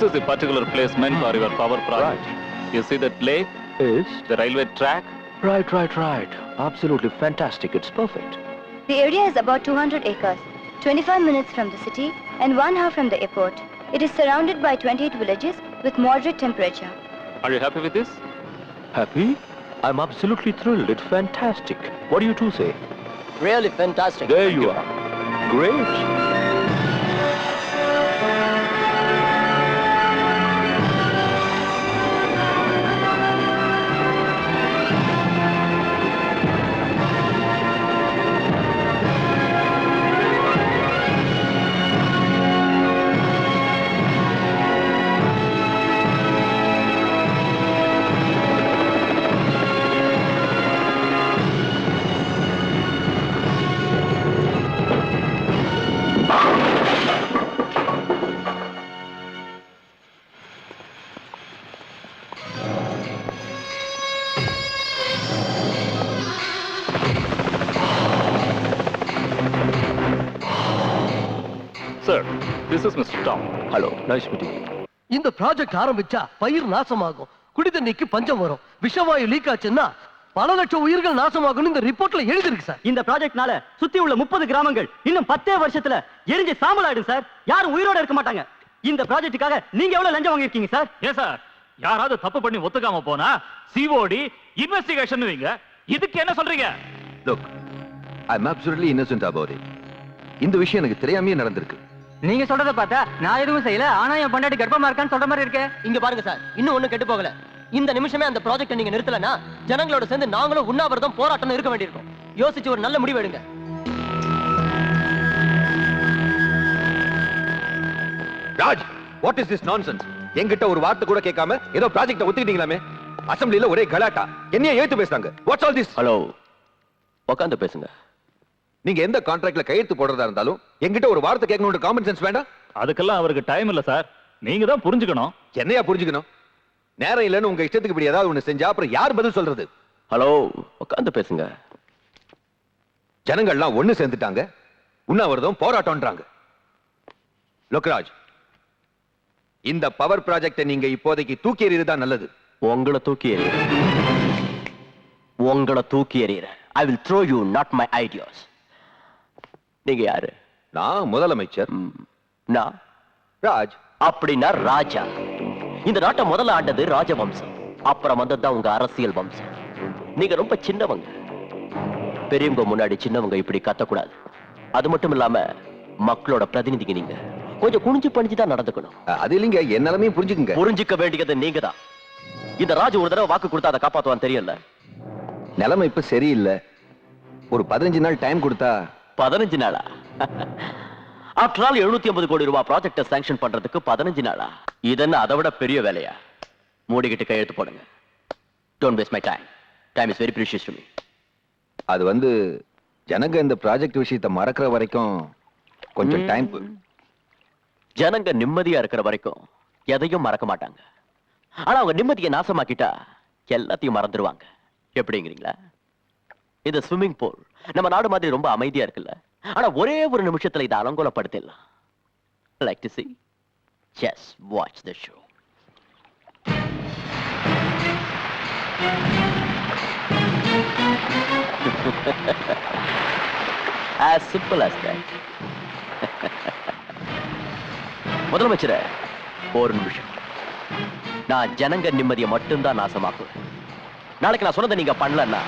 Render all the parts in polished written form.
This is the particular placement for your power project. Right. You see that lake, Is? the railway track? Right. Absolutely fantastic. It's perfect. The area is about 200 acres, 25 minutes from the city and 1 hour from the airport. It is surrounded by 28 villages with moderate temperature. Are you happy with this? Happy? I'm absolutely thrilled. It's fantastic. What do you two say? Really fantastic. There you are. Great. Sir, this is Mr. Tom. Hello. Nice meeting you. இந்த project ஆரம்பிச்சா பயிர் நாசமாகும், குடிதண்ணிக்கு பஞ்சம் வரும், விஷவாயு league ஆச்சுன்னா பல லட்சம் உயிர்கள் நாசமாகும்னு இந்த ரிப்போர்ட்ல எழுதிருக்கு சார். இந்த ப்ராஜெக்ட்னால சுத்தி உள்ள 30 கிராமங்கள் இன்னும் 10 வருஷத்துல எரிஞ்சு சாம்பல் ஆயிடும் சார். யாரும் உயிரோட இருக்க மாட்டாங்க. இந்த ப்ராஜெக்ட்டுக்காக நீங்க எவ்வளவு லஞ்சம் வாங்கிருக்கீங்க சார்? ஏன் சார், யாராவது தப்பு பண்ணி ஒத்துக்காம போனா சிஓடி இன்வெஸ்டிகேஷன் வைங்க. இதுக்கு என்ன சொல்றீங்க? Look, I'm absolutely innocent about it. இந்த விஷயம் எனக்கு தெரியாமயே நடந்திருக்கு. நீங்க சொல்றத பார்த்தா நான் எதுவும் செய்யல, ஆனா என் பொண்டாட்டி கர்ப்பமா இருக்கான்னு சொல்ற மாதிரி இருக்கே. இங்க பாருங்க சார், இன்னும் ஒண்ணு கெட்டு போகல. இந்த நிமிஷமே அந்த ப்ராஜெக்ட்டை நீங்க நிறுத்தலனா ஜனங்களோட சேர்ந்து நாங்களும் உண்ணாவிரதம் போராட்டம் இருக்க வேண்டியிருக்கும். யோசிச்சு ஒரு நல்ல முடிவு எடுங்க. Raj, what is this nonsense? என்கிட்ட ஒரு வார்த்தை கூட கேட்காம ஏதோ ப்ராஜெக்ட்ட ஒத்துக்கிட்டீங்களாமே. அசெம்பிளில ஒரே கலாட்டா. என்னைய ஏத்து பேசுறாங்க. What's all this? ஹலோ. உட்கார்ந்து பேசுங்க. நீங்க எந்த கான்ட்ராக்ட்ல கையெழுத்து போடுறதா இருந்தாலும் என்கிட்ட ஒரு வார்த்தை கேட்கணும்ன்ற காமன் சென்ஸ் வேண்டாம்? அதுக்கெல்லாம் அவருக்கு டைம் இல்ல சார். நீங்க தான் புரிஞ்சுக்கணும். என்னையா புரிஞ்சுக்கணும்? நேரம் இல்லைன்னு உங்க இஷ்டத்துக்கு இப்படி ஏதாவது ஒண்ணு செஞ்சா அப்புறம் யார் பதில் சொல்றது? ஹலோ. உட்கார்ந்து பேசுங்க. ஜனங்கள்லாம் ஒண்ணு சேர்ந்துட்டாங்க. உண்ணாவிரதம் போராட்டம்ன்றாங்க. லோக்ராஜ், இந்த பவர் ப்ராஜெக்ட்டை நீங்க இப்போதைக்கு தூக்கி எறியறதுதான் நல்லது. உங்களை தூக்கி எறியறேன். I will throw you, not my ideas. நீங்க யாரு? நான் முதலமைச்சர். நான் ராஜ். அப்படின்னா ராஜா. இந்த நாட்டை முதல்ல ஆண்டது ராஜவம்சம், அப்புறம் வந்ததுதான் உங்க அரசியல் வம்சம். நீங்க ரொம்ப சின்னவங்க. பெரியவங்க முன்னாடி சின்னவங்க இப்படி கத்தக்கூடாது. அது மட்டும் இல்லாம மக்களோட பிரதிநிதிங்க நீங்க. கொஞ்சம் குனிஞ்சு பணிஞ்சுதான் நடந்துக்கணும். அது இல்லைங்க, என் நிலைமையும் புரிஞ்சுக்குங்க. புரிஞ்சுக்க வேண்டியது நீங்க தான். இந்த ராஜ் ஒரு தடவை வாக்கு கொடுத்தா அதை காப்பாத்துவான்னு தெரியல. நிலைமை இப்ப சரியில்லை. ஒரு 15 நாள் டைம் கொடுத்தா. 15 நாளா? ஆஃப்டர் ஆல் 750 கோடி ரூபாய் ப்ராஜெக்ட்டை சாங்ஷன் பண்றதுக்கு 15 நாளா? இதென்ன அதை விட பெரிய வேலையா? மூடிக்கிட்டு கையெழுத்து போடுங்க. Don't waste my time. Time is very precious to me. அது வந்து ஜனங்க இந்த ப்ராஜெக்ட் விஷயத்தை மறக்கிற வரைக்கும் கொஞ்சம் டைம். ஜனங்க நிம்மதியா இருக்கிற வரைக்கும் எதையும் மறக்க மாட்டாங்க. ஆனா அவங்க நிம்மதியை நாசமாக்கிட்டா எல்லாத்தையும் மறந்துடுவாங்க. எப்படிங்கிறீங்களா? இந்த ஸ்விம்மிங் பூல் நம்ம நாடு மாதிரி ரொம்ப அமைதியா இருக்குல்ல, ஆனா ஒரே ஒரு நிமிஷத்துல இதை அலங்கோலப்படுத்திடலாம். Like to see? Just watch the show. As simple as that. முதலமைச்சரே, ஒரு நிமிஷம். நான் ஜனங்க நிம்மதியை மட்டும்தான் நாசமாக்குவேன். நாளைக்கு நான் சொன்னதை நீங்க பண்ணலன்னா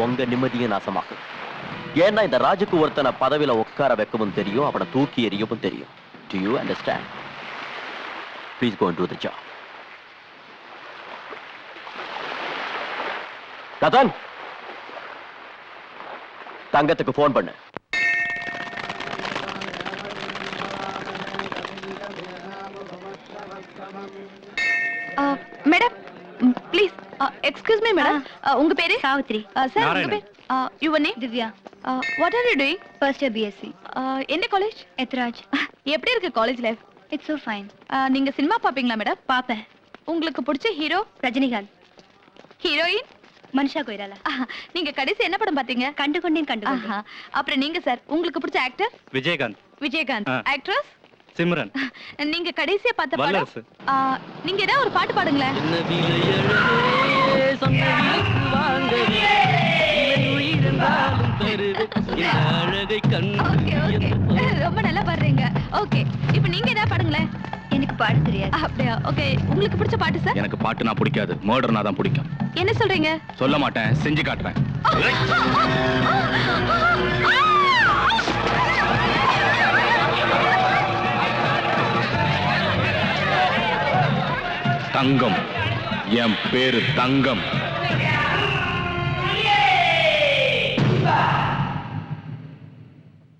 உங்க நிம்மதியும் நாசமாக்கும். ஏன்னா இந்த ராஜுக்கு ஒருத்தனை பதவியில உட்கார வைக்கவும் தெரியும், அவனை தூக்கி எறியவும் தெரியும். Do you understand? Please go and do the job. கதன், தங்கத்துக்கு போன் பண்ணு. Madam, please excuse me madam. உங்க பேரு? சாவித்ரி. சார், உங்க பேர்? Your name? Divya. What are you doing? First year BSc. என்ன காலேஜ்? எத்ராஜ். எப்படி இருக்கு college life? It's so fine. நீங்க சினிமா பாப்பீங்களா மேடம்? பாப்பேன். உங்களுக்கு பிடிச்ச ஹீரோ? ரஜினிகாந்த். ஹீரோயின்? மனிஷா கொய்ராலா. நீங்க கடைசி என்ன படம் பாத்தீங்க? கண்டுகொண்டேன். அப்புறம் நீங்க சார், உங்களுக்கு பிடிச்ச ஆக்டர்? விஜயகாந்த். விஜயகாந்த். ஆக்ட்ரஸ்? சிம்ரன். நீங்க கடைசியா பார்த்த படம் வல்லரசு. நீங்க ஏதாவது ஒரு பாட்டு பாடுங்களேன். Okay, okay. ரொம்ப நல்லா பாடுறீங்க. ஓகே, இப்போ நீங்க ஏதாவது பாடுங்களேன். எனக்கு பாட தெரியாது. அப்படியா? ஓகே, உங்களுக்கு பிடிச்ச பாட்டு சார்? எனக்கு பாட்டுனா பிடிக்காது, மர்டர்னா தான் பிடிக்கும். என்ன சொல்றீங்க? சொல்ல மாட்டேன், செஞ்சு காட்டுறேன். தங்கம், என் பேரு தங்கம்.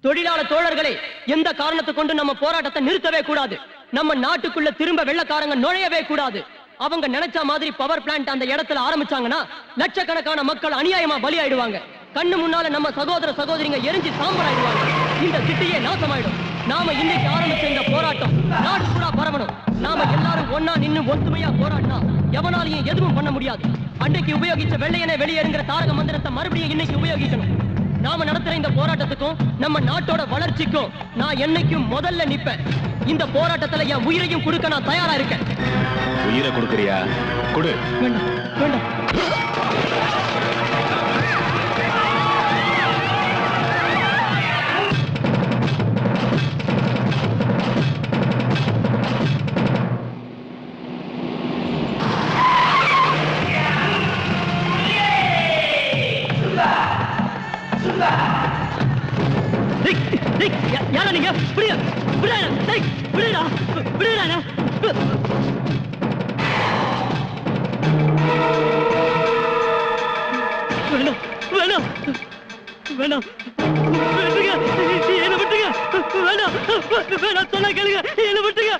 தொழிலாளர் தோழர்களே, எந்த காரணத்தை கொண்டு நம்ம போராட்டத்தை நிறுத்தவே கூடாது. நம்ம நாட்டுக்குள்ள திரும்ப வெள்ளக்காரங்க நுழையவே கூடாது. அவங்க நினைச்ச மாதிரி பவர் பிளான்ட் அந்த இடத்துல ஆரம்பிச்சாங்கன்னா லட்சக்கணக்கான மக்கள் அநியாயமா பலியாயிடுவாங்க. கண்ணு முன்னால நம்ம சகோதர சகோதரிங்க எரிஞ்சு சாம்பலாயிடுவாங்க. இந்த சிட்டியே நாசமாயிடும். நாம இன்னைக்கு ஆரம்பிச்ச இந்த போராட்டம் நாடு பூரா பரவணும். நாம எல்லாரும் ஒன்னா நின்னு ஒத்துமையா போராடினா எவனாலையும் எதுவும் பண்ண முடியாது. அன்றைக்கு உபயோகிச்ச வெள்ளையனே வெளியேறுங்கிற தாரக மந்திரத்தை மறுபடியும் இன்னைக்கு உபயோகிக்கணும். நாம நடத்துற இந்த போராட்டத்துக்கும் நம்ம நாட்டோட வளர்ச்சிக்கும் நான் என்னைக்கும் முதல்ல நிப்பேன். இந்த போராட்டத்துல என் உயிரையும் கொடுக்க நான் தயாரா இருக்கேன். உயிரை கொடுக்கறியா? கொடு. வேண்டாம், வேண்டாம். யாரா நீங்க? விடுங்க, விடுடா, டேய், விடுடா, விடுடா. வேணாம், வேணாம், வேணாம், விட்டுங்க, என்ன விட்டுங்க, வேணாம், வேணாம், சொன்னா கேளுங்க, என்ன விட்டுங்க,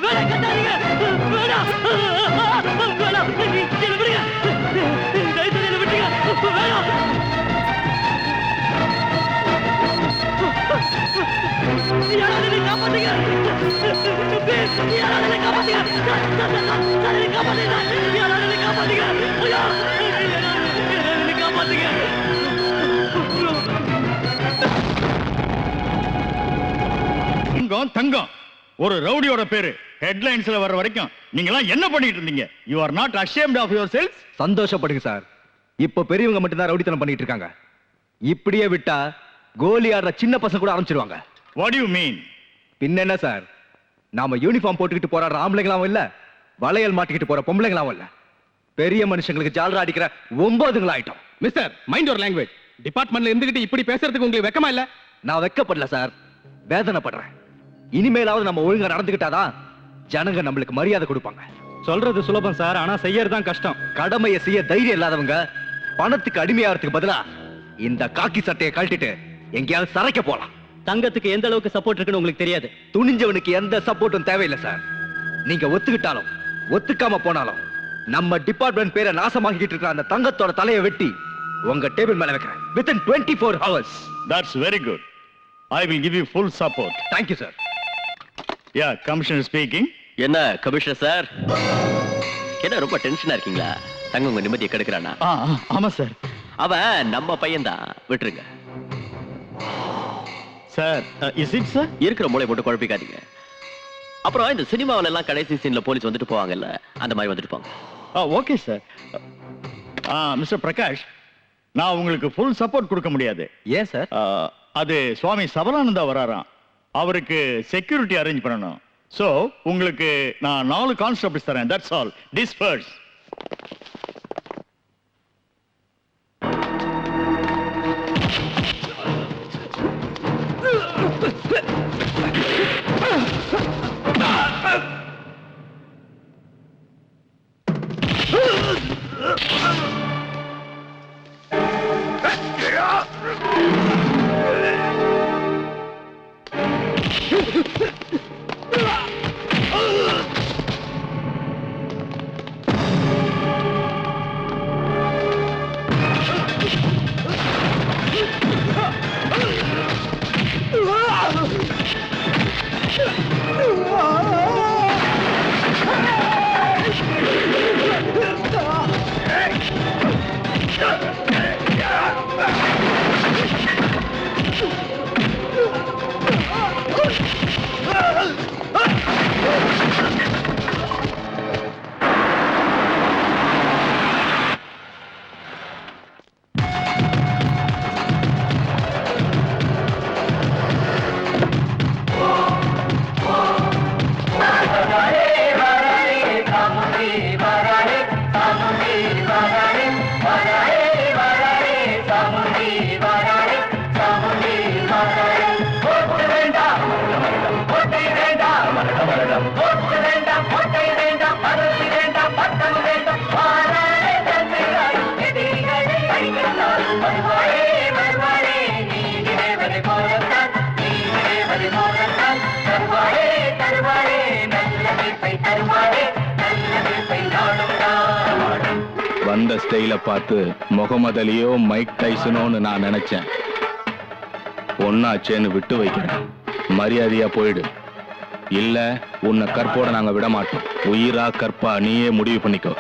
வேணாம், கத்தாதீங்க, வேணாம், வேணாம், என்ன விடுங்க, தயவு செய்து என்ன விட்டுங்க, வேணாம். யாராவது என்னை காப்பாத்துங்க. Please, யாராவது என்னை காப்பாத்துங்க. என்னை காப்பாத்துங்க. யாராவது என்னை காப்பாத்துங்க. ஐயா, என்னை காப்பாத்துங்க. தங்கம் தங்கம் ஒரு ரவுடியோட பேரு ஹெட்லைன்ஸ்ல வர்ற வரைக்கும் நீங்க எல்லாம் என்ன பண்ணிட்டு இருந்தீங்க? You are not ashamed of yourselves? சந்தோஷப்படுங்க சார். இப்ப பெரியவங்க மட்டும் தான் ரவுடித்தனம் பண்ணிட்டு இருக்காங்க. இப்படியே விட்டா கோலி ஆடுற சின்ன பசங்க கூட ஆரம்பிச்சிருவாங்க. What do you mean? பின்ன என்ன சார், நாம யூனிஃபார்ம் போட்டுக்கிட்டு போற ஆம்பளைங்களாவும் இல்ல, வளையல் மாட்டிக்கிட்டு போற பொம்பளைங்களாவும் இல்ல, பெரிய மனுஷங்களுக்கு ஜாலரா அடிக்கிற 9 ஆயிட்டோம். Mister mind your language. டிபார்ட்மெண்ட்ல இருந்துகிட்டு இப்படி பேசுறதுக்கு உங்களுக்கு வெக்கமா இல்ல? நான் வெக்கப்படல சார், வேதனைப்படுறேன். இனிமேலாவது நம்ம ஒழுங்கா நடந்துக்கிட்டாதான் ஜனங்க நம்மளுக்கு மரியாதை கொடுப்பாங்க. சொல்றது சுலபம் சார், ஆனா செய்யறதுதான் கஷ்டம். கடமையை செய்ய தைரியம் இல்லாதவங்க பணத்துக்கு அடிமையாகிறதுக்கு பதிலா இந்த காக்கி சட்டையை கழட்டிட்டு எங்கேயாவது சரைக்க போலாம். தங்கத்துக்கு எந்த அளவுக்கு சப்போர்ட் இருக்குன்னு உங்களுக்கு தெரியாது. துணிஞ்சவனுக்கு எந்த சப்போர்ட்டும் தேவையில்லை சார். நீங்க ஒத்துக்கிட்டாலும் ஒத்துக்காம போனாலும் நம்ம டிபார்ட்மெண்ட் பேரை நாசமாக்கிட்டு இருக்கிற அந்த தங்கத்தோட தலையை வெட்டி உங்க டேபிள் மேல வைக்கிறேன். within 24 hours. That's very good. I will give you full support. Thank you sir. Yeah, Commissioner speaking. என்ன கமிஷனர் சார், என்ன ரொம்ப டென்ஷனா இருக்கீங்களா? தங்க உங்க நிம்மதியை கெடுக்கிறானா? ஆமா சார். அவன் நம்ம பையன்தான், விட்டுருங்க சார். Is it sir? இருக்கிற மூளை போட்டு குழப்பிக்காதீங்க. அப்புறம் இந்த சினிமாவில எல்லாம் கடைசி சீன்ல போலீஸ் வந்துட்டு போவாங்கல்ல, அந்த மாதிரி வந்துட்டு போங்க. Okay sir. மிஸ்டர் பிரகாஷ், நான் உங்களுக்கு ஃபுல் சப்போர்ட் கொடுக்க முடியாது. ஏன் சார்? அது சுவாமி சபலானந்தா வராராம், அவருக்கு செக்யூரிட்டி அரேஞ்ச் பண்ணணும். சோ உங்களுக்கு நான் 4 கான்ஸ்டபிள்ஸ் தரேன். That's all. டிஸ்பர்ஸ். வந்த ஸ்டைல பார்த்து முகமது அலியோ மைக் டைசனோன்னு நான் நினைச்சேன். ஒன்னாச்சேன்னு விட்டு வைக்கிறேன். மரியாதையா போயிடு. இல்ல உன்னை கற்போட நாங்க விட மாட்டோம். உயிரா கற்பா நீயே முடிவு பண்ணிக்கோ.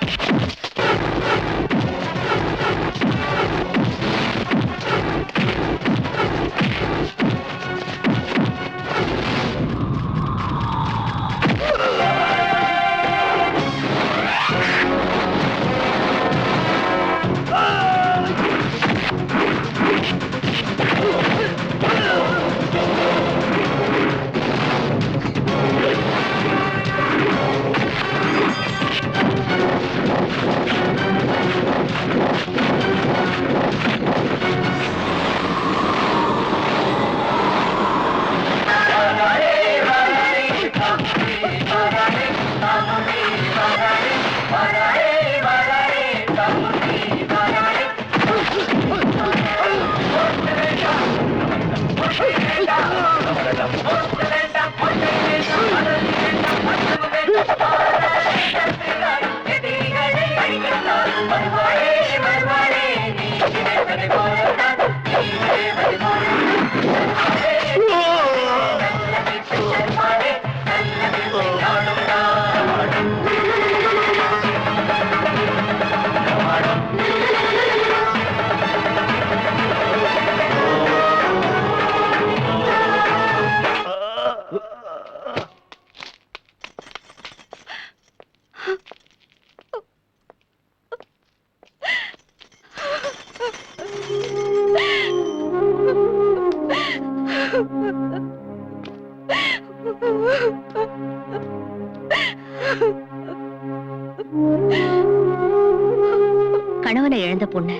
கணவனை இழந்த பொண்ணு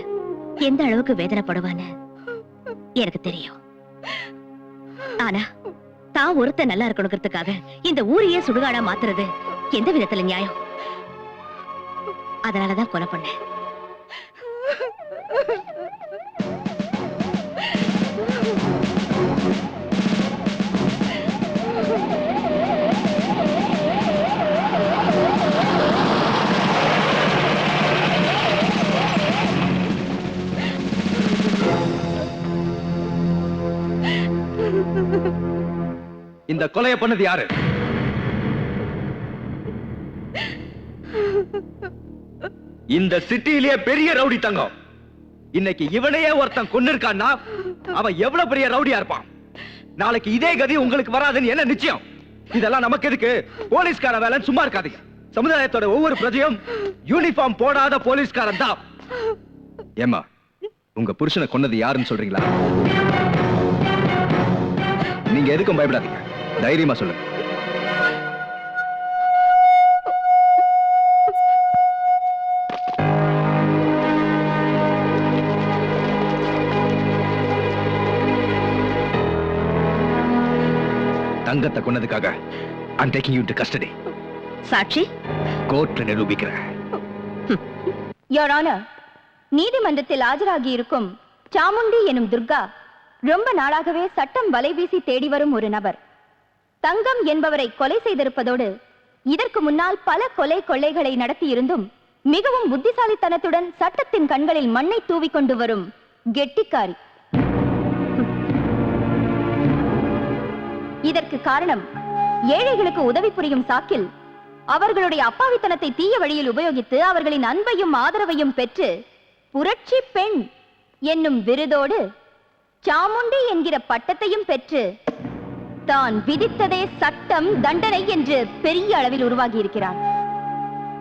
எந்த அளவுக்கு வேதனைப்படுவான்னு எனக்கு தெரியும். ஆனா தான் ஒருத்த நல்லா இருக்கணுங்கிறதுக்காக இந்த ஊரையே சுடுகாடா மாத்துறது எந்த விதத்துல நியாயம்? அதனாலதான் கொலை பண்ணேன். இந்த கொலையை பண்ணது யாரு? இந்த சிட்டியிலேயே பெரிய ரவுடி தங்கம். இன்னைக்கு இவனையே ஒருத்தன் கொன்னு இருக்கான்னா அவன் எவ்வளவு பெரிய ரவுடியா இருப்பான். நாளைக்கு இதே கதி உங்களுக்கு வராதுன்னு என்ன நிச்சயம்? இதெல்லாம் நமக்கு எதுக்கு? போலீஸ்கார வேலைன்னு சும்மா இருக்காதீங்க. சமுதாயத்தோட ஒவ்வொரு பிரஜையும் யூனிஃபார்ம் போடாத போலீஸ்காரன் தான். ஏமா உங்க புருஷனை கொன்னது யாருன்னு சொல்றீங்களா? நீங்க எதுக்கும் பயப்படாதீங்க, தைரியமா சொல்லுங்க. தங்கத்தை கொன்னதுக்காக I'm taking you into custody. சாட்சி கோர்ட்ல நிரூபிக்கிறேன். யோர் ஆனர், நீதிமன்றத்தில் ஆஜராகி இருக்கும் சாமுண்டி எனும் துர்கா ரொம்ப நாளாகவே சட்டம் வலை வீசி தேடி வரும் ஒரு நபர். தங்கம் என்பவரை கொலை செய்திருப்பதோடு இதற்கு முன்னால் பல கொலை கொள்ளைகளை நடத்தியிருந்தும் மிகவும் புத்திசாலித்தனத்துடன் சட்டத்தின் கண்களில் மண்ணை தூவிக்கொண்டு வரும் கெட்டிக்காரி. இதற்கு காரணம் ஏழைகளுக்கு உதவி புரியும் சாக்கில் அவர்களுடைய அப்பாவித்தனத்தை தீய வழியில் உபயோகித்து அவர்களின் அன்பையும் ஆதரவையும் பெற்று புரட்சி பெண் என்னும் விருதோடு சாமுண்டி என்கிற பட்டத்தையும் பெற்று தான் விதித்ததே சட்டம் தண்டனை என்று பெரிய அளவில் உருவாகி இருக்கிறார்.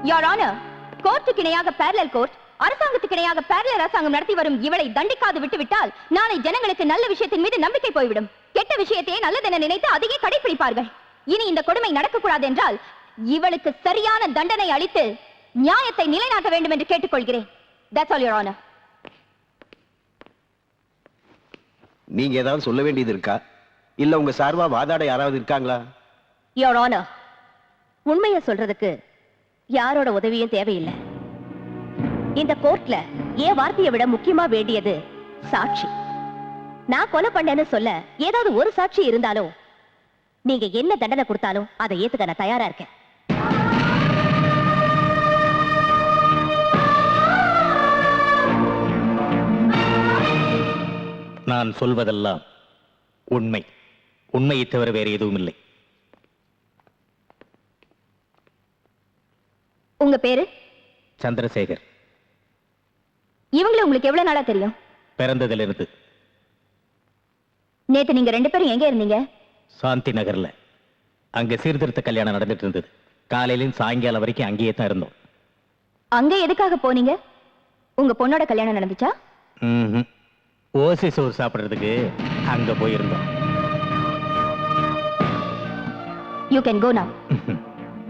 யோர் ஆனர், கோர்ட்டுக்கு இணையாக பேரலல் கோர்ட், அரசாங்கத்துக்கு இணையாக பேரலல் அரசாங்கம் நடத்தி வரும் இவளை தண்டிக்காது விட்டுவிட்டால் நாளை ஜனங்களுக்கு நல்ல விஷயத்தின் மீது நம்பிக்கை போய்விடும். கெட்ட விஷயத்தையே நல்லதென நினைத்து அதையே கடைபிடிப்பார்கள். இனி இந்த கொடுமை நடக்கக்கூடாது என்றால் இவளுக்கு சரியான தண்டனை அளித்து நியாயத்தை நிலைநாட்ட வேண்டும் என்று கேட்டுக்கொள்கிறேன். That's all, Your Honor. நீங்க ஏதாவது சொல்ல வேண்டியது இருக்கா? இல்ல உங்க சார்பா வாதாட யாராவது இருக்காங்களா? Your Honor, உண்மையை சொல்றதுக்கு யாரோட உதவியும் தேவையில்லை. இந்த கோர்ட்ல என் வார்த்தையை விட முக்கியமா வேண்டியது சாட்சி. நான் கொலை பண்ணேன்னு சொல்ல ஏதாவது ஒரு சாட்சி இருந்தாலும் நீங்க என்ன தண்டனை கொடுத்தாலும் அதை ஏத்துக்க நான் தயாரா இருக்கேன். நான் சொல்வதெல்லாம் உண்மை. உண்மையை தவிர வேறு எதுவும் இல்லை. உங்க பேரு? சந்திரசேகர். இவங்கள உங்களுக்கு எவ்வளவு நாளா தெரியும்? பிறந்ததிலிருந்து. நேத்து நீங்க 2 பேரும் எங்க இருந்தீங்க? சாந்தி நகர்ல. அங்க சீர்திருத்த கல்யாணம் நடந்துட்டு இருந்தது. காலையிலும் சாயங்காலம் வரைக்கும் அங்கேயே தான் இருந்தோம். அங்க எதுக்காக போனீங்க? உங்க பொண்ணோட கல்யாணம் நடந்துச்சா? ஓசி சோறு சாப்பிடுறதுக்கு அங்க போயிருந்தோம். யூ கேன் கோ நவ.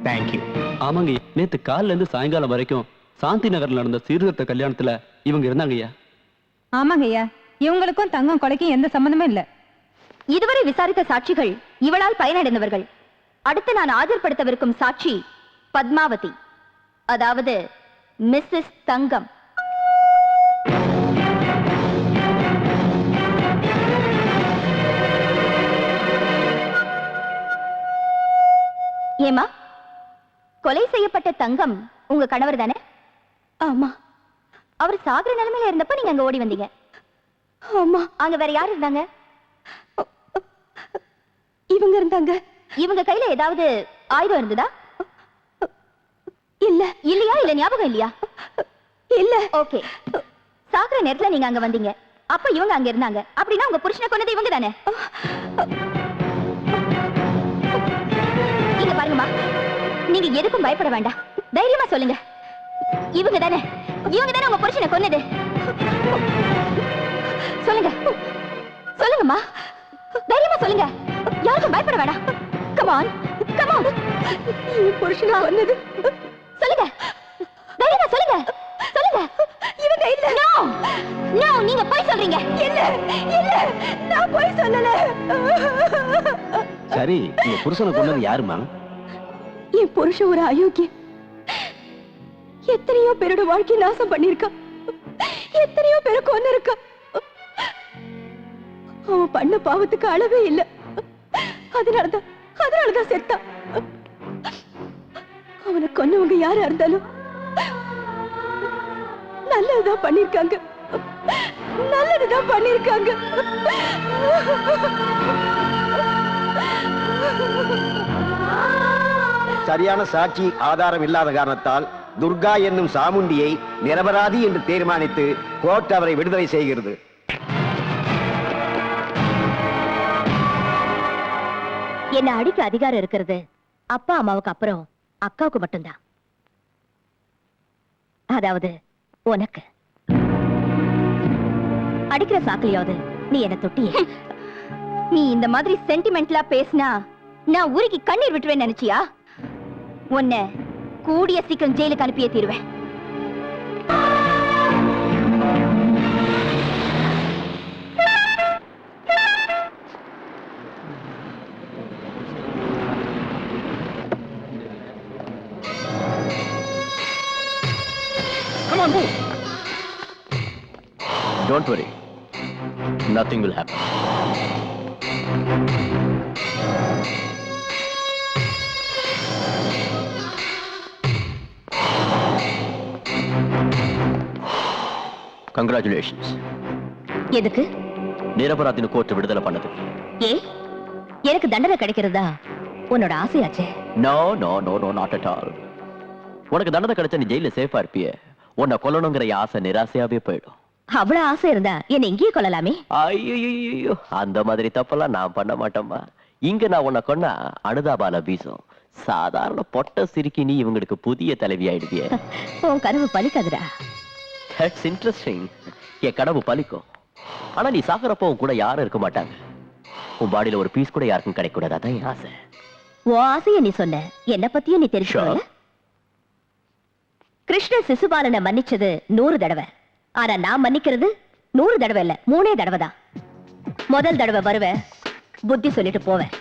தேங்க்யூ. ஆமாங்க, நேத்து காலைல இருந்து சாயங்காலம் வரைக்கும் சாந்தி நகர்ல நடந்த சீர்திருத்த கல்யாணத்துல இவங்க இருந்தாங்கய்யா. ஆமாங்கய்யா, இவங்களுக்கும் தங்கம் கொலைக்கும் எந்த சம்பந்தமும் இல்ல. இதுவரை விசாரித்த சாட்சிகள் இவளால் பயனடைந்தவர்கள். அடுத்து நான் ஆஜர்படுத்தவிருக்கும் சாட்சி பத்மாவதி, அதாவது மிஸ்ஸஸ் தங்கம். ஏமா, கொலை செய்யப்பட்ட தங்கம் உங்க கணவர் தானே? ஆமா. அவர் சாகர நிலைமையில இருந்தப்ப நீங்க அங்க ஓடி வந்தீங்க. ஆமா. அங்க வேற யார் இருந்தாங்க? இவங்க இருந்தாங்க. இவங்க கையில ஏதாவது ஆயுதம் இருந்ததா? இல்ல. இல்லையா? இல்ல ஞாபகம் இல்லையா? இல்ல. ஓகே. சாகர நேரத்துல நீங்க அங்க வந்தீங்க, அப்ப இவங்க அங்க இருந்தாங்க. அப்படின்னா உங்க புருஷனை கொன்னது இவங்க தானே? இங்க பாருங்கம்மா, நீங்க எதுக்கும் பயப்பட வேண்டாம். தைரியமா சொல்லுங்க, இவங்க தானே உங்க புருஷனை கொன்னது? சொல்லுங்க, சொல்லுங்கம்மா, தைரியமா சொல்லுங்க. யாருக்கும் பயப்பட வேண்டாம். Come on, come on. புருஷனை கொன்னது சொல்லுங்க, தைரியமா சொல்லுங்க, சொல்லுங்க. இவங்க இல்ல. நோ நோ, நீங்க போய் சொல்றீங்க. இல்ல இல்ல, நான் போய் சொல்லல. சரி, உங்க புருஷனை கொண்டது யாருமா? என் புருஷன் ஒரு அயோக்கிய. எத்தனையோ பேரோட வாழ்க்கை நாசம் பண்ணிருக்கா, எத்தனையோ பேரை கொன்னு இருக்கா. அவன் பண்ண பாவத்துக்கு அளவே இல்ல. அதனாலதான் செத்தான். அவனை கொன்னவங்க யாரா இருந்தாலும் நல்லதுதான் பண்ணிருக்காங்க, நல்லதுதான் பண்ணிருக்காங்க. சரியான சாட்சி ஆதாரம் இல்லாத காரணத்தால் துர்கா என்னும் சாமுண்டியை நிரபராதி என்று தீர்மானித்து கோர்ட் அவரை விடுதலை செய்கிறது. என்ன அடிக்க அதிகாரம் இருக்கிறது அப்பா அம்மாவுக்கு அப்புறம் அக்காவுக்கு மட்டும்தான். அதாவது உனக்கு. அடிக்கிற சாக்கிலையாவது நீ என்ன தொட்டிய? நீ இந்த மாதிரி சென்டிமெண்ட்லா பேசினா நான் ஊருக்கு கண்ணீர் விட்டுவேன் நினைச்சியா? உன்னை கூடிய சீக்கிரம் ஜெயிலுக்கு அனுப்பியே தீருவேன். Come on, move. Don't worry. Nothing will happen. Congratulations. எதுக்கு? நிரபராதின்னு கோர்ட் விடுதலை பண்ணது. ஏ, எனக்கு தண்டனை கிடைக்கிறதா உன்னோட ஆசையாச்சே? No, no, no, no, not at all. உனக்கு தண்டனை கிடைச்சா நீ ஜெயில சேஃபா இருப்பிய. உன்னை கொல்லணுங்கிற ஆசை நிராசையாவே போயிடும். அவ்வளவு ஆசை இருந்தா என்ன இங்கேயே கொள்ளலாமே? ஐயோ, அந்த மாதிரி தப்பெல்லாம் நான் பண்ண மாட்டேம்மா. இங்க நான் உன்னை கொன்னா அனுதாபால வீசும். சாதாரண பொட்ட சிரிக்கி நீ இவங்களுக்கு புதிய தலைவி ஆயிடுவிய. உன் கனவு பலிக்காதுடா. That's interesting. என் கனவு பலிக்கும். ஆனா நீ சாகரப்போ உன் கூட யாரும் இருக்க மாட்டாங்க. உன் பாடியில ஒரு பீஸ் கூட யாருக்கும் கிடைக்க கூடாது. அதான் என் ஆசை. உன் ஆசைய நீ சொன்ன, என்ன பத்தியும் நீ தெரிஞ்சுக்கல. கிருஷ்ண சிசுபாலனை மன்னிச்சது 100 தடவை. ஆனா நான் மன்னிக்கிறது 100 தடவை இல்ல, 3 தடவை தான். முதல் தடவை வருவேன், புத்தி சொல்லிட்டு போவேன்.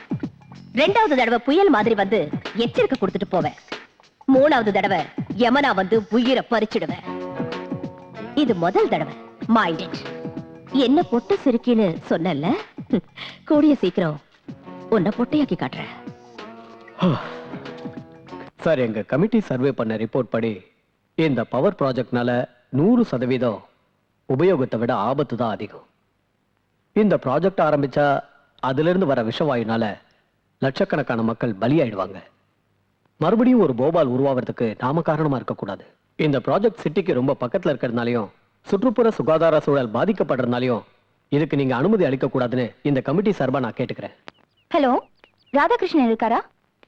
2வது தடவை புயல் மாதிரி வந்து எச்சரிக்கை கொடுத்துட்டு போவேன். 3வது தடவை யமனா வந்து உயிரை பறிச்சிடுவேன். இது முதல் தடவை. Mind it. என்ன பொட்ட சிரிக்கின்னு சொன்னல, கூடிய சீக்கிரம் உன்னை பொட்டையாக்கி காட்டுறேன். சார், எங்க கமிட்டி சர்வே பண்ண ரிப்போர்ட் படி இந்த பவர் ப்ராஜெக்ட்னால 100% உபயோகத்தை விட ஆபத்து தான் அதிகம். இந்த ப்ராஜெக்ட் ஆரம்பிச்சா அதுல இருந்து வர விஷவாயுனால லட்சக்கணக்கான மக்கள் பலியாயிடுவாங்க. மறுபடியும் ஒரு போபால் உருவாகிறதுக்கு நாம காரணமா இருக்கக்கூடாது. இந்த ப்ராஜெக்ட் சிட்டிக்கு ரொம்ப பக்கத்துல இருக்கிறதுனாலையும் சுற்றுப்புற சுகாதார சூழல் பாதிக்கப்படுறதுனாலையும் இதுக்கு நீங்க அனுமதி அளிக்க கூடாதுன்னு இந்த கமிட்டி சார்பா நான் கேட்டுக்கிறேன். ஹலோ, ராதாகிருஷ்ணன் இருக்காரா?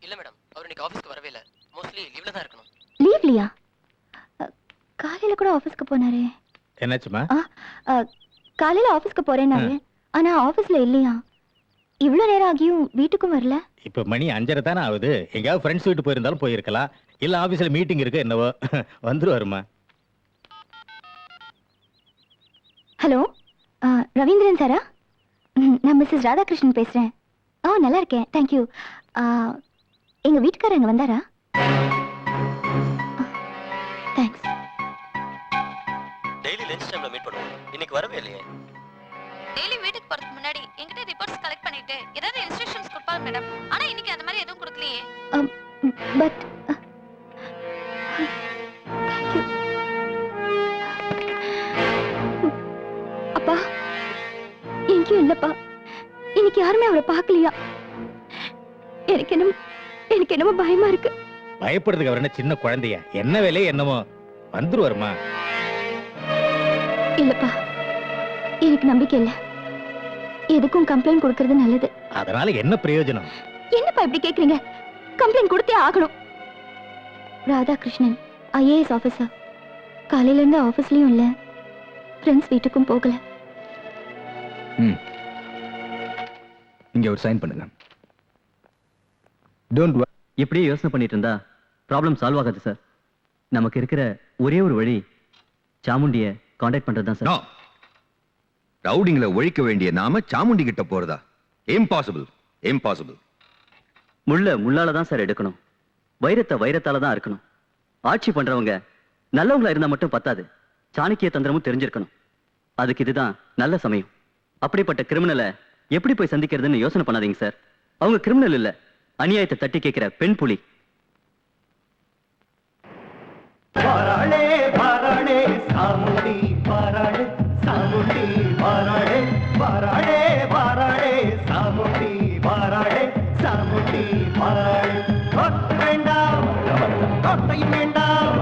இல்ல மேடம், அவர் இன்னைக்கு ஆபீஸ்க்கு வரவே இல்ல. மோஸ்ட்லி லீவ்ல தான் இருக்கணும். லீவ்லியா? காலையில கூட ஆபீஸ்க்கு போனாரே. என்னாச்சுமா? காலையில ஆபீஸ்க்கு போறேன்னாரு, ஆனா ஆபீஸ்ல இல்லையா. இவ்வளவு நேரம் ஆகியும் வீட்டுக்கும் வரல. இப்ப மணி 5:30 தானே ஆகுது. எங்கயாவது ஃப்ரெண்ட்ஸ் வீட்டு போயிருந்தாலும் போயிருக்கலாம். இல்ல ஆபீஸ்ல மீட்டிங் இருக்கு என்னவோ. வந்துருவாருமா. ஹலோ, ரவீந்திரன் சாரா? நான் மிஸ்ஸஸ் ராதாகிருஷ்ணன் பேசுறேன். நல்லா இருக்கேன், தேங்க்யூ. எங்க வீட்டுக்காரங்க வந்தாரா? தேங்க்ஸ். டெய்லி லஞ்ச் டைம்ல மீட் பண்ணுவோம். இன்னைக்கு வரவே இல்லையே. டெய்லி வீட்டுக்கு போறதுக்கு முன்னாடி என்கிட்ட ரிப்போர்ட்ஸ் கலெக்ட் பண்ணிட்டு ஏதாவது இன்ஸ்ட்ரக்ஷன்ஸ் கொடுப்பாரு மேடம். ஆனா இன்னைக்கு அந்த மாதிரி எதுவும் கொடுக்கலையே. But thank you. அப்பா எங்கேயும் இல்லப்பா. இன்னைக்கு யாருமே அவரை பார்க்கலையா? எனக்கு என்னமோ பயமா இருக்கு. பயப்படுறதுக்கு அவர் என்ன சின்ன குழந்தையா? என்ன வேலையே என்னமோ. வந்துருவாருமா. இல்லப்பா, எனக்கு நம்பிக்கை இல்ல. எதுக்கும் கம்ப்ளைண்ட் கொடுக்கறது நல்லது. அதனால என்ன பிரயோஜனம்? என்னப்பா இப்படி கேக்குறீங்க? கம்ப்ளைண்ட் கொடுத்தே ஆகணும். Radhakrishnan IAS officer. காலையில இருந்து ஆபீஸ்லயும் இல்ல, ஃப்ரெண்ட்ஸ் வீட்டுக்கும் போகல. இங்க ஒரு சைன் பண்ணுங்க. டோன்ட் இப்படியே யோசனை பண்ணிட்டு இருந்தா ப்ராப்ளம் சால்வ் ஆகாது சார். நமக்கு இருக்கிற ஒரே ஒரு வழி சாமுண்டிய கான்டாக்ட் பண்றதுதான் சார். ரவுடிங்களை ஒழிக்க வேண்டிய நாம சாமுண்டி கிட்ட போறதா? Impossible, impossible. முள்ள முள்ளால தான் சார் எடுக்கணும். வைரத்தை வைரத்தால தான் இருக்கணும். ஆட்சி பண்றவங்க நல்லவங்களா இருந்தா மட்டும் பத்தாது, சாணக்கிய தந்திரமும் தெரிஞ்சிருக்கணும். அதுக்கு இதுதான் நல்ல சமயம். அப்படிப்பட்ட கிரிமினலை எப்படி போய் சந்திக்கிறதுன்னு யோசனை பண்ணாதீங்க சார். அவங்க கிரிமினல் இல்ல, அநியாயத்தை தட்டி கேட்கிற பெண் புலி. பாராளே பாராளே சாமுண்டி பாராளே சாமுண்டி பாராளே பாராளே பாராளே சாமுண்டி பாராளே சாமுண்டி பாராளே. கொட்டு வேண்டாம் கொட்டையும் வேண்டாம்,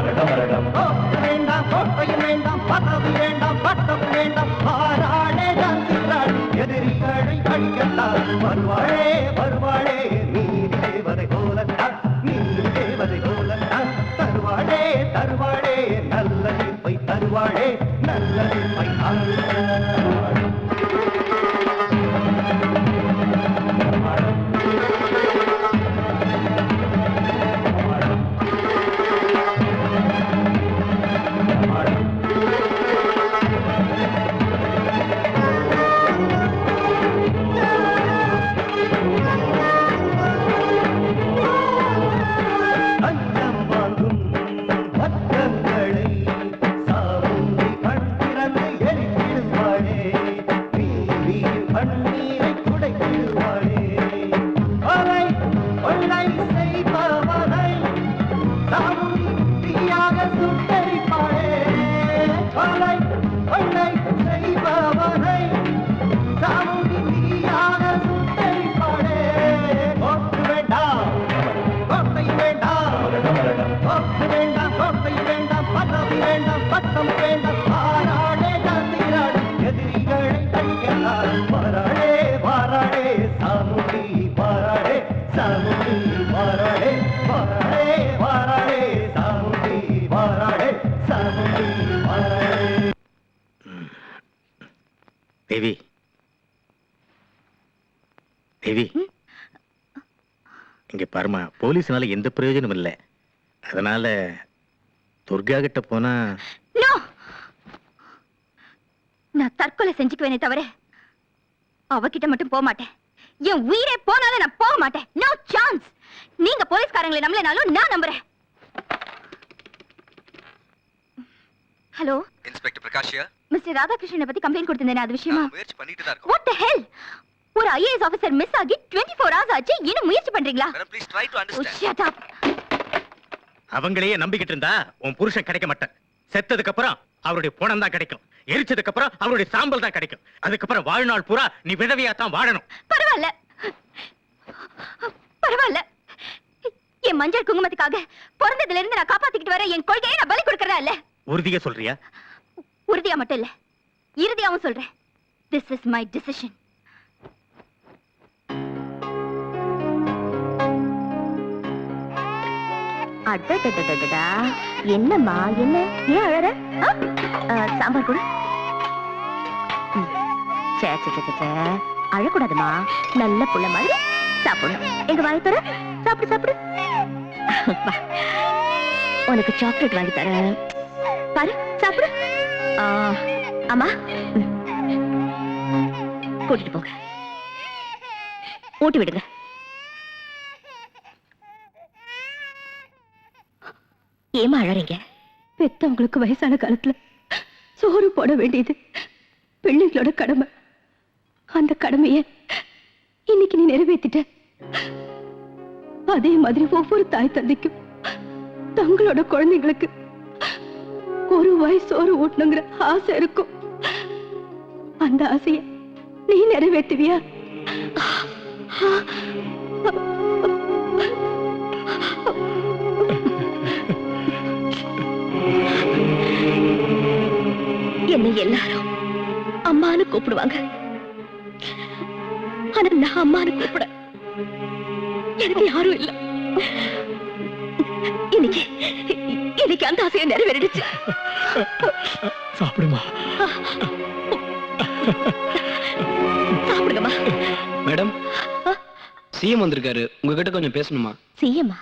கொட்டு வேண்டாம் கொட்டையும் வேண்டாம், பதவி வேண்டாம் பட்டம் வேண்டாம். பாராளே தந்திராள் எதிரிகளை அழிக்கத்தான் வருவாளே வருவாளே. நீதி தேவதை போலத்தான், நீதி தேவதை போலத்தான். தருவாளே தருவாளே நல்ல தீர்ப்பை தருவாளே, நல்ல தீர்ப்பை தேவி, தேவி, இங்க பாருமா, போலீஸ்னால எந்த பிரயோஜனம் இல்லை. அதனால துர்கா கிட்ட போனா நான் தற்கொலை செஞ்சுக்குவேனே தவிர அவகிட்ட மட்டும் போக மாட்டேன். என் உயிரே போனாலும் நான் போக மாட்டேன். No chance. நீங்க போலீஸ்காரங்களை நம்பலனாலும் நான் நம்புறேன். ஹலோ, இன்ஸ்பெக்டர் பிரகாஷியா? மிஸ்டர் ராதாகிருஷ்ணனை பத்தி கம்ப்ளைண்ட் கொடுத்திருந்தேன், அது விஷயமா? முயற்சி பண்ணிட்டு தான் இருக்கோம். What the hell? ஒரு IAS ஆபீசர் மிஸ் ஆகி 24 hours ஆச்சு, இன்னும் முயற்சி பண்றீங்களா? Madam please try to Oh, understand. shut up. அவங்களையே நம்பிக்கிட்டு இருந்தா உன் புருஷன் கிடைக்க மாட்டான். செத்ததுக்கு அப்புறம் அவருடைய பணம் தான் கிடைக்கும். எரிச்சதுக்கு அப்புறம் அவருடைய சாம்பல் தான் கிடைக்கும். அதுக்கப்புறம் வாழ்நாள் பூரா நீ விதவையா தான் வாழணும். பரவாயில்ல பரவாயில்ல, என் மஞ்சள் குங்குமத்துக்காக பிறந்ததுல இருந்து நான் காப்பாத்திக்கிட்டு வர என் கொள்கையை நான் பலி கொடுக்கறதா இல்ல. உறுதியா சொல்றியா? உறுதியா மட்டும் இல்ல, இறுதியாவும் சொல்றேன். This is my decision. அடடடடடா, என்னம்மா என்ன, ஏன் அழற? சாம்பார் கூட அழக்கூடாதுமா, நல்ல புள்ள மாதிரி சாப்பிடணும். எங்க வாய் தர, சாப்பிடு சாப்பிடு. உனக்கு சாக்லேட் வாங்கி தரேன், பாரு சாப்பிடு. அம்மா கூட்டிட்டு போங்க, ஊட்டி விடுங்க. ஏமா அழறீங்க? பெத்தவங்களுக்கு வயசான காலத்துல சோறு போட வேண்டியது பிள்ளைங்களோட கடமை. அந்த கடமைய இன்னைக்கு நீ நிறைவேற்றிட்ட. அதே மாதிரி ஒவ்வொரு தாய் தந்தைக்கும் தங்களோட குழந்தைங்களுக்கு ஒரு வாய் சோறு ஊட்டணுங்கிற ஆசை இருக்கும். அந்த ஆசைய நீ நிறைவேற்றுவியா? என்னை எல்லாரும் அம்மான்னு கூப்பிடுவாங்க. ஆனா நான் அம்மான்னு கூப்பிட எனக்கு யாரும் இல்ல. இன்னைக்கு இன்னைக்கு அந்த ஆசையை நிறைவேறிடுச்சு. சாப்பிடுமா சாப்பிடுங்கம்மா. மேடம், சிஎம் வந்திருக்காரு, உங்ககிட்ட கொஞ்சம் பேசணுமா? சிஎம்மா?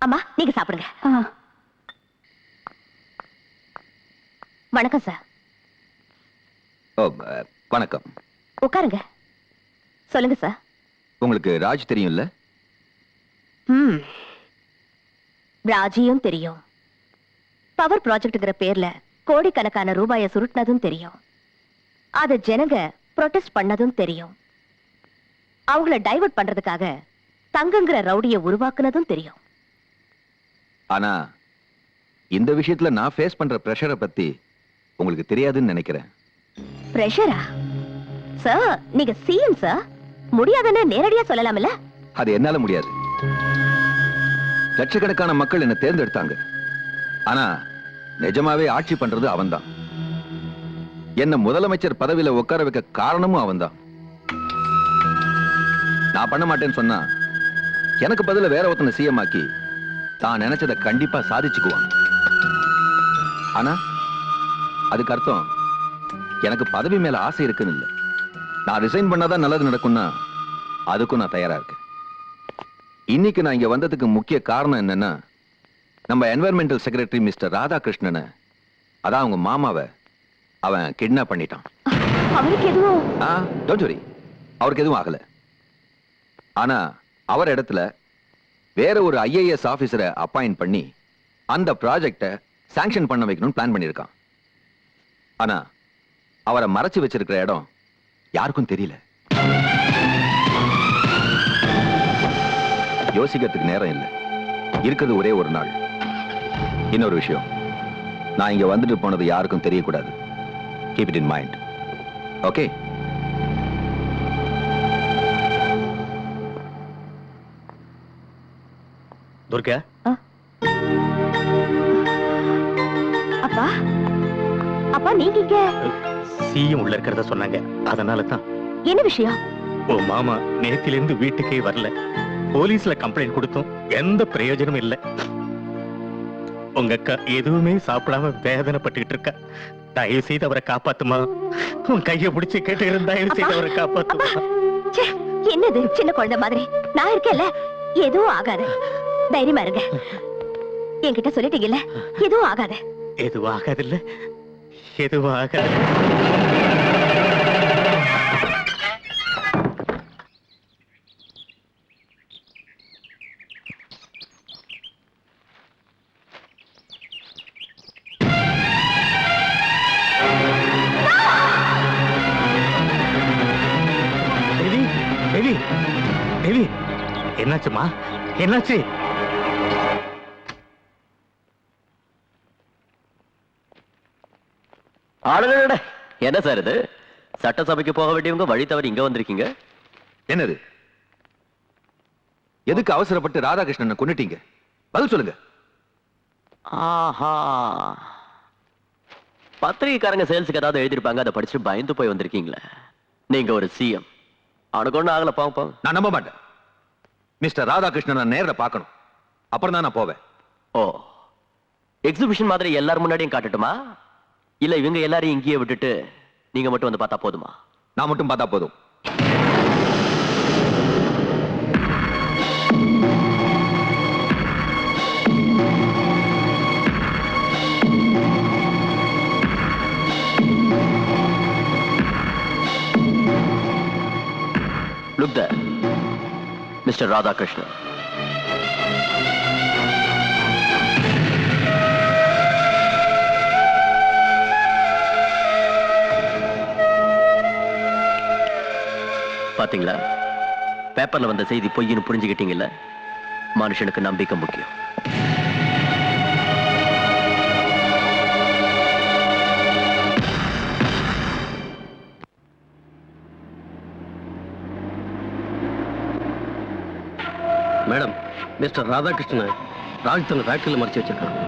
அம்மா நீங்க சாப்பிடுங்க. வணக்கம் சார். வணக்கம். உட்காருங்க. சொல்லுங்க சார். உங்களுக்கு ராஜ் தெரியும்ல? ராஜியும் தெரியும். பவர் ப்ராஜெக்ட்ங்கிற பேர்ல கோடிக்கணக்கான ரூபாயை சுருட்டினதும் தெரியும். அத ஜனங்க ப்ரொடெஸ்ட் பண்ணதும் தெரியும். அவங்கள டைவர்ட் பண்றதுக்காக தங்கங்கிற ரவுடியை உருவாக்குனதும் தெரியும். ஆனா இந்த விஷயத்துல நான் ஃபேஸ் பண்ற பிரஷரை பத்தி உங்களுக்கு தெரியாதுன்னு நினைக்கிறேன். பிரஷரா? சார் நீங்க சிஎம் சார், முடியாதுன்னு நேரடியா சொல்லலாம்ல? அது என்னால முடியாது. லட்சக்கணக்கான மக்கள் என்ன தேர்ந்தெடுத்தாங்க. ஆனா நிஜமாவே ஆட்சி பண்றது அவன்தான். என்ன முதலமைச்சர் பதவியில உட்கார வைக்க காரணமும் அவன்தான். நான் பண்ண மாட்டேன்னு சொன்னா எனக்கு பதில வேற ஒருத்தனை சிஎம் ஆக்கி தான் நினைச்சதை கண்டிப்பா சாதிச்சுக்குவான். ஆனா அதுக்கு அர்த்தம் எனக்கு பதவி மேல ஆசை இருக்குன்னு இல்ல. நான் ரிசைன் பண்ணாதான் நல்லது நடக்கும்னா அதுக்கும் நான் தயாரா இருக்கேன். இன்னைக்கு நான் இங்க வந்ததுக்கு முக்கிய காரணம் என்னன்னா, நம்ம என்வைரன்மெண்டல் செக்ரட்டரி மிஸ்டர் ராதாகிருஷ்ணனை, அதான் அவங்க மாமாவை அவன் கிட்னாப் பண்ணிட்டான். அவருக்கு எதுவும்? டோன்ட் வரி, அவருக்கு எதுவும் ஆகல. ஆனா அவர் இடத்துல வேற ஒரு ஐஏஎஸ் ஆபீசரை அப்பாயிண்ட் பண்ணி அந்த ப்ராஜெக்டை சாங்ஷன் பண்ண வைக்கணும்னு பிளான் பண்ணிருக்கான். ஆனா அவரை மறைச்சு வச்சிருக்கிற இடம் யாருக்கும் தெரியல. யோசிக்கிறதுக்கு நேரம் இல்லை. இருக்கிறது ஒரே ஒரு நாள். இன்னொரு விஷயம், நான் இங்க வந்துட்டு போனது யாருக்கும் தெரியக்கூடாது. Keep it in mind. Okay? Durga, அப்பா அப்பா நீங்க இங்க? சிஎம் உள்ள இருக்கிறத சொன்னாங்க, அதனால தான். என்ன விஷயம்? ஓ மாமா நேத்திலிருந்து வீட்டுக்கே வரல. போலீஸ்ல கம்ப்ளைண்ட் கொடுத்தோம், எந்த பிரயோஜனமும் இல்ல. உங்க அக்கா எதுவுமே சாப்பிடாம வேதனைப்பட்டுக்கிட்டு இருக்கா. தயவு செய்து அவரை காப்பாத்துமா. உன் கைய பிடிச்சு கேட்டு தயவு செய்து அவரை காப்பாத்துமா. என்னது சின்ன குழந்தை மாதிரி? நான் இருக்கேன்ல, எதுவும் ஆகாது. தைரியமா இருங்க. என்கிட்ட சொல்லிட்டீங்கல்ல, எதுவும் ஆகாது. எதுவும் ஆகாது இல்ல, எதுவும் ஆகாது. என்னாச்சுமா? என்னாச்சு? ஆளுநட என்ன சார் இது? சட்டசபைக்கு போக வேண்டியவங்க வழி தவறி இங்க வந்திருக்கீங்க. என்னது? எதுக்கு அவசரப்பட்டு ராதாகிருஷ்ணனை கொன்னுட்டீங்க? பதில் சொல்லுங்க. ஆஹா, பத்திரிகைக்காரங்க சேல்ஸுக்கு ஏதாவது எழுதிருப்பாங்க, அதை படிச்சுட்டு பயந்து போய் வந்திருக்கீங்களே. நீங்க ஒரு சிஎம். அவனுக்கு ஒண்ணு ஆகல, பாங்க. நான் நம்ப மாட்டேன். மிஸ்டர் ராதாகிருஷ்ணன் நான் நேர்ல பார்க்கணும், அப்புறம் தான் நான் போவேன். ஓ, எக்ஸிபிஷன் மாதிரி எல்லாரும் முன்னாடியும் காட்டட்டுமா, இல்ல இவங்க எல்லாரையும் இங்கேயே விட்டுட்டு நீங்க மட்டும் வந்து பார்த்தா போதுமா? நான் மட்டும் பார்த்தா போதும். Look there, Mr. Radhakrishnan. பாத்தீங்களா, பேப்பர்ல வந்த செய்தி பொய்ன்னு புரிஞ்சுக்கிட்டீங்கல்ல? மனுஷனுக்கு நம்பிக்கை முக்கியம். மேடம், மிஸ்டர் ராதாகிருஷ்ணன் ராஜ் தங்க ஃபேக்டரியில் மறைச்சு வச்சிருக்கான்.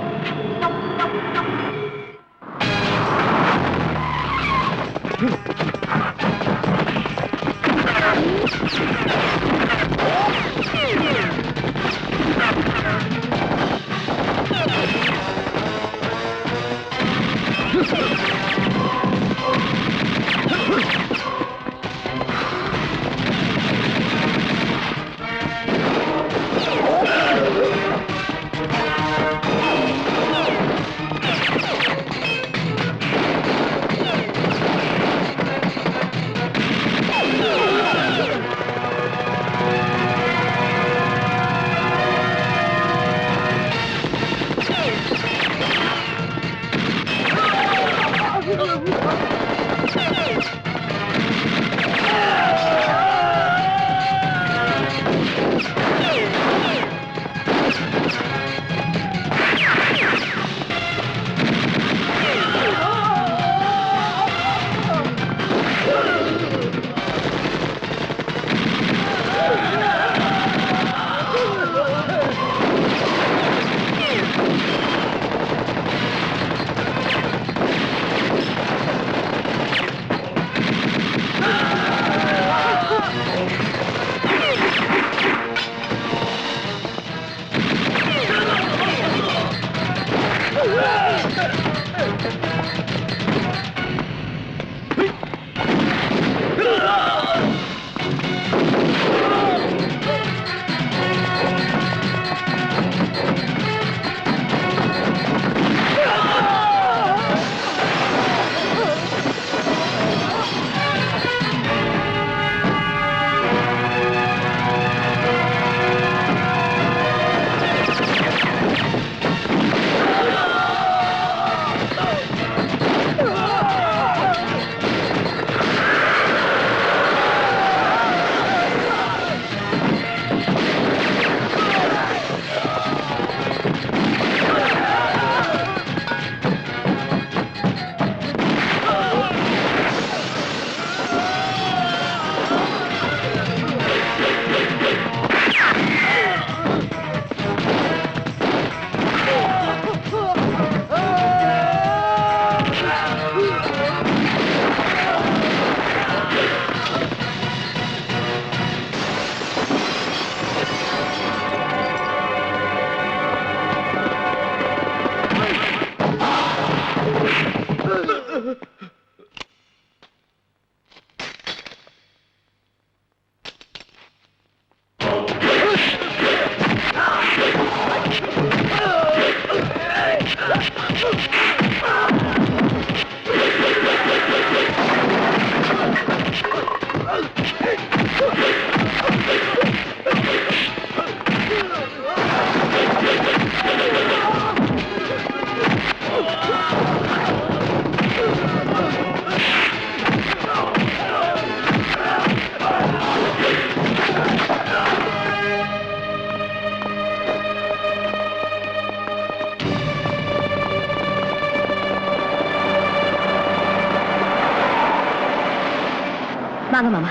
வாங்க மாமா.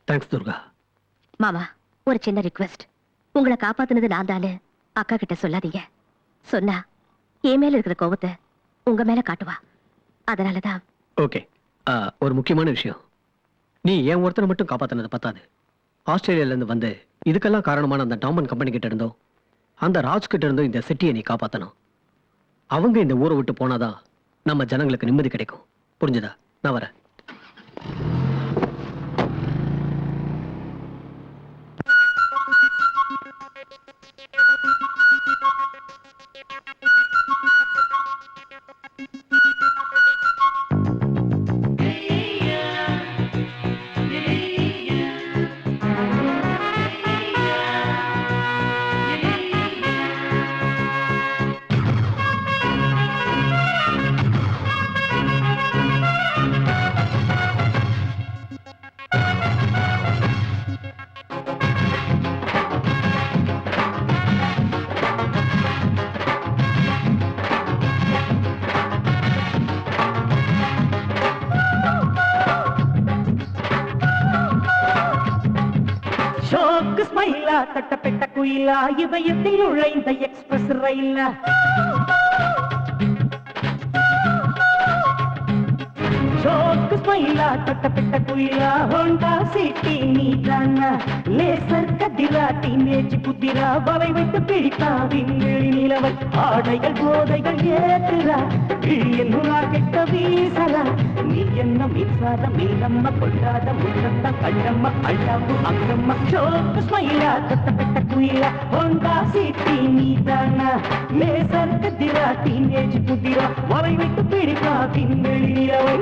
தேங்க்ஸ் துர்கா. மாமா, ஒரு சின்ன ரிக்வெஸ்ட். உங்களை காப்பாத்துனது நான் தானு அக்கா கிட்ட சொல்லாதீங்க. சொன்னா என் மேல இருக்கிற கோபத்தை உங்க மேல காட்டுவா. அதனாலதான். ஓகே, ஒரு முக்கியமான விஷயம். நீ என் ஒருத்தனை மட்டும் காப்பாத்தினது பத்தாது. ஆஸ்திரேலியால இருந்து வந்து இதுக்கெல்லாம் காரணமான அந்த டாமன் கம்பெனி கிட்ட இருந்தோ அந்த ராஜ் கிட்ட இருந்தோ இந்த சிட்டியை நீ காப்பாத்தணும். அவங்க இந்த ஊரை விட்டு போனாதான் நம்ம ஜனங்களுக்கு நிம்மதி கிடைக்கும். புரிஞ்சுதா? நான் வரேன். ஸ்மைலா தட்டப்பட்ட குயிலா இதயத்தில் நுழைந்த எக்ஸ்பிரஸ் ரயிலா ஷோக்கு ஸ்மைலா தட்டப்பட்ட குயிலா ஹோண்டா சிட்டி நீதானா லேசர் கதிரா டீனேஜ் குதிரா வலை வைத்து பிடித்தா விண்வெளி நிலவை ஆடைகள் போதைகள் ஏற்றுறா என்னுரா கெட்ட வீசலா நீ என்ன மின்சாரம் இல்லம்மா கொண்டாத முத்தத்த கண்ணம்மா அழகு அங்கம்மா ஷோக்கு ஸ்மைலா தட்டப்பட்ட குயிலா ஹோண்டா சிட்டி நீதானா லேசர் கதிரா டீனேஜ் குதிரா வலை வைத்து பிடித்தா விண்வெளி நிலவை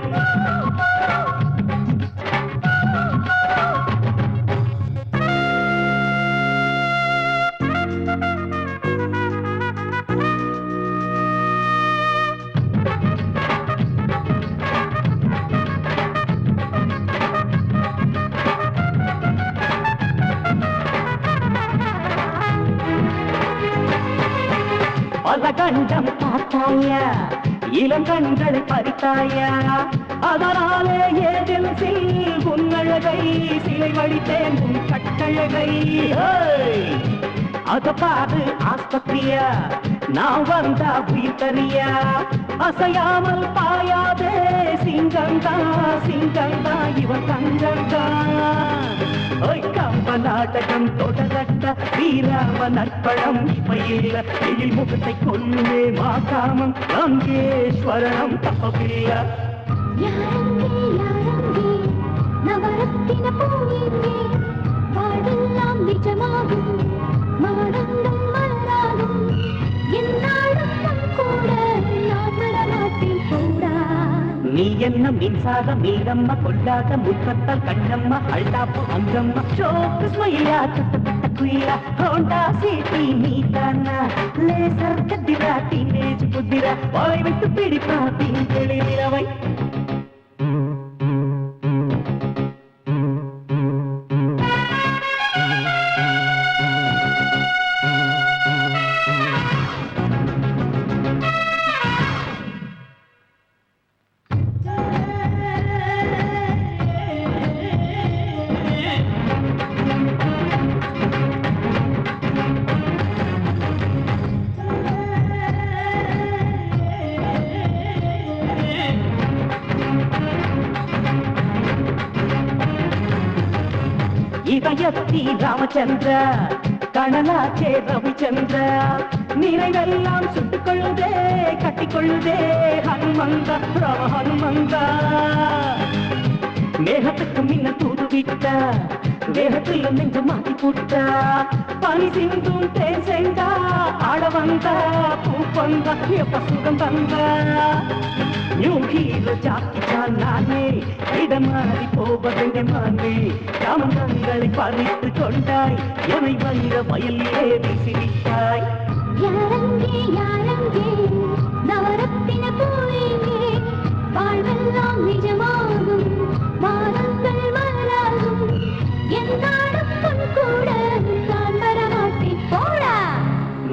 பலகண்டம் பார்த்தாயா இளங்கண்களை பறித்தாயா அதனாலே ஏதென்சில் உன்னழகை சிலை வடித்தேன் உன் கட்டழகை அத பாரு ஆஸ்பத்திரியா நான் வந்தா உயிர் தரியா அசையாமல் பாயாதே சிங்கந்தா சிங்கந்தா இவன் தங்கந்தா கம்ப நாடகம் தொடரட்ட ஸ்ரீராம நற்பழம் பயில எழில் முகத்தை கொல்லுமே மாகாமம் அங்கேஸ்வரணம் தப்பவில்ல நவரத்தின பூவிலே பாடெல்லாம் நிஜமாகும் மானந்தம் மலராகும் என்னாலும் கூட நான் வரமாட்டேன் போடா நீ என்ன மின்சார மீரம்மா கொள்ளாத முத்தத்தால் கண்ணம்மா அழ்தாப்பு அங்கம்மா ஷோக்கு ஸ்மைலா தட்டப்பட்ட குயிலா ஹோண்டா சிட்டி நீதானா லேசர் கதிரா டீனேஜ் புதிரா வாய் விட்டு பிடிப்பா திங்களி நிலவை இதயத்தி ராமச்சந்திர கணலாச்சே ரவிச்சந்திர நினைவெல்லாம் சுட்டுக்கொள்ளுதே கட்டிக்கொள்ளுதே ஹனுமந்த ராம ஹனுமந்த மேகத்துக்கு முன்ன தூது விட்ட தேகத்தில் நெஞ்ச மாட்டி போட்ட பனி சிந்தும் தேன் செங்கா ஆட வந்த பூ வந்த எப்ப சுகம் தந்த நியூ ஹீரோ ஜாக்கிச்சான் நானே இடமாறி போவதெங்க மானே ராமங்களை பறித்து கொண்டாய் எமை வந்த வயலிலே வீசிவிட்டாய் யாரங்கே யாரங்கே நவரத்தின பூவிலே வாழ்வெல்லாம் நிஜமாகும் மானங்கள் மலராகும் என்னாலும் பொன் கூட நான் வரமாட்டேன் போடா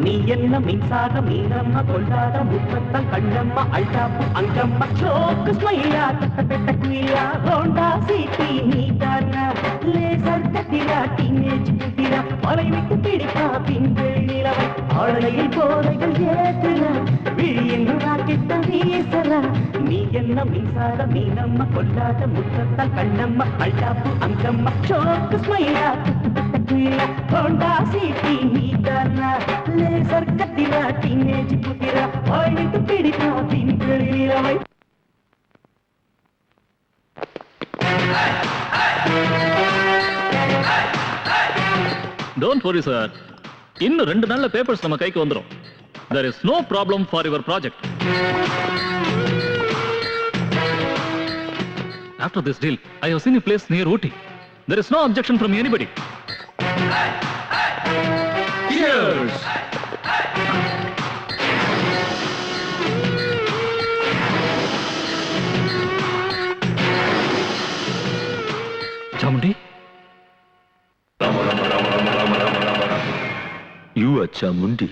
நீ எல்லாம் மின்சாரம் மீனம்மா கொள்ளாத முத்தத்தம் கண்ணம்மா அல்டாப்பு அங்கம்மா சோக்கு ஸ்மைலா தட்ட பெட்ட குயிலா ஹோண்டா சிட்டி நீ தானா லேசர் கத்திரா டீனேஜ் குதிரா வலை விட்டு பிடிப்பா பின்கள் நிலவை ஆளையில் போதைகள் ஏத்துறா விழியின் ராக்கெட்ட வீசறா நீ எல்லாம் மின்சாரம் மீனம்மா கொள்ளாத முத்தத்தம் கண்ணம்மா அல்டாப்பு அங்கம்மா சோக்கு ஸ்மைலா தட்ட பெட்ட குயிலா ஹோண்டா சிட்டி நீ தானா லேசர் கத்திரா டீனேஜ் குதிரா வலை விட்டு பிடிப்பா பின்கள் நிலவை டோன்ட் வரி சார், இன்னும் 2 நாள்ல பேப்பர்ஸ் நம்ம கைக்கு வந்துரும். There is no problem for your project. After this deal, I have seen a place near Ooty. There is no objection from anybody. Cheers! Chamundi? You are Chamundi.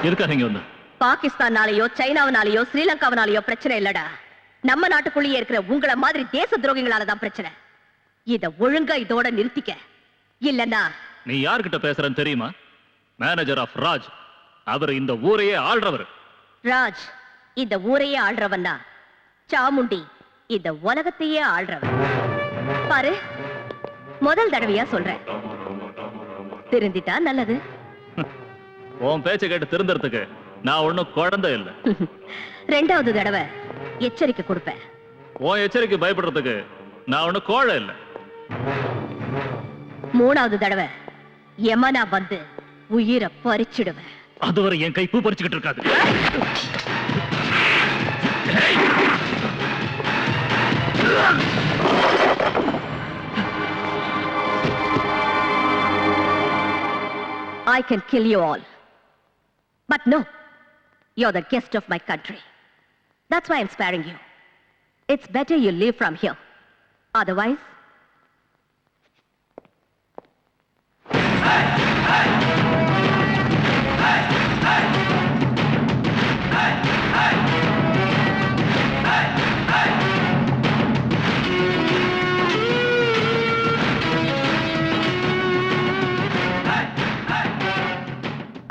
இருக்கா நீங்க வந்து? பாகிஸ்தானாலேயோ சைனாவினாலேயோ ஸ்ரீலங்காவினாலேயோ பிரச்சனை இல்லடா. நம்ம நாட்டுக்குள்ளேயே இருக்கிற உங்கள மாதிரி தேச துரோகிகளால தான் பிரச்சனை. இத ஒழுங்கா இதோட நிறுத்திக்க. இல்லன்னா நீ யார்கிட்ட பேசுறன்னு தெரியுமா? Manager of Raj. அவர் இந்த ஊரையே ஆள்றவர். ராஜ் இந்த ஊரையே ஆள்றவன்னா சாமுண்டி இந்த உலகத்தையே ஆள்றவன். பாரு, முதல் தடவையா சொல்றேன், திருந்திட்டா நல்லது. உன் பேச்ச கேட்டு திருந்தறதுக்கு நான் ஒண்ணும் குழந்தை இல்ல. 2வது தடவை எச்சரிக்கை கொடுப்பேன். உன் எச்சரிக்கை பயப்படுறதுக்கு நான் ஒண்ணும் கோழை இல்ல. 3வது தடவை யமனா வந்து உயிரை பறிச்சிடுவேன். அதுவரை என் கை பூ பறிச்சுக்கிட்டு இருக்காது. I can kill you all. But no, you're the guest of my country. That's why I'm sparing you. It's better you leave from here. Otherwise...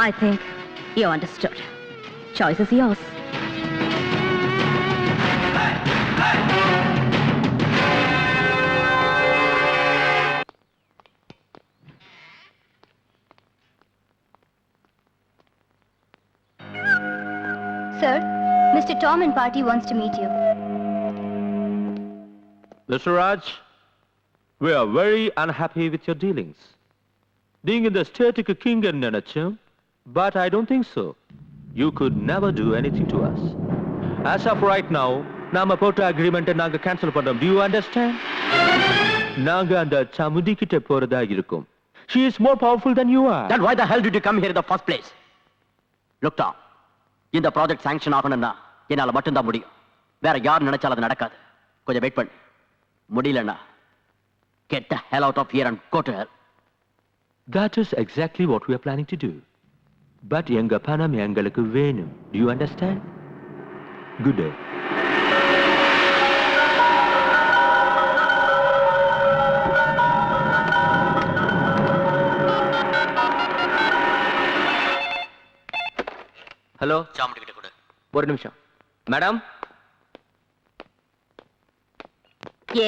I think you understood. Choice is yours. Sir, Mr. Tom and party wants to meet you. Mr. Raj, we are very unhappy with your dealings. Being in the state king and Nanachum, but I don't think so. You could never do anything to us. As of right now, Nama Pota agreement and Naga cancel padam. Do you understand? Naga and the Chamundi kitte porada irukum. She is more powerful than you are. Then why the hell did you come here in the first place? Look, Tom, இந்த project sanction ஆகணும்னா என்னால மட்டும்தான் முடியும். வேற யார் நினைச்சாலும் அது நடக்காது. கொஞ்சம் வெயிட் பண்ணு. முடியலன்னா get the hell out of here and go to hell. That is exactly what we are planning to do. But எங்க பணம் எங்களுக்கு வேணும். Do you understand? Good day. Hello, Chamundi கிட்ட கொடு. ஒரு நிமிஷம். Madam,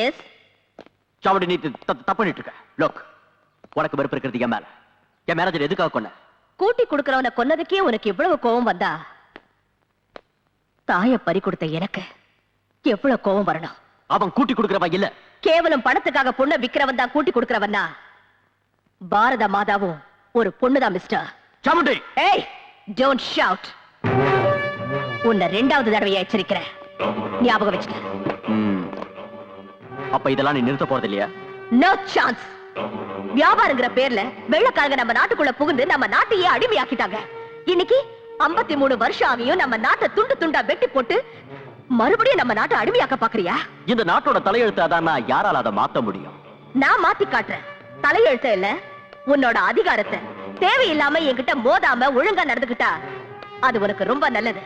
S. சாமுண்டி நீ தப்பு பண்ணிட்டு இருக்க. லுக், உனக்கு வெறுப்பு இருக்கிறது என் மேல. என் மேனேஜர் எதுக்காக கொன்ன? கூட்டி கொடுக்கறவனை கொன்னதுக்கே உனக்கு எவ்வளவு கோபம் வந்தா தாய பறி கொடுத்த எனக்கு எவ்வளவு கோபம் வரணும்? அவன் கூட்டி கொடுக்கறவன் இல்ல. கேவலம் பணத்துக்காக பொண்ணை விக்கிறவன் தான் கூட்டி கொடுக்கறவன்னா பாரத மாதாவும் ஒரு பொண்ணுதான் மிஸ்டர். சாமுண்டி, ஏய், டோன்ட் ஷவுட். உன்னை 2வது தடவையா எச்சரிக்கிறேன், ஞாபகம் வச்சுக்க. அப்ப இதெல்லாம் நீ நிறுத்த போறது இல்லையா? No chance. வியாபாரங்கிற பேர்ல வெள்ளக்காரங்க நம்ம நாட்டுக்குள்ள புகுந்து நம்ம நாட்டையே அடிமையாக்கிட்டாங்க. இன்னைக்கு 53 வருஷம் ஆகியும் நம்ம நாட்டை துண்டு துண்டா வெட்டி போட்டு மறுபடியும் நம்ம நாட்டை அடிமையாக்க பாக்குறியா? இந்த நாட்டோட தலையெழுத்தாதான் யாரால அதை மாத்த முடியும்? நான் மாத்தி காட்டுறேன். தலையெழுத்த இல்ல, உன்னோட அதிகாரத்தை தேவையில்லாம என்கிட்ட மோதாம ஒழுங்கா நடந்துக்கிட்டா அது உனக்கு ரொம்ப நல்லது.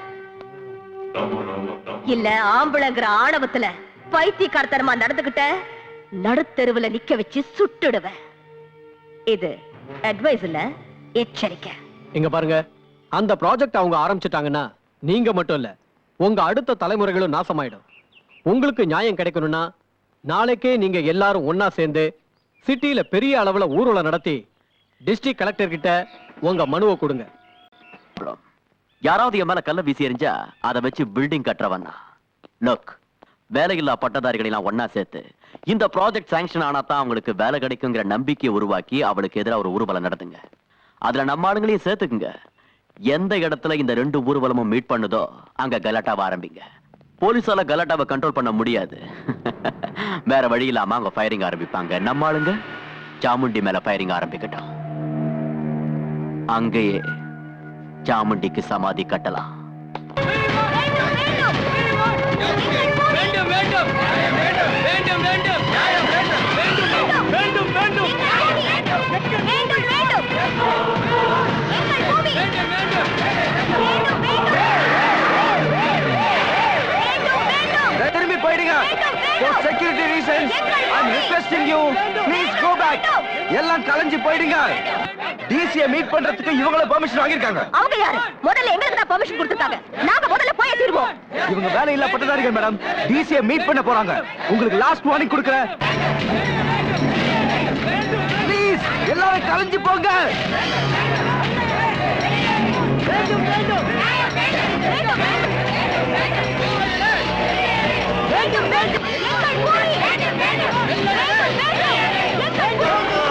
இல்ல ஆம்பளைங்கிற ஆணவத்துல பைத்தியக்காரத்தனமா நடந்துகிட்ட நடுத்தெருவுல நிக்க வச்சு சுட்டுடுவேன். இது அட்வைஸ் இல்ல, எச்சரிக்கை. இங்க பாருங்க, அந்த ப்ராஜெக்ட் அவங்க ஆரம்பிச்சிட்டாங்கன்னா நீங்க மட்டும் இல்ல, உங்க அடுத்த தலைமுறைகளும் நாசமாயிடும். உங்களுக்கு நியாயம் கிடைக்கணும்னா நாளைக்கே நீங்க எல்லாரும் ஒன்னா சேர்ந்து சிட்டில பெரிய அளவுல ஊர்வலம் நடத்தி டிஸ்ட்ரிக்ட் கலெக்டர் கிட்ட உங்க மனுவை கொடுங்க. யாராவது என் மேல கல்ல வீசி எறிஞ்சா அதை வச்சு பில்டிங் கட்டுறவன்னா லுக், வேலையில்லா பட்டதாரிகளை நான் ஒன்னா சேர்த்து இந்த ப்ராஜெக்ட் சாங்ஷன் ஆனா தான் அவங்களுக்கு வேலை கிடைக்குங்கிற நம்பிக்கையை உருவாக்கி அவளுக்கு எதிராக ஒரு ஊர்வலம் நடத்துங்க. அதுல நம்ம ஆளுங்களையும் சேர்த்துக்குங்க. எந்த இடத்துல இந்த 2 ஊர்வலமும் மீட் பண்ணுதோ அங்க கலாட்டாவை ஆரம்பிங்க. போலீஸால கலாட்டாவை கண்ட்ரோல் பண்ண முடியாது. வேற வழி இல்லாம அவங்க ஃபயரிங் ஆரம்பிப்பாங்க. நம்ம ஆளுங்க சாமுண்டி மேல ஃபயரிங் ஆரம்பிக்கட்டும். அங்கேயே சாமுண்டிக்கு சமாதி கட்டலாம். திரும்பி போயிடுங்க. For security reasons, I'm requesting you, please go back. எல்லாம் கலைஞ்சு போயிடுங்க. டிசியை மீட் பண்றதுக்கு இவங்கள பெர்மிஷன் வாங்கிருக்காங்க. அவங்க யாரு? முதல்ல எங்களுக்கு தான் பெர்மிஷன் கொடுத்திருக்காங்க. நாங்க முதல்ல போய் தீர்வோம். இவங்க வேலை இல்ல பட்டதாரிகள் மேடம். டிசியை மீட் பண்ண போறாங்க. உங்களுக்கு லாஸ்ட் வார்னிங் கொடுக்கிறேன். ப்ளீஸ் எல்லாரும் கலைஞ்சு போங்க. வேண்டும் வேண்டும் வேண்டும் வேண்டும் வேண்டும் எங்கள் கூலி வேண்டும் வேண்டும் வேண்டும் எங்கள் கூலி.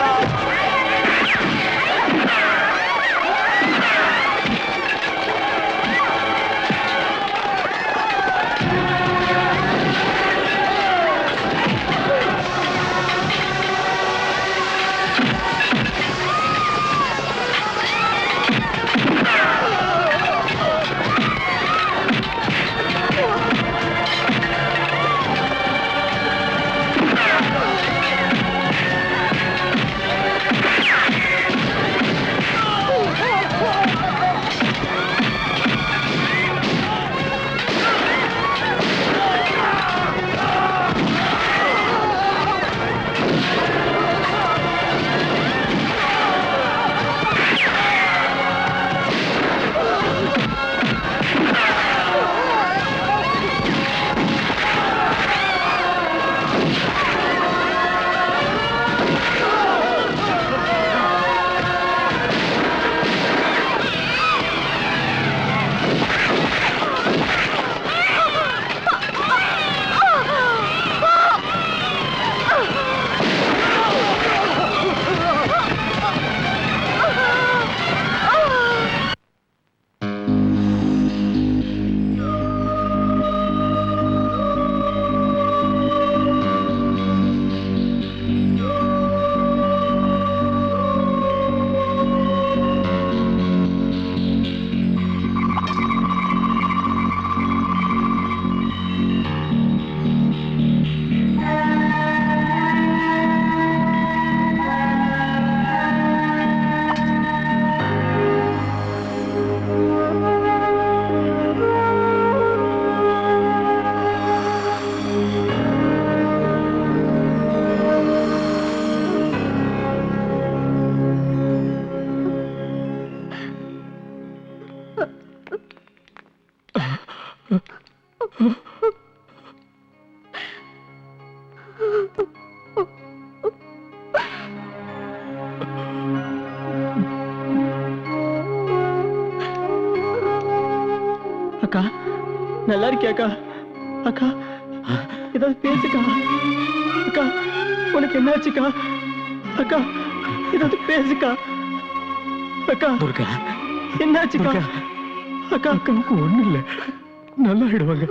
அக்கா நல்லா இருக்கியா அக்கா? அக்கா ஏதாவது பேசுக்கா. அக்கா உனக்கு என்னாச்சுக்கா? அக்கா ஏதாவது பேசுக்கா. அக்கா துர்கா, என்னாச்சுக்கா? அக்கா அக்காவுக்கு ஒண்ணு இல்ல, நல்லா ஆயிடுவாங்க.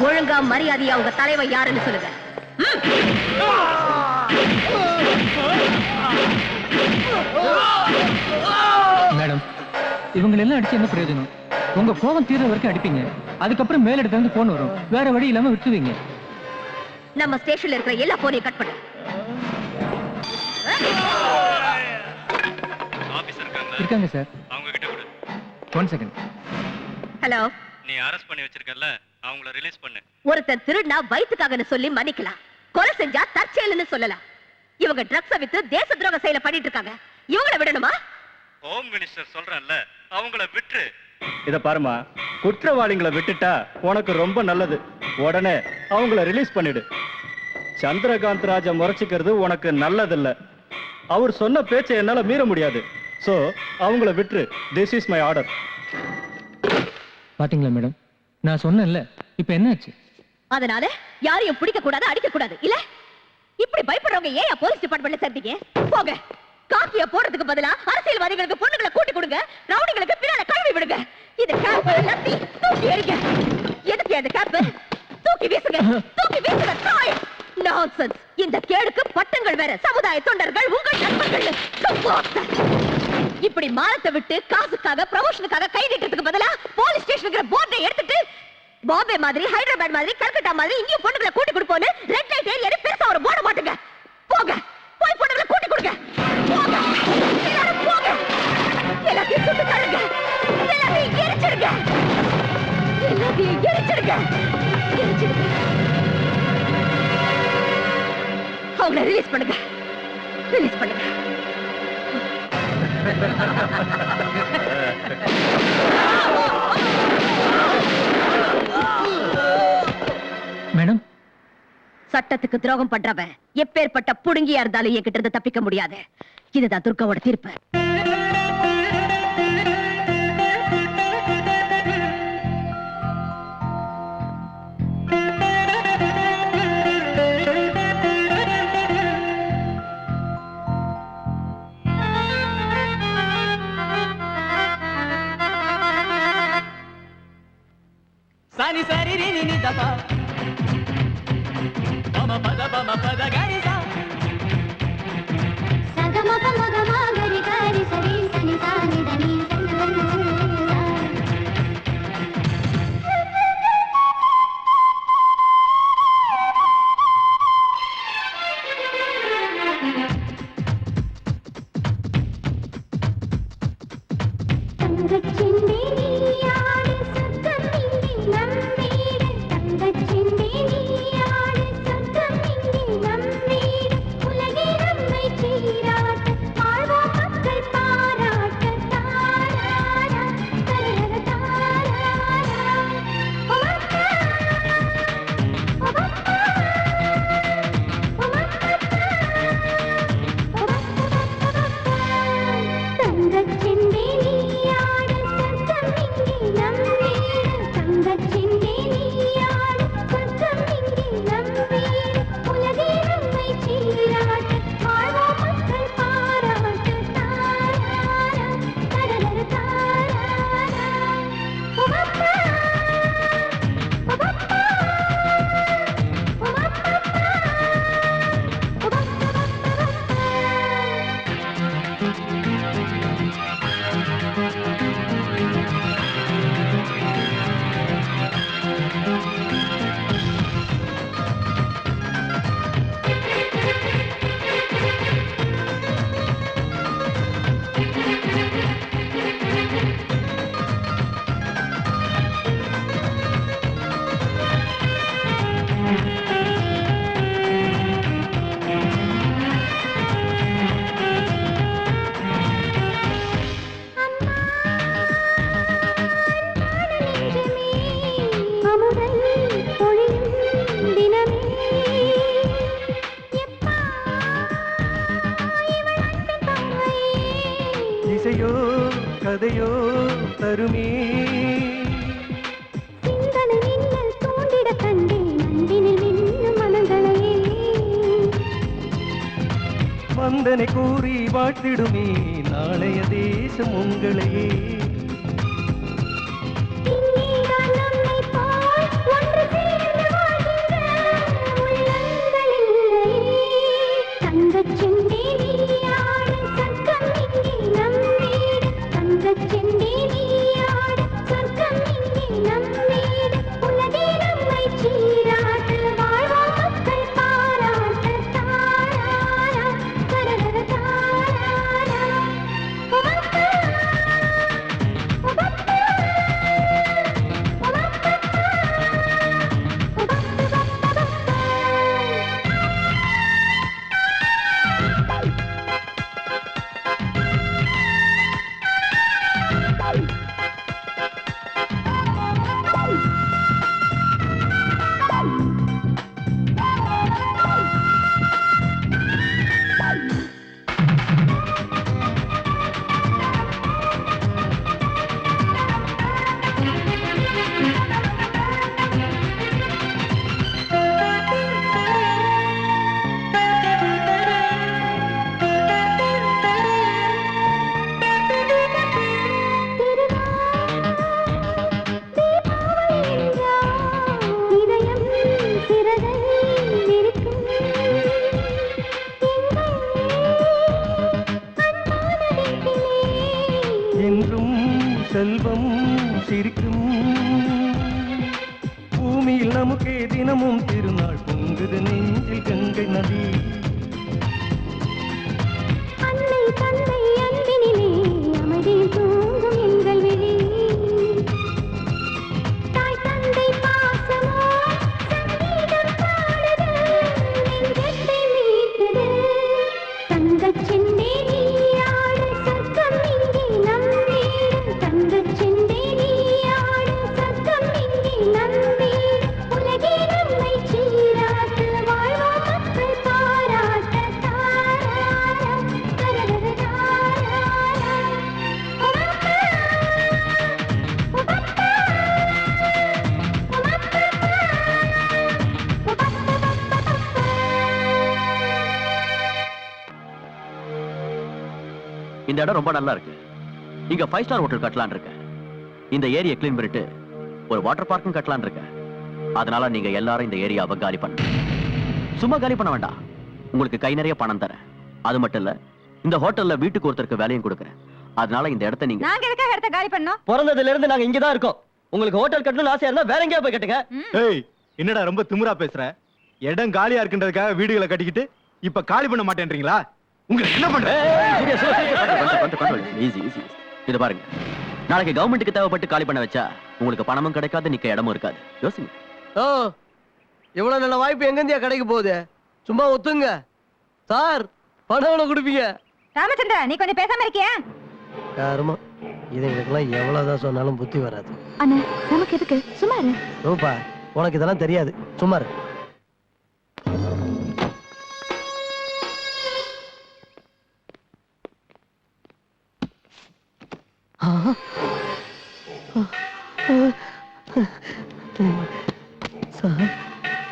ஒழுங்கா மரியாதையா உங்க தலைவர் யாருன்னு சொல்லுங்க. மேடம் இவங்க எல்லாம் அடிச்சு என்ன பிரயோஜனம்? உங்க கோபம் தீர்ற வரைக்கும் அடிப்பீங்க, அதுக்கப்புறம் மேலிடத்துல இருந்து போன் வரும், வேற வழி இல்லாம விட்டுருவீங்க. நம்ம ஸ்டேஷன்ல இருக்கிற எல்லா போனையும் கட் பண்ணு. இருக்காங்க சார். அவங்க கிட்ட கொடு. 1 செகண்ட். ஹலோ, நீ அரெஸ்ட் பண்ணி வச்சிருக்கல, அவங்கள ரிலீஸ் பண்ணு. ஒருத்தன் திருடினா வயிற்றுக்காகன்னு சொல்லி மன்னிக்கலாம், கொலை செஞ்சா தற்செயல்னு சொல்லலாம். இவங்க ட்ரக்ஸ வித்து தேச துரோக செயலை பண்ணிட்டு இருக்காங்க. இவங்களை விடணுமா? ஹோம் மினிஸ்டர் சொல்றேன்ல, அவங்கள விட்டு. இத பாருமா, குற்றவாளிகளை விட்டுட்டா உனக்கு ரொம்ப நல்லது. உடனே அவங்கள ரிலீஸ் பண்ணிடு. சந்திரகாந்த் ராஜா முறைச்சிக்கிறது உனக்கு நல்லதில்ல. அவர் சொன்ன பேச்சை என்னால மீற முடியாது. சோ அவங்கள விட்டு. This is my order. பாத்தீங்களா மேடம், நான் சொன்னேன்ல, இப்ப என்னாச்சு? அதனால யாரையும் பிடிக்க கூடாது, அடிக்க கூடாது இல்ல? இப்படி பயப்படுறவங்க ஏன் போலீஸ் டிபார்ட்மெண்ட்ல சேர்த்தீங்க? போங்க. காக்கிய போடுறதுக்கு பதிலா அரசியல்வாதிகளுக்கு பொண்ணுங்களை கூட்டி கொடுங்க, ரவுடிகளுக்கு பின்னால கழுவி விடுங்க. இது கேப் லத்தி தூக்கி எறிங்க. எதுக்கு அந்த கேப்? தூக்கி வீசுங்க, தூக்கி வீசுங்க. நான்சென்ஸ். இந்த கேடுக்கு பட்டங்கள் வேற, சமுதாய தொண்டர்கள் உங்கள் நண்பர்கள். இப்படி மானத்தை விட்டு காசுக்காக ப்ரமோஷனுக்காக கை நீட்டுறதுக்கு பதிலா போலீஸ் ஸ்டேஷனுக்கு போர்டை எடுத்துட்டு பாம்பே மாதிரி, ஹைதராபாத் மாதிரி, கல்கட்டா மாதிரி இங்கேயும் பொண்ணுங்களை கூட்டி கொடுப்போன்னு ரெட் லைட் ஏரியா பெருசா ஒரு போட மாட்டுங்க. போங்க, போய் பொண்ணுங்களை கூட்டி கொடுங்க. போங்க, எல்லாரும் போங்க. எல்லாத்தையும் சுட்டு தள்ளுங்க, எல்லாத்தையும் எரிச்சிடுங்க, எல்லாத்தையும் எரிச்சிடுங்க, எரிச்சிடுங்க. அவங்கள ரிலீஸ் பண்ணுங்க, ரிலீஸ் பண்ணுங்க. மேடம், சட்டத்துக்கு துரோகம் பண்றவன் எப்பேற்பட்ட புடுங்கியா இருந்தாலும் என்கிட்ட இருந்து தப்பிக்க முடியாது. இதுதான் துர்காவோட தீர்ப்பு. సాని సరి రి ని ని దప మమ పద గరి సా సగమ పమగమ గరి గరి సరి సని సాని దని సని సని సని வந்தனை கூறி வாழ்த்திடுமே நாளைய தேசம் உங்களையே. என்றும் செல்வம் சிரிக்கும் பூமியில் நமக்கே தினமும் திருநாள் பொங்குது நெஞ்சில் கங்கை நதி. அன்னை தந்தை அன்பினிலே அமைதியில் தூங்கும் எங்கள் விழி. தாய் தந்தை பாசமோ சங்கீதம் பாடுது நெஞ்சத்தை மீட்டது. தங்கச் செண்டே நீயாடு சொர்க்கம் இங்கே நம் வீடு. தங்கச் செண்டே நீயாடு சொர்க்கம் இங்கே நம் வீடு. உலகே நம்மை சீராட்டு வாழ்வோம் மக்கள் பாராட்ட. தாராரா தரரர தாராரா உமப்பா உமப்பா இந்த இடம் ரொம்ப நல்லா இருக்கு. இங்க 5 ஸ்டார் ஹோட்டல் கட்டலான் இருக்கேன். இந்த ஏரியா கிளீன் பண்ணிட்டு ஒரு வாட்டர் பார்க்கும் கட்டலான் இருக்கேன். அதனால நீங்க எல்லாரும் இந்த ஏரியாவை காலி பண்ணுங்க. சும்மா காலி பண்ண வேண்டாம், உங்களுக்கு கை நிறைய பணம் தரேன். அது மட்டும் இல்ல, இந்த ஹோட்டல்ல வீட்டுக்கு ஒருத்தருக்கு வேலையும் கொடுக்கறேன். அதனால இந்த இடத்தை நீங்க நாங்க எதுக்காக இடத்த காலி பண்ணோம்? பிறந்ததுல இருந்து நாங்க இங்க தான் இருக்கோம். உங்களுக்கு ஹோட்டல் கட்டணும்னு ஆசையா இருந்தா வேற எங்கேயா போய் கட்டுங்க. ஏய், என்னடா ரொம்ப திமிரா பேசுற? இடம் காலியா இருக்குன்றதுக்காக வீடுகளை கட்டிக்கிட்டு இப்ப காலி பண்ண மாட்டேன்றீங்களா? உங்களுக்கு என்ன பண்ற? இது பாருங்க, நாளைக்கு கவர்மெண்ட்டுக்கு தேவைப்பட்டு காலி பண்ண வச்சா உங்களுக்கு பணமும் கிடைக்காது, நிக்க இடமும் இருக்காது. யோசிங்க. ஓ, இவ்வளவு நல்ல வாய்ப்பு எங்கேந்தியா கிடைக்க போகுது? சும்மா ஒத்துங்க சார். பணம் எவ்வளவு கொடுப்பீங்க? ராமச்சந்திரா, நீ கொஞ்சம் பேசாம இருக்கியா? யாருமா இதுங்களுக்கெல்லாம் எவ்வளவுதான் சொன்னாலும் புத்தி வராது. அண்ணா, நமக்கு எதுக்கு? சும்மா இரு. ரூபா, உனக்கு இதெல்லாம் தெரியாது, சும்மா இரு.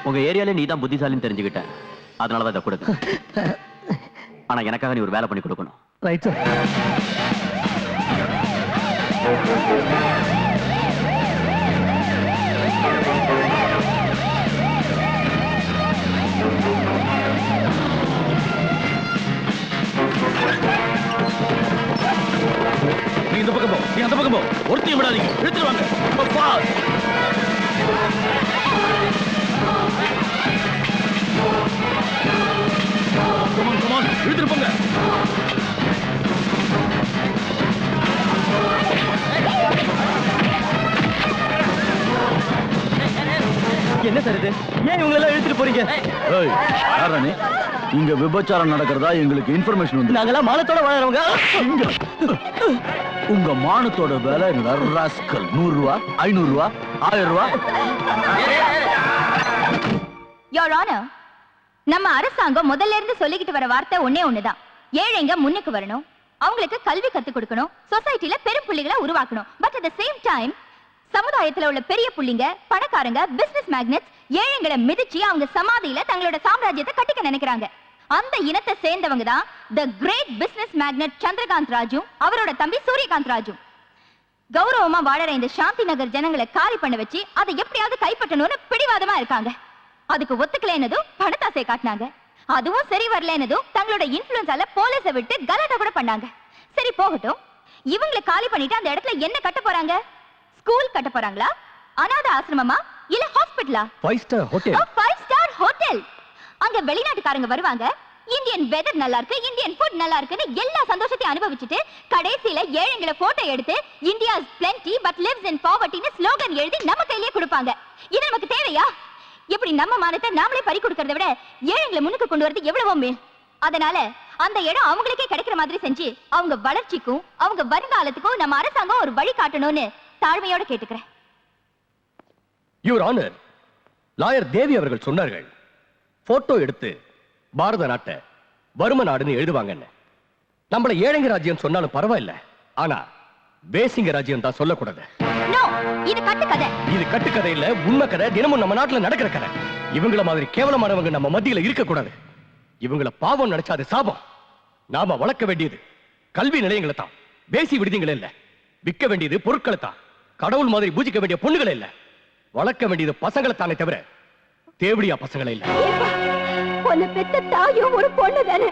உங்க ஏரியால நீ தான் புத்திசாலின்னு தெரிஞ்சுக்கிட்டேன். அதனாலதான் இதை கொடுக்க. ஆனா எனக்காக நீ ஒரு வேலை பண்ணி கொடுக்கணும். Right sir. நீ இந்த பக்கம் போ, நீ அந்த பக்கம் போ. ஒருத்தையும் விடாதீங்க, இழுத்துருவாங்க. இழுத்துட்டு போங்க. என்ன சார் இது? ஏன் இவங்க எல்லாம் இழுத்துட்டு போறீங்க? இங்க விபச்சாரம் நடக்கிறதா எங்களுக்கு இன்ஃபர்மேஷன் வந்து. நாங்கெல்லாம் மானத்தோட வாழறவங்க. உங்க மானத்தோட விலை ராஸ்கல் 100 ரூபா, 500 ரூபா, 1000 ரூபா. யோர் ஆனர், நம்ம அரசாங்கம் முதல்ல இருந்து சொல்லிக்கிட்டு வர வார்த்தை ஒண்ணுதான். ஏழைங்க முன்னுக்கு வரணும், அவங்களுக்கு கல்வி கத்து கொடுக்கணும், சொசைட்டில பெரும் புள்ளிகளை உருவாக்கணும். But at the same time சமுதாயத்துல உள்ள பெரிய புள்ளிங்க, பணக்காரங்க, பிசினஸ் மேக்னெட்ஸ் ஏழைங்களை மிதிச்சு அவங்க சமாதியில தங்களோட சாம்ராஜ்யத்தை கட்டிக்க நினைக்கிறாங்க. அந்த இனத்தை சேர்ந்தவங்க தான் the great business magnate Chandrakant Raju அவரோட தம்பி சூரியகாந்த் ராஜு. கௌரவமா வாழற இந்த சாந்தி நகர் ஜனங்களை காலி பண்ண வச்சு அதை எப்படியாவது கைப்பற்றணும்னு பிடிவாதமா இருக்காங்க. அதுக்கு ஒத்துக்கலைன்னதும் பணத்தாசை காட்டினாங்க. அதுவும் சரி வரலன்னதும் தங்களோட இன்ஃப்ளூயன்ஸால போலீஸை விட்டு கலாட்டா கூட பண்ணாங்க. சரி போகட்டும், இவங்களை காலி பண்ணிட்டு அந்த இடத்துல என்ன கட்ட போறாங்க? ஸ்கூல் கட்ட போறாங்களா, அனாதை ஆசிரமமா, இல்ல ஹாஸ்பிடலா? 5 ஸ்டார் ஹோட்டல். 5 star hotel. அங்க வெளிநாட்டுக்காரங்க வருவாங்க, இந்தியன் வெதர் நல்லா இருக்கு, இந்தியன் ஃபுட் நல்லா இருக்குன்னு எல்லா சந்தோஷத்தையும் அனுபவிச்சுட்டு கடைசியில ஏழைங்களை போட்டோ எடுத்து India is plenty but lives in poverty ன்னு ஸ்லோகன் எழுதி நம்ம கையிலேயே கொடுப்பாங்க. இது நமக்கு தேவையா? இப்படி நம்ம மானத்தை நாமளே பறி கொடுக்கறத விட ஏழைங்களை முன்னுக்கு கொண்டு வரது எவ்வளவோ மேல். அதனால அந்த இடம் அவங்களுக்கே கிடைக்கிற மாதிரி செஞ்சு அவங்க வளர்ச்சிக்கும் அவங்க வருங்காலத்துக்கும் நம்ம அரசாங்கம் ஒரு வழி காட்டணும்னு தாழ்மையோட கேட்டுக்கிறேன். யுவர் ஆனர், லாயர் தேவி அவர்கள் சொன்னார்கள், போட்டோ எடுத்து பாரத நாட்டை வறும நாடுன்னு எழுதுவாங்கன்னு. நம்மள ஏழைங்க ராஜ்யம் சொன்னாலும் பரவாயில்ல, ஆனா பேசிங்க ராஜ்யம் தான் சொல்லக்கூடாது. நோ, இது கட்டுக்கதை. இது கட்டுக்கதை இல்ல, உண்மை கதை. தினமும் நம்ம நாட்டுல நடக்கிற கதை. இவங்கள மாதிரி கேவலமானவங்க நம்ம மத்தியில இருக்க கூடாது. இவங்கள பாவம் நினைச்சா அது சாபம். நாம வளர்க்க வேண்டியது கல்வி நிலையங்களை தான், பேசி விடுதிகளை இல்ல. விற்க வேண்டியது பொருட்களை தான், கடவுள் மாதிரி பூஜிக்க வேண்டிய பொண்ணுகளை இல்ல. வளர்க்க வேண்டியது பசங்களை தானே தவிர தேவடியா பசங்களை இல்ல. உன்னை பெத்த தாயும் ஒரு பொண்ணு தானே,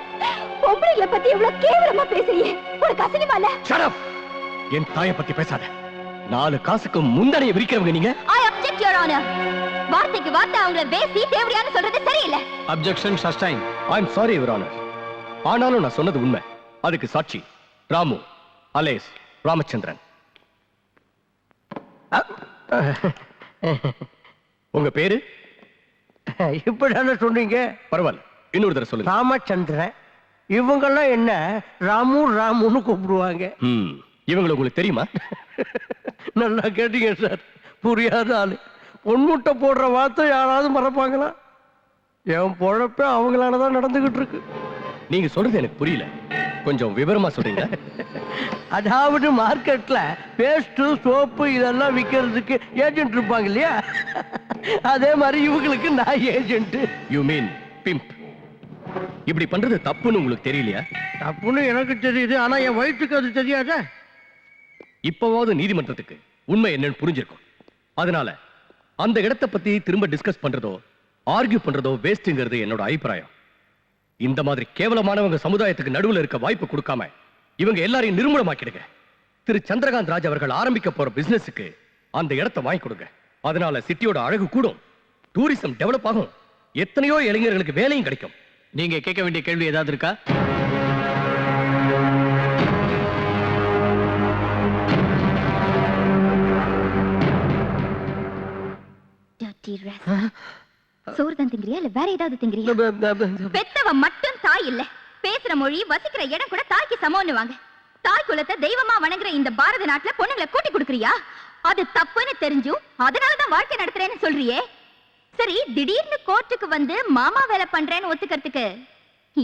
பொம்பளைங்களை பத்தி இவ்வளவு கேவலமா பேசுறியே, உனக்கு அசிங்கமா இல்ல? Shut up! என் தாயை பத்தி பேசாத. 4 காசுக்கு முந்தனைய விரிக்கிறவங்க நீங்க. I object, Your Honor. வார்த்தைக்கு வார்த்தை அவங்கள பேசி தேவடியான்னு சொல்றது சரியில்லை. Objection sustain. I am sorry your honour. ஆனாலும் நான் சொன்னது உண்மை. அதுக்கு சாட்சி ராமு அலேஸ் ராமச்சந்திரன். உங்க பேரு? இப்படிதானே சொன்னீங்க? பரவாயில்ல, இன்னொரு தடவை சொல்லுங்க. ராமச்சந்திரன். இவங்கெல்லாம் என்ன ராமு ராமுன்னு கூப்பிடுவாங்க. இவங்களை உங்களுக்கு தெரியுமா? நல்லா கேட்டீங்க சார். புரியாத ஆளு. பொன்முட்டை போடுற வார்த்தை யாராவது மறப்பாங்களா? என் பொழப்ப அவங்களாலதான் நடந்துகிட்டு இருக்கு. நீங்க சொல்றது எனக்கு புரியல, கொஞ்சம் விவரமா சொல்றீங்க. அதாவது மார்க்கெட்ல பேஸ்ட் சோப்பு இதெல்லாம் விக்கிறதுக்கு ஏஜென்ட் இருப்பாங்க இல்லையா, அதே மாதிரி இவங்களுக்கு நான் ஏஜென்ட். You mean pimp. இப்படி பண்றது தப்புன்னு உங்களுக்கு தெரியலையா? தப்புன்னு எனக்கு தெரியுது, ஆனா என் வயிற்றுக்கு அது தெரியாத. இப்பவாவது நீதிமன்றத்துக்கு உண்மை என்னன்னு புரிஞ்சிருக்கும். அதனால அந்த இடத்தை பத்தி திரும்ப டிஸ்கஸ் பண்றதோ ஆர்கியூ பண்றதோ வேஸ்ட்ங்கிறது என்னோட அபிப்பிராயம். இந்த மாதிரி கேவலமானவங்க சமுதாயத்துக்கு நடுவுல இருக்க வாய்ப்பு கொடுக்காம இவங்க எல்லாரையும் நிர்மூலமாக்கிடுங்க. திரு சந்திரகாந்த் ராஜ் அவர்கள் ஆரம்பிக்க போற பிசினஸுக்கு அந்த இடத்தை வாங்கி கொடுங்க. அதனால சிட்டியோட அழகு கூடும், டூரிசம் டெவலப் ஆகும், எத்தனையோ இளைஞர்களுக்கு வேலையும் கிடைக்கும். நீங்க கேட்க வேண்டிய கேள்வி ஏதாவது இருக்கா? சோறு தான் திங்கிறியா இல்ல வேற ஏதாவது திங்கிறியா? பெத்தவ மட்டும் தாய் இல்ல, பேசுற மொழி வசிக்கிற இடம் கூட தாய்க்கு சமம்னுவாங்க. தாய் குலத்தை தெய்வமா வணங்குற இந்த பாரத நாட்டுல பொண்ணுங்களை கூட்டி கொடுக்கறியா? அது தப்புன்னு தெரிஞ்சும் அதனாலதான் வாழ்க்கை நடத்துறேன்னு சொல்றியே. சரி, திடீர்னு கோர்ட்டுக்கு வந்து மாமா வேலை பண்றேன்னு ஒத்துக்கிறதுக்கு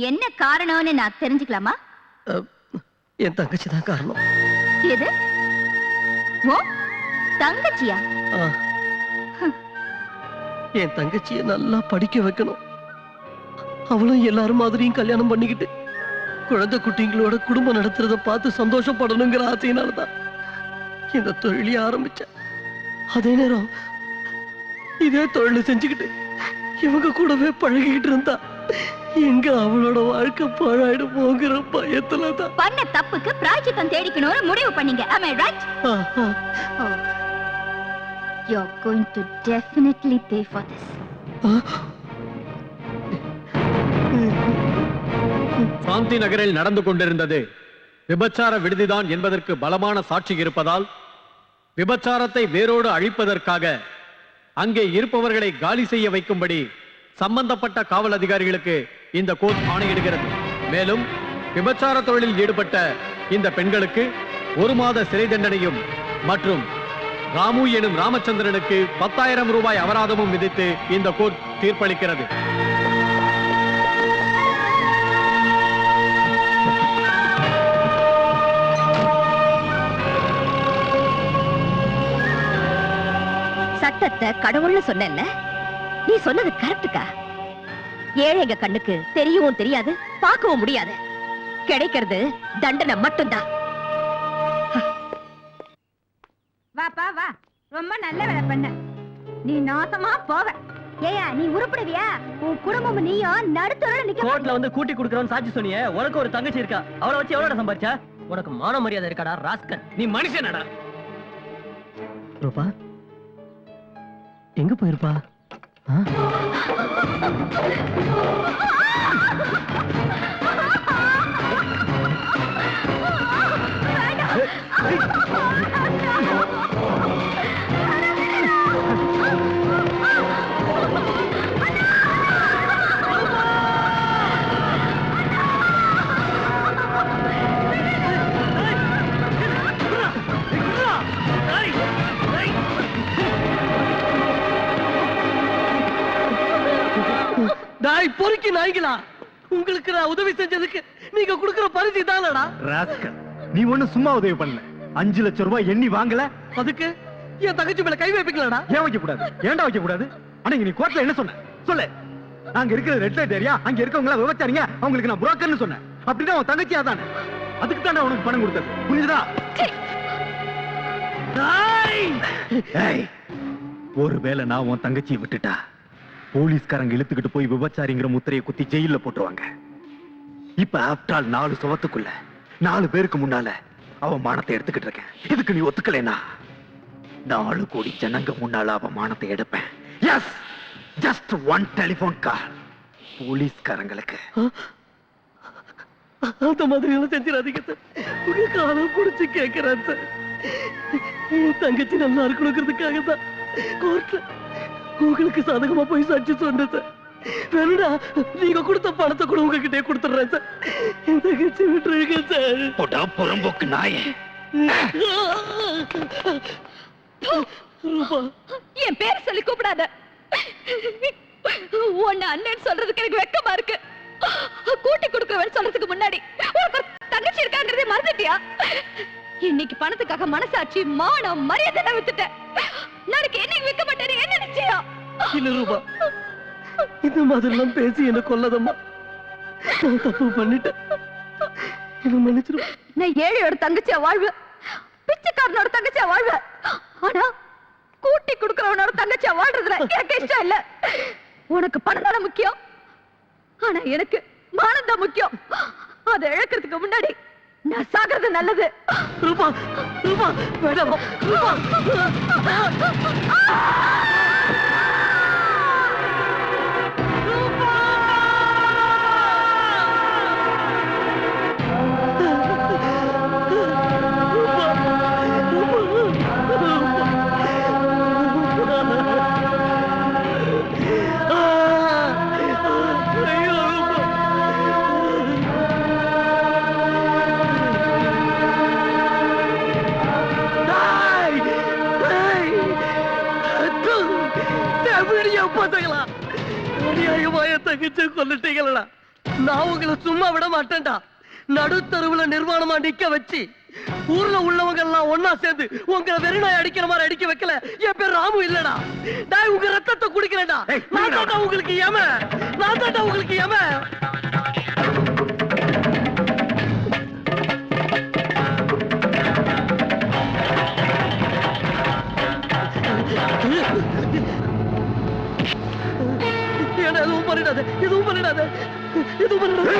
என்ன காரணம்னு நான் தெரிஞ்சுக்கலாமா? என் தங்கச்சி தான் காரணம். எது? ஓ தங்கச்சியா? என் தங்கச்சியை நல்லா படிக்க வைக்கணும். அவளும் எல்லாரும் மாதிரியும் கல்யாணம் பண்ணிக்கிட்டு குழந்தை குட்டிங்களோட குடும்பம் நடத்துறத பார்த்து சந்தோஷப்படணுங்கிற ஆசையினாலதான் இந்த தொழிலையே ஆரம்பிச்சேன். அதே நேரம் இதே தொழிலை செஞ்சுக்கிட்டு இவங்க கூடவே பழகிக்கிட்டு இருந்தா எங்க அவளோட வாழ்க்கை பாழாயிடு போகிற பயத்துலதான் பண்ண தப்புக்கு பிராயச்சித்தம் தேடிக்கணும்னு முடிவு பண்ணீங்க. Am I right? Oh. You're going to definitely pay for this. சாந்தி நகரில் நடந்து கொண்டிருந்தது விபச்சார விடுதிதான் என்பதற்கு பலமான சாட்சி இருப்பதால் விபச்சாரத்தை வேரோடு அழிப்பதற்காக அங்கே இருப்பவர்களை காலி செய்ய வைக்கும்படி சம்பந்தப்பட்ட காவல் அதிகாரிகளுக்கு இந்த கோர்ட் ஆணையிடுகிறது. மேலும் விபச்சார தொழிலில் ஈடுபட்ட இந்த பெண்களுக்கு 1 மாத சிறை தண்டனையும் மற்றும் ராமு எனும் ராமச்சந்திரனுக்கு 10,000 ரூபாய் அபராதமும் விதித்து இந்த கோர்ட் தீர்ப்பளிக்கிறது. சட்டத்தை கடவுள்னு சொன்ன, நீ சொன்னது கரெக்டுக்கா? ஏழைங்க கண்ணுக்கு தெரியவும் தெரியாது பார்க்கவும் முடியாது. கிடைக்கிறது தண்டனை மட்டும்தான். வாப்பா வா, ரொம்ப நல்ல வேலை பண்ண. நீ நாசமா போவ. ஏயா நீ உருப்படுவியா? உன் குடும்பம் நீயும் நடுத்தர நிக்க. கோர்ட்ல வந்து கூட்டி குடுக்கறவன் சாட்சி சொன்னியே, உனக்கு ஒரு தங்கச்சி இருக்கா, அவளை வச்சு எவ்வளவு சம்பாரிச்சா? உனக்கு மான மரியாதை இருக்காடா ராஸ்கல்? நீ மனுஷனடா. ரூபா எங்க போயிருப்பா? நாய் பொறுக்கி நாய்களா, உங்களுக்கு நான் உதவி செஞ்சதுக்கு நீங்க கொடுக்கிற பரிசு தானடா? ராஸ்கல், நீ ஒண்ணு சும்மா உதவி பண்ணல. 5 லட்சம் ரூபாய் எண்ணி வாங்கல. அதுக்கு என் தங்கச்சி மேல கை வைப்பீங்களாடா? ஏன் வைக்க கூடாது? ஏன்டா வைக்க கூடாது? அன்னைக்கு நீ கோர்ட்ல என்ன சொன்ன சொல்லு. நாங்க இருக்கிற ரெட் லைட் ஏரியா, அங்க இருக்கவங்க எல்லாம் விபச்சாரிங்க, அவங்களுக்கு நான் புரோக்கர்னு சொன்னேன். அப்படின்னா உன் தங்கச்சியா தானே? அதுக்கு தானே உனக்கு பணம் கொடுத்தது, புரிஞ்சுதா? ஒருவேளை நான் உன் தங்கச்சியை விட்டுட்டா போலீஸ்காரங்க இழுத்துக்கிட்டு போய் விபச்சாரிங்கிற முத்திரையை குத்தி ஜெயில போட்டுருவாங்க. இப்ப ஆஃப்டர் ஆல் 4 சுவத்துக்குள்ள 4 பேருக்கு முன்னால அவன் மானத்தை எடுத்துக்கிட்டு இருக்கேன். இதுக்கு நீ ஒத்துக்கலைனா 4 கோடி ஜனங்க முன்னால அவன் மானத்தை எடுப்பேன். எஸ், ஜஸ்ட் 1 டெலிபோன் கால் போலீஸ்காரங்களுக்கு. அந்த மாதிரி எல்லாம் செஞ்சிடாதீங்க சார். உங்க காலம் புடிச்சு கேட்கிறேன் சார். என் தங்கச்சி நல்லா இருக்கணுங்கிறதுக்காக தான் கோர்ட்ல உங்களுக்கு சாதகமா போய் சாட்சி சொன்னேன் சார். வேணுடா நீங்க கொடுத்த பணத்தை கூட உங்ககிட்டே கொடுத்துடுறேன் சார். என் தங்கச்சி விட்டுருங்க சார். போடா புறம்போக்கு நாயே. என் பேர் சொல்லி கூப்பிடாத. உன்னை அண்ணன் சொல்றதுக்கு எனக்கு வெக்கமா இருக்கு. கூட்டி கொடுக்கிறவன் சொல்றதுக்கு முன்னாடி உனக்கு ஒரு தங்கச்சி இருக்காங்கிறதே மறந்துட்டியா? இன்னைக்கு பணத்துக்காக மனசாட்சி மானம் மரியாதை வித்துட்டேன். நாளைக்கு என்னைக்கு விற்க மாட்டேன் என்ன நிச்சயம்? இல்ல ரூபா, இந்த மாதிரி எல்லாம் பேசி என்ன கொல்லதம்மா. நான் தப்பு பண்ணிட்டேன், என்ன மன்னிச்சிரு. நான் ஏழையோட தங்கச்சியா வாழ்வேன், பிச்சைக்காரனோட தங்கச்சியா வாழ்வேன். ஆனா கூட்டி கொடுக்கிறவனோட தங்கச்சியா வாழ்றதுல எனக்கு இஷ்டம் இல்ல. உனக்கு பணம் தானே முக்கியம், ஆனா எனக்கு மானம் தான் முக்கியம். அதை இழக்கிறதுக்கு முன்னாடி நான் சாகிறது நல்லது. ரூபா ரூபா வேண்டாம் ரூபா. கொல்லிட்டீங்களா? நான் உங்களை சும்மா விட மாட்டேன்டா. நடுத்தருவுல நிர்வாணமா நிக்க வச்சு ஊர்ல உள்ளவங்க எல்லாம் ஒன்னா சேர்ந்து உங்களை வெறிநாய் அடிக்கிற மாதிரி அடிக்க வைக்கல. என் பேர் ராமு இல்லடா. நான் உங்க ரத்தத்தை குடிக்கிறேன்டா. நான் தாண்டா உங்களுக்கு ஏம, நான் தாண்டா உங்களுக்கு ஏம. எதுவும் பண்ணிடாத, எதுவும் பண்ணிடாத, எதுவும் பண்ணிடாத.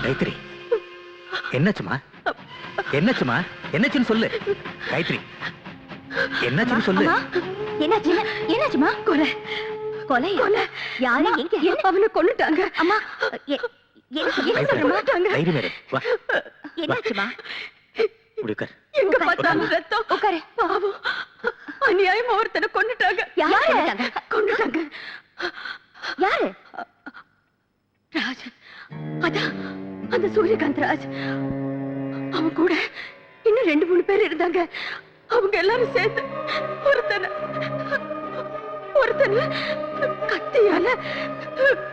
காயத்ரி, என்னாச்சுமா? என்னாச்சுமா? என்னாச்சுன்னு சொல்லு காயத்ரி, என்னாச்சுன்னு சொல்லு. என்னாச்சு? என்னாச்சுமா? கொலை கொலை கொலை. யாரு? எங்க? அவனை கொன்னுட்டாங்க. அம்மா என்னாச்சுமா? எங்க பார்த்தாலும் ரத்தம். உட்காரு. பாவம், அநியாயமா ஒருத்தனை கொன்னுட்டாங்க. யாரு கொன்னுட்டாங்க. யாரு? ராஜ், அதான் அந்த சூரியகாந்த் ராஜ். அவன் கூட இன்னும் 2-3 பேர் இருந்தாங்க. அவங்க எல்லாரும் சேர்ந்து ஒருத்தனை கத்தியால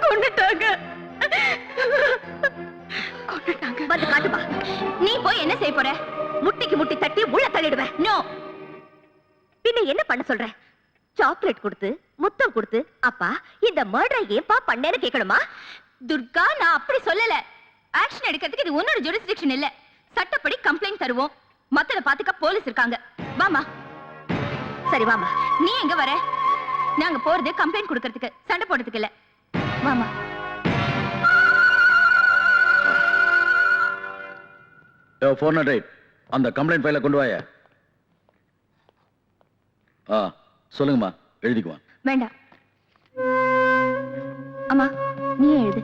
கொன்னுட்டாங்க. வந்து காட்டுப்பா. நீ போய் என்ன செய்ய போற? முட்டிக்கு முட்டி தட்டி உள்ள தள்ளிடுவேன். நோ. பின்ன என்ன பண்ண சொல்ற? சாக்லேட் கொடுத்து முத்தம் கொடுத்து அப்பா இந்த மர்டரை ஏப்பா பண்ணேன்னு கேட்கணுமா? துர்கா, நான் அப்படி சொல்லல. ஆக்ஷன் எடுக்கிறதுக்கு இது உன்னோட ஜுரிஸ்டிக்ஷன் இல்ல. சட்டப்படி கம்ப்ளைண்ட் தருவோம். மத்தத பாத்துக்க போலீஸ் இருக்காங்க. வாமா. சரி வாமா. நீ எங்க வர? நாங்க போறது கம்ப்ளைண்ட் கொடுக்கிறதுக்கு, சண்டை போடுறதுக்கு இல்ல. வாமா. அந்த கம்ப்ளைண்ட் ஃபைல கொண்டு வாயா. சொல்லுங்கம்மா, எழுதிக்குவான். வேண்டாம். அம்மா, நீ எழுது.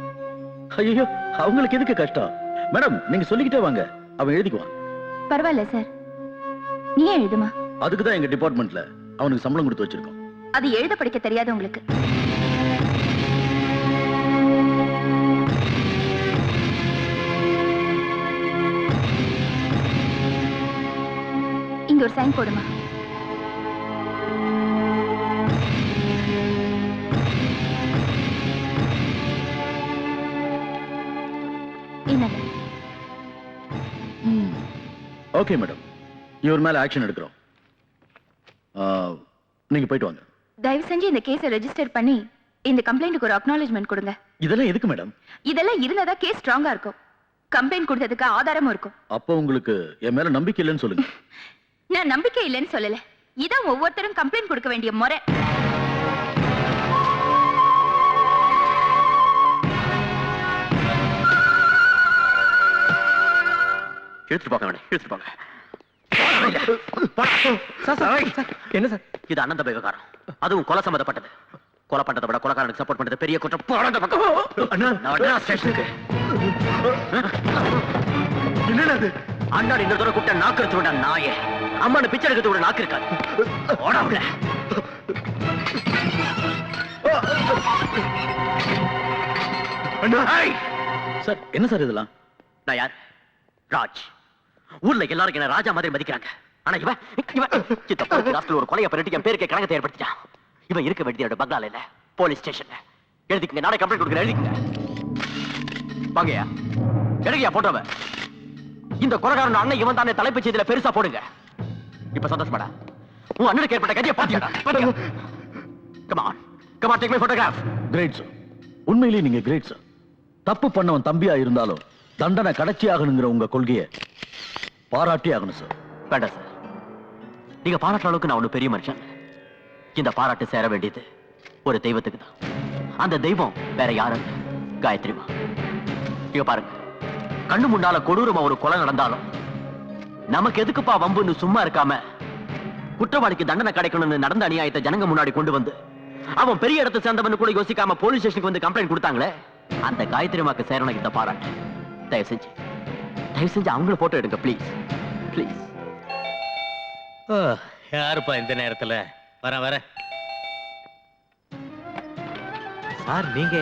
ஐயோ, அவங்களுக்கு எதுக்கு கஷ்டம்? மேடம், நீங்க சொல்லிக்கிட்டே வாங்க, அவன் எழுதிக்குவான். பரவாயில்ல சார், நீ எழுதுமா. அதுக்கு தான் எங்க டிபார்ட்மெண்ட்ல அவனுக்கு சம்பளம் கொடுத்து வச்சிருக்கோம். அது எழுத படிக்க தெரியாது உங்களுக்கு. இங்க ஒரு சைன் போடுமா. ஓகே மேடம், இவர் மேல ஆக்ஷன் எடுக்கிறோம். நீங்க போயிட்டு வாங்க. தயவு செஞ்சு இந்த கேஸை ரெஜிஸ்டர் பண்ணி இந்த கம்ப்ளைண்ட்டுக்கு ஒரு அக்னாலஜ்மெண்ட் கொடுங்க. இதெல்லாம் எதுக்கு மேடம்? இதெல்லாம் இருந்தா கேஸ் ஸ்ட்ராங்கா இருக்கும். கம்ப்ளைண்ட் கொடுத்ததுக்கு ஆதாரமும் இருக்கும். அப்போ உங்களுக்கு என் மேல நம்பிக்கை இல்லைன்னு சொல்லுங்க. நான் நம்பிக்கை இல்லைன்னு சொல்லல. இதான் ஒவ்வொருத்தரும் கம்ப்ளைண்ட் கொடுக்க வேண்டிய முறை. எடுத்துட்டு போங்க மேடம், எடுத்துட்டு போங்க. என்ன சார்? இது அனந்த விவகாரம், அதுவும் கொலை சம்பந்தப்பட்டது. கொலை பண்றதை விட கொலைக்காரனுக்கு சப்போர்ட் பண்றது பெரிய குற்றம். போடாத பக்கம் ஸ்டேஷனுக்கு. என்னது அண்ணாடி இந்த தூரம் கூட்ட நாக்கு எடுத்து விட நாயே. அம்மானு பிச்சை எடுத்து விட நாக்கு இருக்காது. ஓடாமல சார். என்ன சார் இதெல்லாம்? நான் யார்? ராஜ். ஊர்ல எல்லாரும் என்ன ராஜா மாதிரி மதிக்கிறாங்க. ஆனா இவன் ஒரு கொலையை பண்ணிட்டு என் பேருக்கு கணக்கத்தை ஏற்படுத்திட்டான். இவன் இருக்க வேண்டிய பங்களால இல்ல, போலீஸ் ஸ்டேஷன்ல. எழுதிக்கங்க, நானே கம்ப்ளைண்ட் கொடுக்குறேன். எழுதிக்கங்க. வாங்கயா, எடுங்கயா போட்டோவ. இந்த கொலைகாரன் அண்ணன் இவன் தானே தலைப்பு செய்தியில பெருசா போடுங்க. இப்ப சந்தோஷப்படா. உன் அண்ணனுக்கு ஏற்பட்ட கதையை பாத்தியாடா. Come on, come on, take my photograph. Great sir, உண்மையிலேயே நீங்க கிரேட் சார். தப்பு பண்ணவன் தம்பியா இருந்தாலும் தண்டனை கடைச்சி ஆகணுங்கிற உங்க கொள்கையை பாராட்டி ஆகணும் சார். வேண்டாம் சார், நீங்க பாராட்டுற அளவுக்கு நான் ஒண்ணு பெரிய மனுஷன். இந்த பாராட்டு சேர வேண்டியது ஒரு தெய்வத்துக்கு தான். அந்த தெய்வம் வேற யாரும் காயத்ரிமா. இங்க பாருங்க, கண்ணு முன்னால கொடூரமா ஒரு கொலை நடந்தாலும் நமக்கு எதுக்குப்பா வம்புன்னு சும்மா இருக்காம குற்றவாளிக்கு தண்டனை கிடைக்கணும்னு நடந்த அநியாயத்தை ஜனங்க முன்னாடி கொண்டு வந்து அவன் பெரிய இடத்தை சேர்ந்தவன் கூட யோசிக்காம போலீஸ் ஸ்டேஷனுக்கு வந்து கம்ப்ளைண்ட் கொடுத்தாங்களே, அந்த காயத்ரிமாக்கு சேரணும் இந்த பாராட்டு. தயவு செஞ்சு அவங்கள போட்டோ எடுங்க ப்ளீஸ், ப்ளீஸ். யாருப்பா இந்த நேரத்துல? வர சார், நீங்க?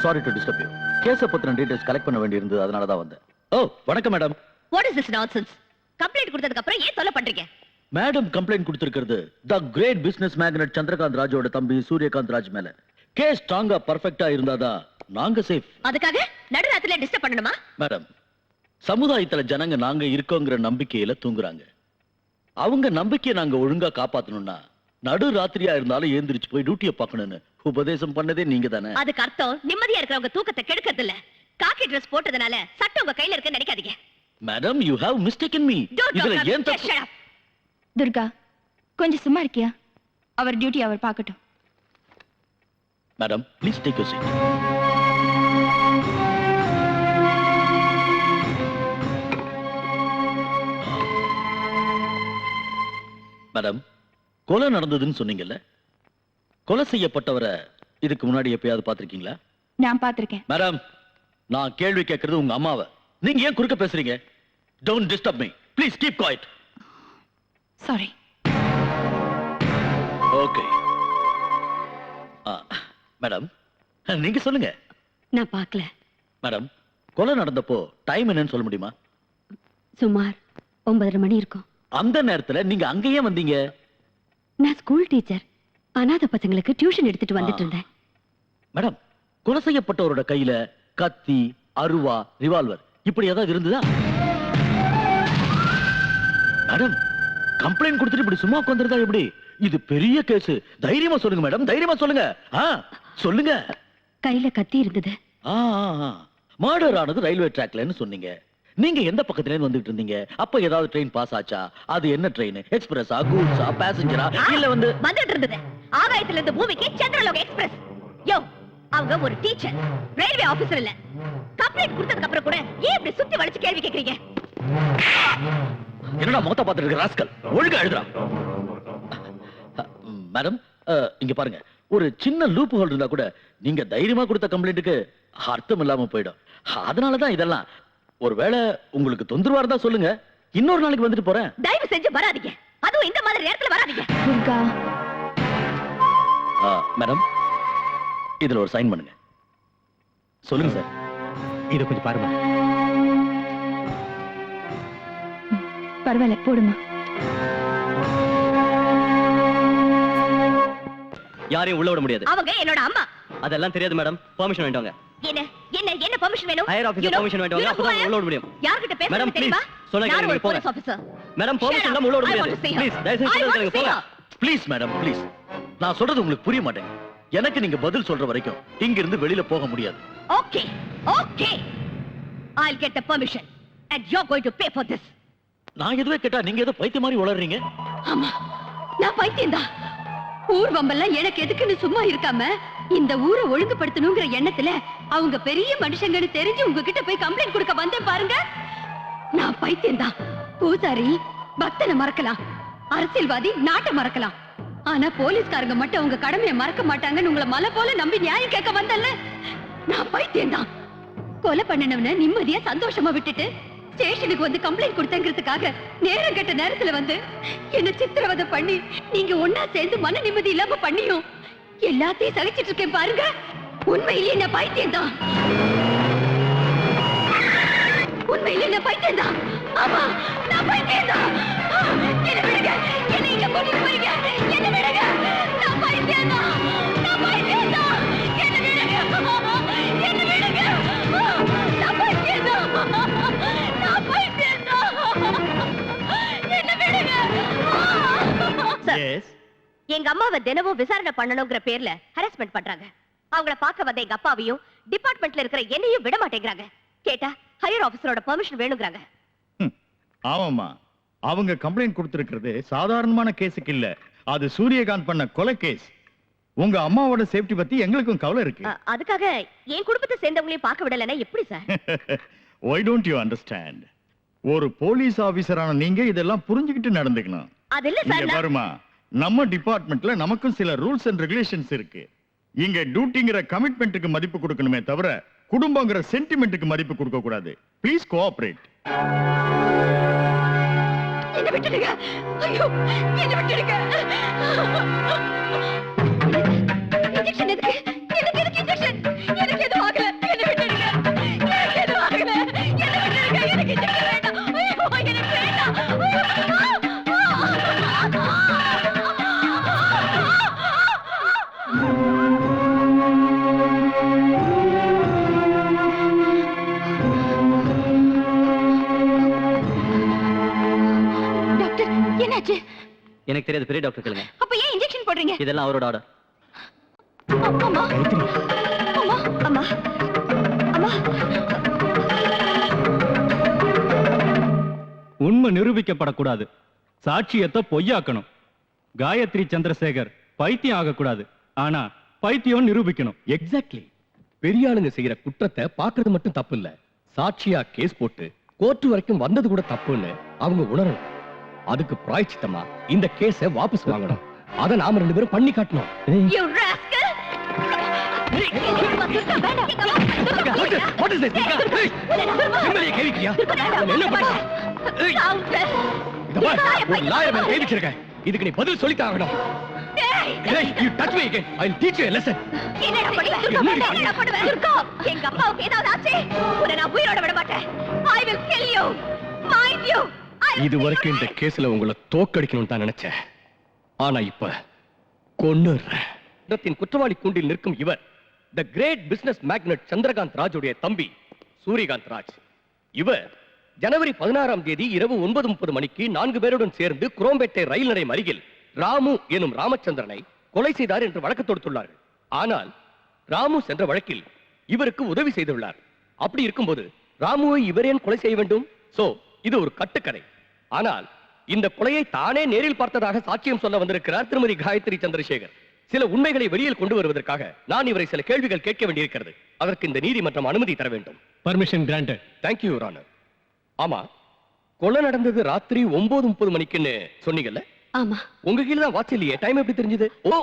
Sorry to disturb you. கேஸ பத்தின டீடைல்ஸ் கலெக்ட் பண்ண வேண்டியிருந்தது, அதனால தான் வந்தேன். ஓ, வணக்கம் madam. What is this nonsense? Complaint கொடுத்ததுக்கு அப்புறம் ஏன் தொல்லை பண்றீங்க? மேடம் கம்ப்ளைண்ட் கொடுத்திருக்கிறது தி கிரேட் பிசினஸ் மேக்னட் சந்திரகாந்த் ராஜோட தம்பி சூரியகாந்த் ராஜ் மேல. கேஸ் ஸ்ட்ராங்கா பர்ஃபெக்ட்டா இருந்தாதான் நாங்க சேஃப். அதுக்காக நடுராத்திரில டிஸ்டர்ப் பண்ணணுமா? மேடம், சமுதாயத்துல ஜனங்க நாங்க இருக்கோங்கிற நம்பிக்கையில தூங்குறாங்க. அவங்க நம்பிக்கையை நாங்க ஒழுங்கா காப்பாத்தணும்னா நடு ராத்திரியா இருந்தாலும் ஏந்திரிச்சு போய் டியூட்டியை பார்க்கணும்னு உபதேசம் பண்ணதே நீங்க தானே. அதுக்கு அர்த்தம் நிம்மதியா இருக்கிறவங்க தூக்கத்தை கெடுக்கிறது இல்ல. காக்கி ட்ரெஸ் போட்டதுனால சட்டம் உங்க கையில இருக்குன்னு நினைக்காதீங்க. Madam, you have mistaken me. இதுல ஏன் தப்பு? துர்கா, கொஞ்சம் சும்மா இருக்கியா? அவர் டியூட்டி அவர் பார்க்கட்டும். Madam, please take your seat. Madam, கொலை நடந்ததுன்னு சொன்னீங்கல்ல, கொலை செய்யப்பட்டவரை இதுக்கு முன்னாடி எப்பயாவது பார்த்திருக்கீங்களா? நான் பார்த்திருக்கேன். மேடம், நான் கேள்வி கேட்கறது உங்க அம்மாவை. நீங்க ஏன் குறுக்க பேசுறீங்க? Don't disturb me. Please keep quiet. Sorry. Okay. Madam, நீங்க சொல்லுங்க. நான் பார்க்கல. மேடம், கொலை நடந்தப்போ டைம் என்னன்னு சொல்ல முடியுமா? சுமார் 9:30 மணி இருக்கும். அந்த நேரத்துல நீங்க அங்கேயே வந்தீங்க? நான் ஸ்கூல் டீச்சர். அனாதை பசங்களுக்கு டியூஷன் எடுத்துட்டு வந்துட்டு இருந்தேன். மேடம், கொலை செய்யப்பட்டவரோட கையில கத்தி, அருவா, ரிவால்வர் இப்படி ஏதாவது இருந்ததா? மேடம், கம்ப்ளைண்ட் கொடுத்துட்டு இப்படி சும்மா உட்கார்ந்திருந்தா எப்படி? இது பெரிய கேஸ். தைரியமா சொல்லுங்க மேடம், தைரியமா சொல்லுங்க. சொல்லுங்க. கையில கத்தி இருந்தது. மர்டர் ஆனது ரயில்வே ட்ராக்லன்னு சொன்னீங்க. நீங்க எந்த பக்கத்துல இருந்து வந்துட்டு இருந்தீங்க? அப்ப ஏதாவது ட்ரெயின் பாஸ் ஆச்சா? அது என்ன ட்ரெயின்? எக்ஸ்பிரஸா, கூட்ஸா, பேசஞ்சரா, இல்ல வந்துட்டு இருந்தது ஆகாயத்துல இருந்து பூமிக்கு சந்திரலோக எக்ஸ்பிரஸ். யோ, அவங்க ஒரு டீச்சர், ரயில்வே ஆபீசர் இல்ல. கம்ப்ளைண்ட் கொடுத்ததுக்கு அப்புறம் கூட ஏன் இப்படி சுத்தி வளைச்சு கேள்வி கேக்குறீங்க? என்னடா மொத்த பாத்துட்டு இருக்க ராஸ்கல், ஒழுங்கா எழுதுறா. மேடம், இங்க பாருங்க, ஒரு சின்ன லூப் ஹோல் இருந்தா கூட நீங்க தைரியமா கொடுத்த கம்ப்ளைண்ட்டுக்கு அர்த்தம் இல்லாம போயிடும். அதனாலதான் இதெல்லாம். ஒருவேளை உங்களுக்கு தொந்தரவா இருந்தா சொல்லுங்க, இன்னொரு நாளைக்கு வந்துட்டு போறேன். தயவு செஞ்சு வராதீங்க, அதுவும் இந்த மாதிரி நேரத்துல வராதீங்க. மேடம், இதுல ஒரு சைன் பண்ணுங்க. சொல்லுங்க சார். இதை கொஞ்சம் பாருங்க. பரவாயில்ல, போடுமா. யாரையும் உள்ள விட முடியாது. அவங்க என்னோட அம்மா. அதெல்லாம் தெரியாது மேடம். பெர்மிஷன் வாங்கிட்டு வாங்க. என்ன என்ன என்ன பெர்மிஷன் வேணும்? ஹையர் ஆபீசர் பெர்மிஷன் வாங்கிட்டு வாங்க, அப்பதான் உள்ள விட முடியும். யார்கிட்ட பேசுறீங்க மேடம், தெரியுமா? சொல்லுங்க, நான் நீங்க ஒரு போங்க. Police officer. மேடம், பெர்மிஷன் இல்லாம உள்ள விட முடியாது. ப்ளீஸ், தயவு செஞ்சு சொல்லுங்க, போங்க. Please madam, please. நான் சொல்றது உங்களுக்கு புரிய மாட்டேன். எனக்கு நீங்க பதில் சொல்ற வரைக்கும் இங்க இருந்து வெளியில போக முடியாது. Okay okay, I'll get the permission and you're going to pay for this. நான் எதுவே கேட்டா நீங்க ஏதோ பைத்திய மாதிரி உளறீங்க. ஆமா, நான் பைத்தியம்தான். ஊர்வம்பெல்லாம் எனக்கு எதுக்குன்னு சும்மா இருக்காம இந்த ஊரை ஒழுங்குபடுத்தணுங்கிற எண்ணத்துல அவங்க பெரிய மனுஷங்கன்னு தெரிஞ்சு உங்ககிட்ட போய் கம்ப்ளைண்ட் கொடுக்க வந்தேன் பாருங்க. நான் பைத்தியம்தான். பூசாரி பக்தனை மறக்கலாம், அரசியல்வாதி நாட்டை மறக்கலாம், ஆனா போலீஸ்காரங்க மட்டும் அவங்க கடமையை மறக்க மாட்டாங்கன்னு உங்களை மலை போல நம்பி நியாயம் கேட்க வந்தல்ல. நான் பைத்தியம்தான். கொலை பண்ணனவன நிம்மதியா சந்தோஷமா விட்டுட்டு ஸ்டேஷனுக்கு வந்து கம்ப்ளைண்ட் கொடுத்தங்கிறதுக்காக நேரம் கெட்ட நேரத்துல வந்து என்ன சித்திரவதை பண்ணி நீங்க ஒன்னா சேர்ந்து மன நிம்மதி இல்லாம பண்ணியும் எல்லாத்தையும் சகிச்சிட்டு இருக்கேன் பாருங்க. உண்மையிலேயே நான் பைத்தியம்தான். உண்மையிலேயே நான் பைத்தியம்தான். ஆமா, நான் பைத்தியம்தான். என்ன விடுங்க, என்ன இங்க கூட்டிட்டு போறீங்க? என்ன விடுங்க, நான் பைத்தியம்தான். நான் பைத்தியம்தான். என்ன விடுங்க, என்ன விடுங்க, நான் பைத்தியம்தான். நான் பைத்தியம்தான். என்ன விடுங்க. எஸ். எங்க அம்மாவை தினமும் விசாரணை பண்ணணுங்கிற பேர்ல ஹராஸ்மெண்ட் பண்றாங்க. அவங்கள பார்க்க வந்த எங்க அப்பாவையும் டிபார்ட்மெண்ட்ல இருக்கிற என்னையும் விட மாட்டேங்கிறாங்க. கேட்டா ஹையர் ஆபீசரோட பெர்மிஷன் வேணும்ங்கறாங்க. ஆமாமா, அவங்க கம்ப்ளைண்ட் கொடுத்திருக்கிறது சாதாரணமான கேஸுக்கு இல்ல, அது சூரியகாந்த் பண்ண கொலை கேஸ். உங்க அம்மாவோட சேஃப்டி பத்தி எங்களுக்கும் கவலை இருக்கு. அதுக்காக என் குடும்பத்தை சேர்ந்தவங்களையும் பார்க்க விடலன்னா எப்படி sir? Why don't you understand? ஒரு போலீஸ் ஆபீசரான நீங்க இதெல்லாம் புரிஞ்சுக்கிட்டு நடந்துக்கணும். அது இல்ல இங்க சார். பாருமா, நம்ம டிபார்ட்மெண்ட்ல நமக்கும் சில ரூல்ஸ் அண்ட் ரெகுலேஷன்ஸ் இருக்கு. இங்க டியூட்டிங்கிற கமிட்மெண்ட்டுக்கு மதிப்பு கொடுக்கணுமே தவிர குடும்பங்கிற சென்டிமெண்ட்டுக்கு மதிப்பு கொடுக்க கூடாது. Please cooperate. என்ன விட்டுடுங்க. ஐயோ, என்ன விட்டுடுங்க. இன்ஜெக்ஷன் எதுக்கு? எதுக்கு இன்ஜெக்ஷன்? எனக்கு எதுவும் ஆகல. என்ன விட்டுடுங்க. எனக்கு எதுவும் ஆகல. என்ன விட்டுடுங்க. எனக்கு இன்ஜெக்ஷன் வேண்டாம். ஐயோ, எனக்கு வேண்டாம். டாக்டர், என்னாச்சு? எனக்கு தெரியாது, பெரிய டாக்டர் கேளுங்க. அப்ப ஏன் இன்ஜெக்ஷன் போடுறீங்க? இதெல்லாம் அவரோட ஆர்டர். அம்மா, அம்மா, அம்மா, அம்மா. உண்மை நிரூபிக்கப்படக்கூடாது, சாட்சியத்தை பொய்யாக்கணும். காயத்ரி சந்திரசேகர் பைத்தியம் ஆகக்கூடாது, ஆனா பைத்தியம் நிரூபிக்கணும். எக்ஸாக்ட்லி. பெரிய ஆளுங்க செய்யற குற்றத்தை பாக்குறது மட்டும் தப்பு இல்ல, சாட்சியா கேஸ் போட்டு கோர்ட் வரைக்கும் வந்தது கூட தப்புன்னு அவங்க உணரணும். அதுக்கு பிராயச்சித்தமா இந்த கேஸை வாபஸ் வாங்கணும். அத நாம 2 பேரும் பண்ணி காட்டணும். You rascal! What is this? ஏய், நிம்மதியை கேவிக்கிறியா? நான் என்ன பண்றது? ஏய், இத பார், ஒரு லாயர் மேல கை வச்சிருக்கேன். இதுக்கு நீ பதில் சொல்லித்தான் ஆகணும். ஏய், you touch me again, I'll teach you a lesson. என்னடா பண்ணுவ? துர்கா, எங்க அப்பாவுக்கு ஏதாவது ஆச்சு உன்னை நான் உயிரோட விட மாட்டேன். I will kill you. Mind you. இது வரைக்கும் இந்த கேஸ்ல உங்களை தோக்கடிக்கணும்னு தான் நினைச்சேன். ஆனா இப்ப கொன்னுறேன். இடத்தின் குற்றவாளி கூண்டில் நிற்கும் இவர் தி கிரேட் பிசினஸ் மேக்னட் சந்திரகாந்த் ராஜுடைய தம்பி சூரியகாந்த் ராஜ். இவர் ஜனவரி 16ஆம் தேதி இரவு 9:30 மணிக்கு 4 பேருடன் சேர்ந்து குரோம்பேட்டை ரயில் நிலையம் அருகில் ராமு எனும் ராமச்சந்திரனை கொலை செய்தார் என்று வழக்கு தொடுத்துள்ளார்கள். ஆனால் ராமு சென்ற வழக்கில் இவருக்கு உதவி செய்துள்ளார். அப்படி இருக்கும்போது ராமுவை இவர் ஏன் கொலை செய்ய வேண்டும்? சோ இது ஒரு கட்டுக்கதை. ஆனால் இந்த கொலையை தானே நேரில் பார்த்ததாக சாட்சியம் சொல்ல வந்திருக்கிறார் திருமதி காயத்ரி சந்திரசேகர். சில உண்மைகளை வெளியில் கொண்டு வருவதற்காக நான் இவரை சில கேள்விகள் கேட்க வேண்டியிருக்கிறது. அதற்கு இந்த நீதிமன்றம் அனுமதி தர வேண்டும். Permission granted. Thank you your honour. ஆமா, கொலை நடந்தது ராத்திரி 9:30 மணிக்குன்னு சொன்னீங்கல்ல? ஆமா. உங்க கீழ தான் வாட்ச் இல்லையே, டைம் எப்படி தெரிஞ்சது? ஓ,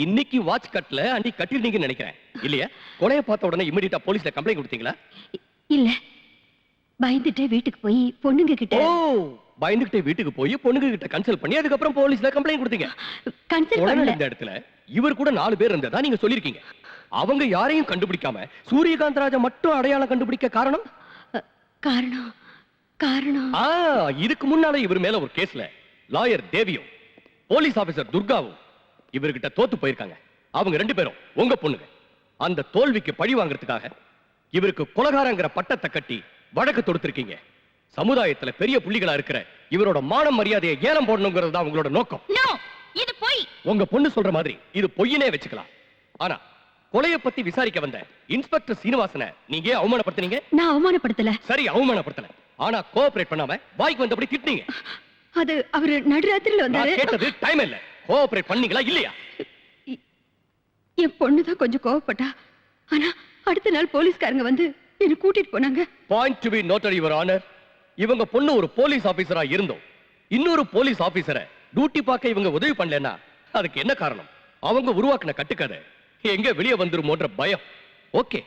இன்னைக்கு வாட்ச் கட்டல, அன்னைக்கு கட்டிருந்தீங்கன்னு நினைக்கிறேன். இல்லையா? கொலையை பார்த்த உடனே இமிடியேட்டா போலீஸ்ல கம்ப்ளைண்ட் கொடுத்தீங்களா? இல்ல, பயந்துட்டே வீட்டுக்கு போய் பொண்ணுங்க கிட்ட. ஓ, பயந்துகிட்டே வீட்டுக்கு போய் பொண்ணுங்க கிட்ட கன்சல்ட் பண்ணி அதுக்கப்புறம் போலீஸ்ல கம்ப்ளைண்ட் கொடுத்தீங்க. கன்சல்ட் கொலை பண்ணல. நடந்த இடத்துல இவர் கூட 4 பேர் இருந்ததா நீங்க சொல்லிருக்கீங்க. அவங்க யாரையும் கண்டுபிடிக்காம சூரியகாந்த் ராஜா மட்டும் அடையாளம் கண்டுபிடிக்க காரணம்? காரணம் காரணம் இதுக்கு முன்னால இவர் மேல ஒரு கேஸ்ல லாயர் தேவியும் போலீஸ் ஆபீசர் துர்காவும் இவர்கிட்ட தோத்து போயிருக்காங்க. அவங்க 2 பேரும் உங்க பொண்ணுங்க. அந்த தோல்விக்கு பழி வாங்குறதுக்காக இவருக்கு கொலைகாரங்கிற பட்டத்தை கட்டி வழக்கு தொடுத்திருக்கீங்க. சமுதாயத்துல பெரிய புள்ளிகளா இருக்கிற இவரோட மான மரியாதையை ஏலம் போடணுங்கிறது தான் உங்களோட நோக்கம். இது போய் உங்க பொண்ணு சொல்ற மாதிரி இது பொய்யனே வச்சுக்கலாம். ஆனா கொலையை பத்தி விசாரிக்க வந்த இன்ஸ்பெக்டர் சீனிவாசனை நீங்க அவமானப்படுத்தினீங்க. நான் அவமானப்படுத்தல. சரி, அவமானப்படுத்தல. ஆனா கோஆபரேட் பண்ணாம வாய்க்கு வந்தபடி திட்டினீங்க. அது அவரு நடுராத்திரில வந்தாரு. நான் கேட்டது டைம் இல்ல, கோஆபரேட் பண்ணீங்களா இல்லையா? என் பொண்ணு தான் கொஞ்சம் கோவப்பட்டா. ஆனா அடுத்த நாள் போலீஸ்காரங்க வந்து என்ன கூட்டிட்டு போனாங்க. Point to be noted your honour. இவங்க பொண்ணு ஒரு போலீஸ் ஆபீசரா இருந்தோம் இன்னொரு போலீஸ் ஆபீசரை டியூட்டி பார்க்க இவங்க உதவி பண்ணலன்னா அதுக்கு என்ன காரணம்? அவங்க உருவாக்கின கட்டுக்கதை எங்க வெளியே வந்துருமோன்ற பயம். ஓகே,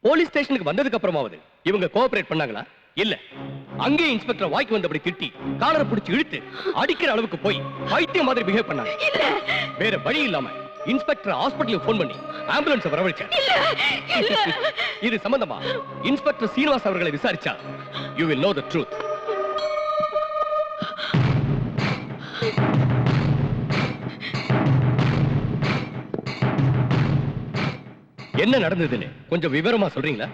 போலீஸ் ஸ்டேஷனுக்கு வந்ததுக்கு அப்புறமாவது இவங்க கோஆபரேட் பண்ணாங்களா? இல்ல. அங்கே இன்ஸ்பெக்டர் வாய்க்கு வந்தபடி திட்டி காலரை பிடிச்சு இழுத்து அடிக்கிற அளவுக்கு போய் பைத்தியம் மாதிரி பிஹேவ் பண்ணாங்க. வேற வழி இல்லாம இன்ஸ்பெக்டர் ஹாஸ்பிடலுக்கு போன் பண்ணி ஆம்புலன்ஸ் வரவழைச்சார். இது சம்பந்தமா இன்ஸ்பெக்டர் சீனிவாஸ் அவர்களை விசாரிச்சா you will know the truth. என்ன நடந்ததுன்னு கொஞ்சம் விவரமா சொல்றீங்களா?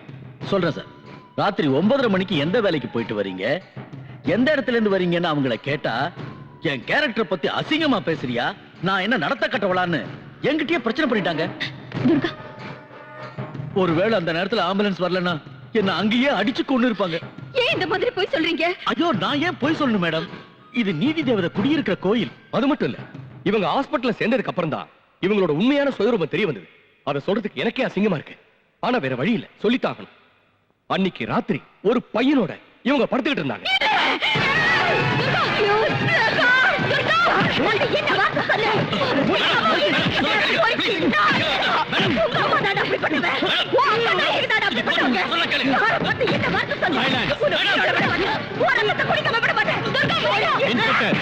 சொல்றேன் சார். ராத்திரி 9:30 மணிக்கு எந்த வேலைக்கு போயிட்டு வரீங்க, எந்த இடத்துல இருந்து வரீங்கன்னு அவங்கள கேட்டா என் கேரக்டர் பத்தி அசிங்கமா பேசுறியா, நான் என்ன நடத்த கட்டவளான்னு என்கிட்டயே பிரச்சனை பண்ணிட்டாங்க. துர்கா, ஒருவேளை அந்த நேரத்துல ஆம்புலன்ஸ் வரலன்னா என்ன அங்கேயே அடிச்சு கொண்டு இருப்பாங்க. ஏன் இந்த மாதிரி போய் சொல்றீங்க? ஐயோ, நான் ஏன் போய் சொல்லணும் மேடம்? இது நீதி தேவதை குடியிருக்கிற கோயில். அது மட்டும் இல்ல, இவங்க ஹாஸ்பிடல்ல சேர்ந்ததுக்கு அப்புறம் தான் இவங்களோட உண்மையான சுயரூபம் தெரிய வந்தது. அதை சொல்றதுக்கு எனக்கே அசிங்கமா இருக்கு. ஆனா வேற வழி இல்ல, சொல்லித்தாகணும். அன்னைக்கு ராத்திரி ஒரு பையனோட இவங்க படுத்துக்கிட்டு இருந்தாங்க.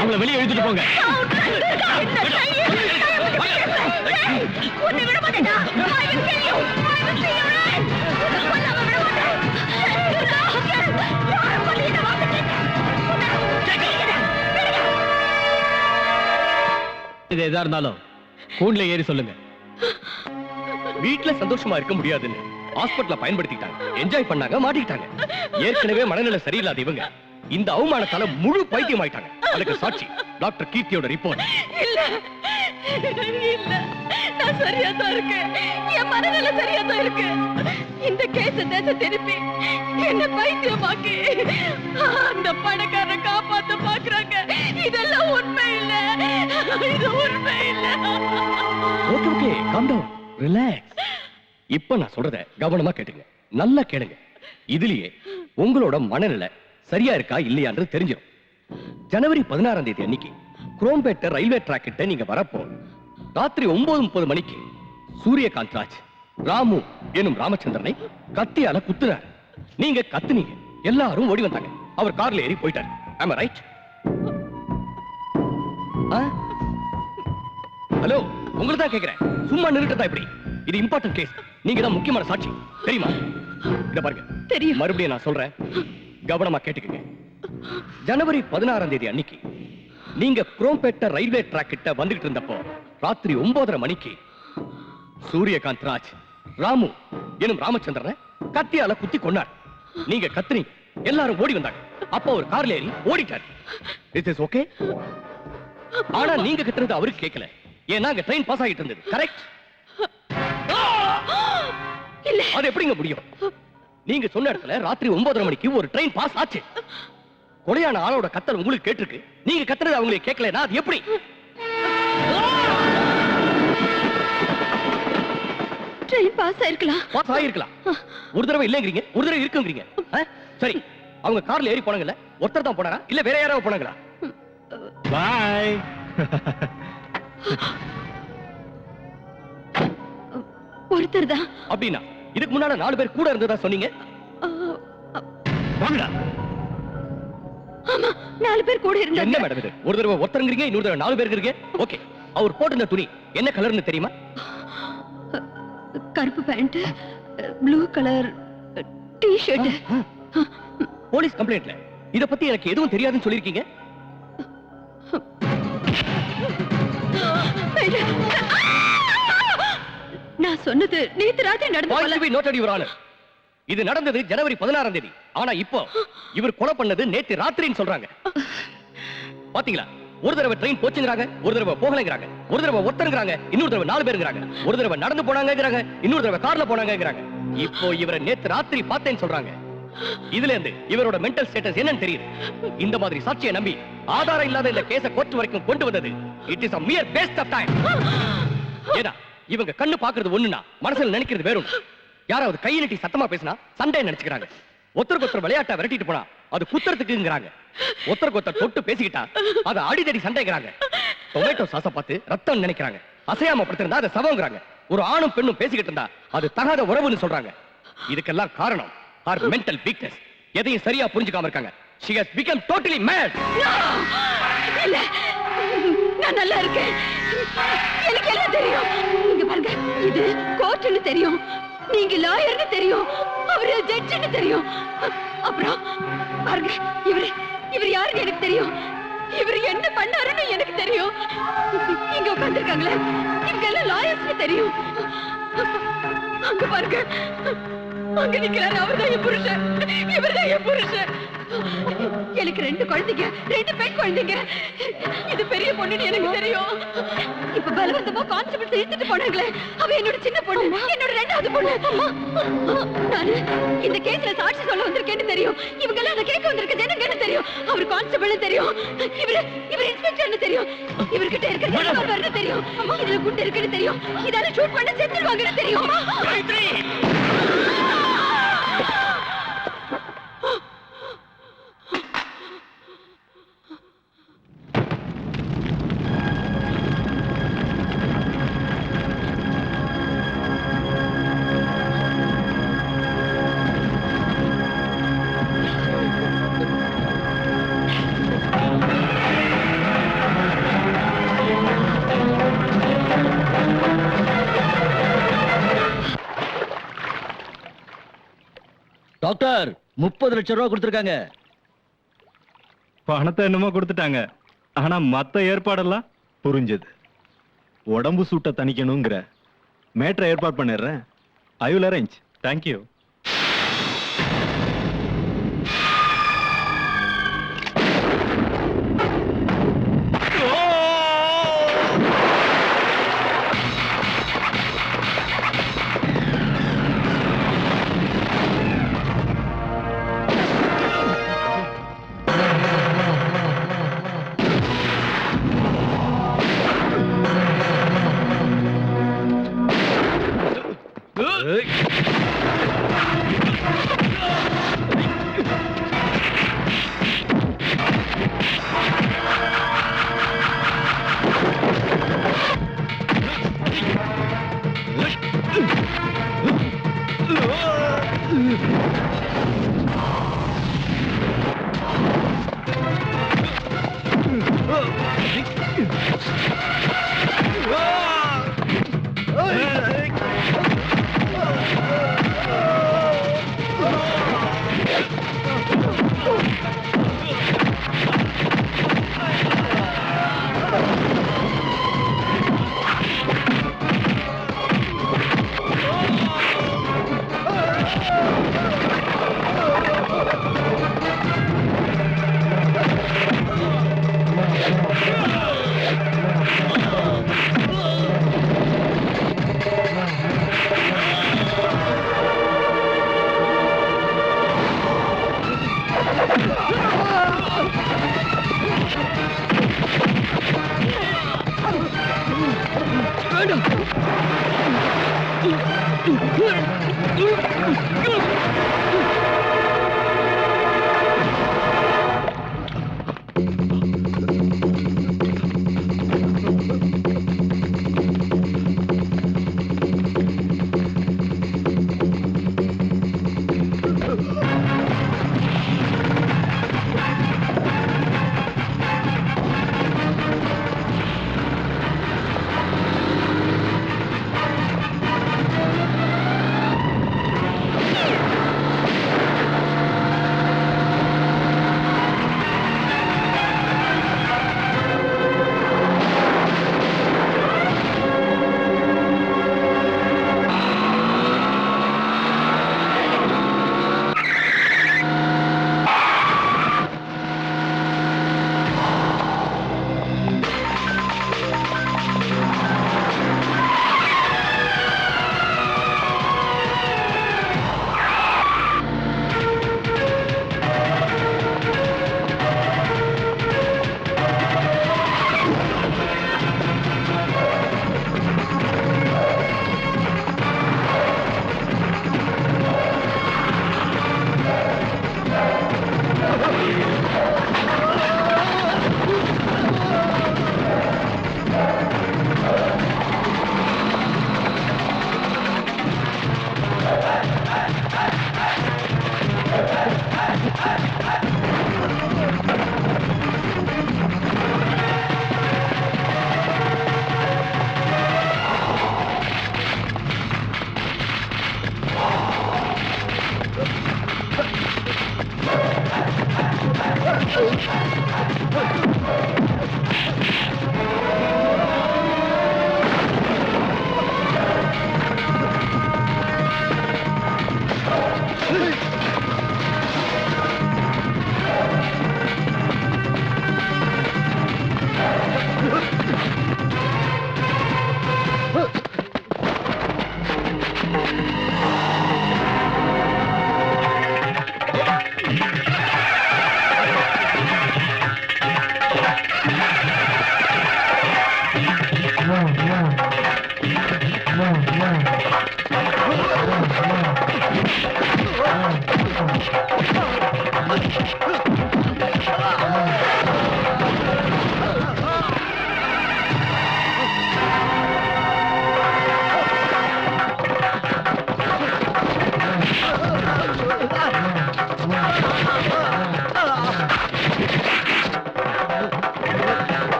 அவங்கள வெளியே எழுதிட்டு போங்க. இது எதா இருந்தாலும் கூண்டுல ஏறி சொல்லுங்க. வீட்டுல சந்தோஷமா இருக்க முடியாதுன்னு ஹாஸ்பிடல்ல பயன்படுத்திட்டாங்க, என்ஜாய் பண்ணாங்க, மாட்டிக்கிட்டாங்க. ஏற்கனவே மனநிலை சரியில்லாத இவங்க இந்த அவமானத்தால முழு பைத்தியம் ஆயிட்டாங்க. அதுக்கு சாட்சி டாக்டர் கீர்த்தியோட ரிப்போர்ட். இல்ல இல்ல, நான் சரியா தான் இருக்கேன். என் மனநிலை சரியா தான் இருக்கு. இந்த கேஸ தேச திருப்பி என்ன பைத்தியமாக்கி அந்த பணக்காரரை காப்பாத்த பாக்குறாங்க. இதெல்லாம் உண்மை இல்ல, இது உண்மை இல்ல. Okay okay, calm down, relax. இப்ப நான் சொல்றத கவனமா கேட்டுங்க, நல்லா கேளுங்க. இதுலயே உங்களோட மனநிலை சரியா இருக்கா இல்லையான்றது தெரிஞ்சிடும். ஜனவரி 16ஆம் தேதி அன்னைக்கு குரோம்பேட்டை ரயில்வே ட்ராக் கிட்ட நீங்க வரப்போ ராத்திரி 9:30 மணிக்கு சூரியகாந்த் ராஜ் ராமு எனும் ராமச்சந்திரனை கத்தியால குத்துறார். நீங்க கத்துனீங்க, எல்லாரும் ஓடி வந்தாங்க. அவர் கார்ல ஏறி போயிட்டார். am I right? ஹலோ, உங்களை தான் கேக்குறேன். சும்மா நிறுத்ததா இப்படி? இது இம்பார்ட்டன்ட் கேஸ். நீங்க தான் முக்கியமான சாட்சி, தெரியுமா? இத பாருங்க, தெரியும். மறுபடியும் நான் சொல்றேன், கவனமா கேட்டுக்கங்க. ஜனவரி 16ஆம் தேதி அன்னைக்கு நீங்க குரோம்பேட்டை ரயில்வே ட்ராக் கிட்ட வந்துகிட்டு இருந்தப்போ ராத்திரி 9:30 மணிக்கு சூரியகாந்த் ராஜ் ராமு எனும் ராமச்சந்திரனை கத்தியால குத்தி கொன்னார். நீங்க கத்துனீங்க, எல்லாரும் ஓடி வந்தாங்க. அப்போ ஒரு கார்ல ஏறி ஓடிட்டார். It is okay. ஆனா நீங்க கத்துறது அவருக்கு கேட்கல, ஏன்னா அங்க ட்ரெயின் பாஸ் ஆகிட்டு இருந்தது. கரெக்ட்? இல்ல, அது எப்படிங்க முடியும்? நீங்க சொன்ன இடத்துல ராத்திரி 9:30 மணிக்கு ஒரு ட்ரெயின் பாஸ் ஆச்சு. கொலையான ஆளோட கத்தல் உங்களுக்கு கேட்டிருக்கு, நீங்க கத்துறது அவங்களுக்கு கேட்கலனா அது எப்படி? ட்ரெயின் பாஸ் ஆயிருக்கலாம். பாஸ் ஆயிருக்கலாம். ஒரு தடவை இல்லங்கறீங்க, ஒரு தடவை இருக்குங்கறீங்க. சரி, அவங்க கார்ல ஏறி போனாங்கல்ல, ஒருத்தர் தான் போனாரா இல்ல வேற யாராவது போனாங்களா? பாய். ஒருத்தர் தான். அப்படின்னா இதுக்கு முன்னால 4 பேர் கூட இருந்ததா சொன்னீங்க. வாங்கடா. ஆமா, 4 பேர் கூட என்ன இருந்தாங்க. மேடம் இது? ஒரு தடவை ஒருத்தருங்கறீங்க, இன்னொரு தடவை 4 பேர் இருக்கீங்க. ஓகே, அவர் போட்டிருந்த துணி என்ன கலர்னு தெரியுமா? கருப்பு pant, blue colour T-shirt. Police கம்ப்ளைண்ட்ல இத பத்தி எனக்கு எதுவும் தெரியாதுன்னு சொல்லிருக்கீங்க. நான் சொன்னது நேத்து ராத்திரி நடந்த Point கொலை. to be noted, Your Honor. இது நடந்தது ஜனவரி 16ஆம் தேதி. ஆனா இப்போ இவர் கொலை பண்ணது நேத்து ராத்திரின்னு சொல்றாங்க. பாத்தீங்களா? ஒரு தடவை ட்ரெயின் போச்சுங்கறாங்க, ஒரு தடவை போகலங்கறாங்க, ஒரு தடவை ஒருத்தங்கறாங்க, இன்னொரு தடவை 4 பேருங்கறாங்க, ஒரு தடவை நடந்து போனாங்கங்கறாங்க, இன்னொரு தடவை கார்ல போனாங்கங்கறாங்க. இப்போ இவரை நேத்து ராத்திரி பார்த்தேன்னு சொல்றாங்க. இதுல இருந்து இவரோட மென்டல் ஸ்டேட்டஸ் என்னன்னு தெரியுது. இந்த மாதிரி சாட்சியை நம்பி ஆதாரம் இல்லாத இந்த கேஸ கோர்ட் வரைக்கும் கொண்டு வந்தது it is a mere waste of time. ஏடா, இவங்க கண்ணு பாக்குறது ஒண்ணுனா மனசுல நினைக்கிறது வேற ஒண்ணு. யாராவது கையை நீட்டி சத்தமா பேசினா சண்டை நினைச்சுக்கிறாங்க. ஒருத்தருக்கு ஒருத்தர் விளையாட்டா விரட்டிட்டு போனா அது குத்துறதுக்குங்கிறாங்க. ஒருத்தருக்கு ஒருத்தர் தொட்டு பேசிக்கிட்டா அது அடிதடி சண்டைங்கிறாங்க. டொமேட்டோ சாஸ பார்த்து ரத்தம் நினைக்கிறாங்க. அசையாம படுத்திருந்தா அதை சவங்கிறாங்க. ஒரு ஆணும் பெண்ணும் பேசிக்கிட்டு இருந்தா அது தகாத உறவுன்னு சொல்றாங்க. இதுக்கெல்லாம் காரணம் our mental weakness. எதையும் சரியா புரிஞ்சுக்காம இருக்காங்க. She has become totally mad. இல்ல, நான் நல்லா இருக்கேன். எனக்கு எல்லாம் தெரியும். இங்க பாருங்க, இது கோர்ட்னு தெரியும், நீங்க லாயர்னு தெரியும், அவரு ஜட்ஜ்னு தெரியும். அப்புறம் பாருங்க, இவர் யாருன்னு எனக்கு தெரியும், இவர் என்ன பண்ணாருன்னு எனக்கு தெரியும். இங்க உட்கார்ந்திருக்காங்களே, இவங்க எல்லாம் லாயர்ஸ்னு தெரியும். அங்க பாருங்க, அங்க நிக்கிறாரு, அவர்தான் என் புருஷன், இவர்தான் என் புருஷன். எனக்கு 2 குழந்தைங்க, 2 பெண் குழந்தைங்க. இது பெரிய பொண்ணுன்னு எனக்கு தெரியும். இப்ப பலவந்தமா கான்ஸ்டபிள் இழுத்துட்டு போனாங்களே, அவ என்னோட சின்ன பொண்ணு, என்னோட 2வது பொண்ணு. நானு இந்த கேஸ்ல சாட்சி சொல்ல வந்திருக்கேன்னு தெரியும். இவங்க எல்லாம் அதை கேட்க வந்திருக்க ஜனங்கன்னு தெரியும். அவர் கான்ஸ்டபிள்னு தெரியும், இவர் இன்ஸ்பெக்டர்னு தெரியும், இவர்கிட்ட இருக்கிற ரிவால்வர்னு தெரியும், இதுல குண்டு இருக்குன்னு தெரியும், இதால ஷூட் பண்ண செத்துருவாங்கன்னு தெரியும். டாக்டர் 30 லட்சம் ரூபாய் கொடுத்திருக்காங்க. பணத்தை என்னமோ கொடுத்துட்டாங்க, ஆனா மத்த ஏற்பாடெல்லாம் புரிஞ்சது. உடம்பு சூட்டை தணிக்கணுங்கிற மேட்ரை ஏற்பாடு பண்ணிடுறேன். I will arrange. தேங்க்யூ.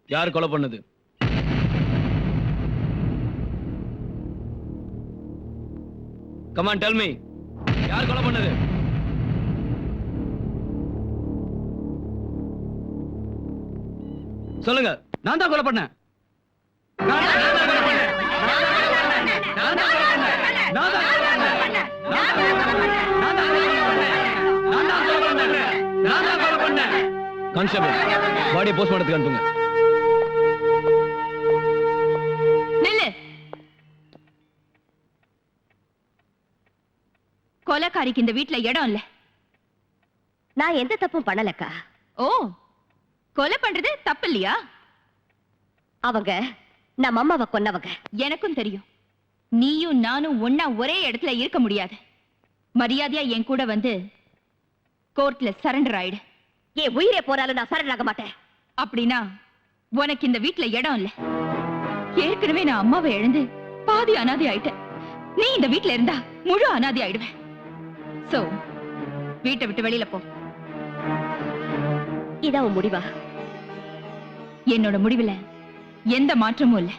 யார் கொலை பண்ணது? Come on, tell me. யார் கொலை பண்ணது? சொல்லுங்க. நான் தான் கொலை பண்ணேன். கான்ஸ்டபிள் பாடியை போஸ்ட்மார்ட்டத்துக்கு அனுப்புங்க. நில்லு. கொலைக்காரிக்கு இந்த வீட்ல இடம் இல்ல. நான் எந்த தப்பும் பண்ணலக்கா. ஓ, கொலை பண்றது தப்பு இல்லையா? அவங்க நம்ம அம்மாவை கொன்னவங்க. எனக்கும் தெரியும். நீயும் நானும் ஒன்னா ஒரே இடத்துல இருக்க முடியாது. மரியாதையா என் கூட வந்து கோர்ட்ல சரண்டர் ஆயிடு. என் உயிரே போறாலும் நான் சரண் ஆக மாட்டேன். அப்படின்னா உனக்கு இந்த வீட்ல இடம் இல்ல. ஏற்கனவே நான் அம்மாவை இழந்து பாதி அனாதை ஆயிட்டேன். நீ இந்த வீட்ல இருந்தா முழு அனாதை ஆயிடுவேன். சோ வீட்டை விட்டு வெளியில போ. இதான் உன் முடிவா? என்னோட முடிவுல எந்த மாற்றமும் இல்ல.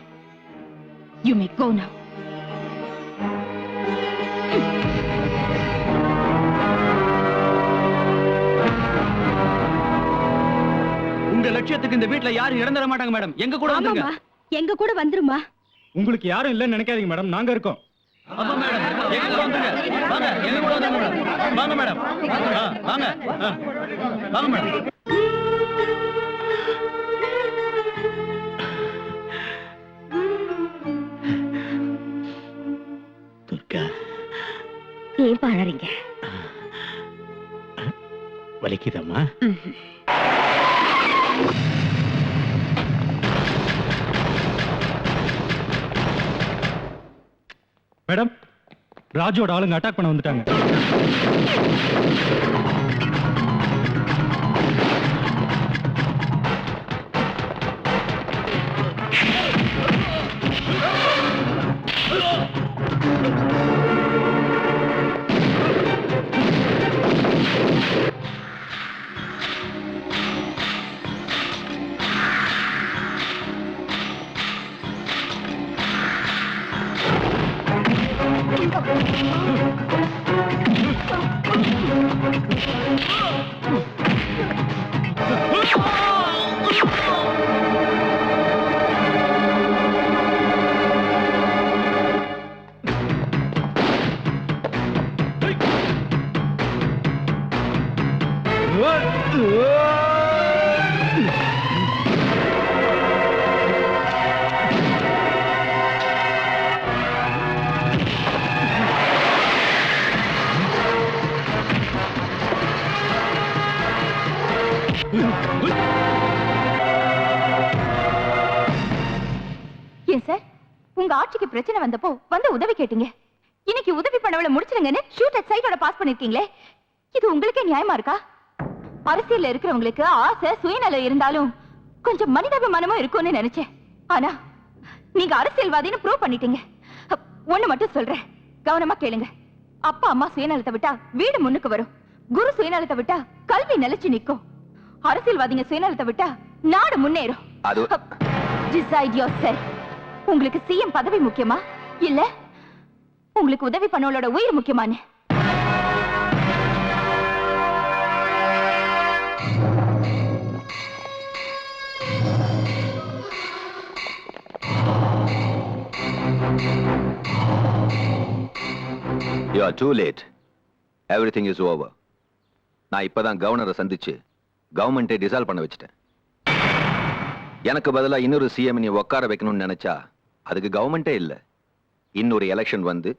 யூ மே கோ நவ. உங்க லட்சியத்துக்கு இந்த வீட்ல யாரும் இடம் தர மாட்டாங்க மேடம். எங்க கூட வந்துருங்க. எங்க கூட வந்துருமா? உங்களுக்கு யாரும் இல்லைன்னு நினைக்காதீங்க மேடம், நாங்க இருக்கோம். ஆமா மேடம், எங்க கூட வந்துருங்க. வாங்க, எங்க கூட வந்துருங்க மேடம். வாங்க மேடம். வாங்க. வாங்க மேடம். துர்கா, ஏன் பாழறீங்க? வலிக்குதம்மா? மேடம், ராஜோட ஆளுங்க அட்டாக் பண்ண வந்துட்டாங்க. ஏன் சார், உங்க ஆட்சிக்கு பிரச்சனை வந்தப்போ வந்து உதவி கேட்டீங்க. இன்னைக்கு உதவி பண்ணவளை முடிச்சிருங்கன்னு ஷூட் அட் சைட்டோட பாஸ் பண்ணிருக்கீங்களே, இது உங்களுக்கே நியாயமா இருக்கா? அரசியல்ல இருக்கிறவங்களுக்கு ஆசை சுயநலம் இருந்தாலும் கொஞ்சம் மனிதாபிமானமும் இருக்கும்னு நினைச்சேன். ஆனா நீங்க அரசியல்வாதின்னு ப்ரூவ் பண்ணிட்டீங்க. ஒண்ணு மட்டும் சொல்றேன், கவனமா கேளுங்க. அப்பா அம்மா சுயநலத்தை விட்டா வீடு முன்னுக்கு வரும். குரு சுயநலத்தை விட்டா கல்வி நிலைச்சு நிக்கும். அரசியல்வாதிங்க சுயநலத்தை விட்டா நாடு முன்னேறும். Decide yourself. உங்களுக்கு சிஎம் பதவி முக்கியமா இல்ல உங்களுக்கு உதவி பண்ணவளோட உயிர் முக்கியமானு? You are too late. Everything is over. நான் இப்பதான் கவர்னரை சந்திச்சு கவர்மெண்ட்டை டிசால்வ் பண்ண வச்சுட்டேன். எனக்கு பதிலா இன்னொரு சிஎம் நீ உட்கார வைக்கணும்னு நினைச்சா அதுக்கு கவர்மெண்டே இல்ல. இன்னொரு எலெக்ஷன் வந்து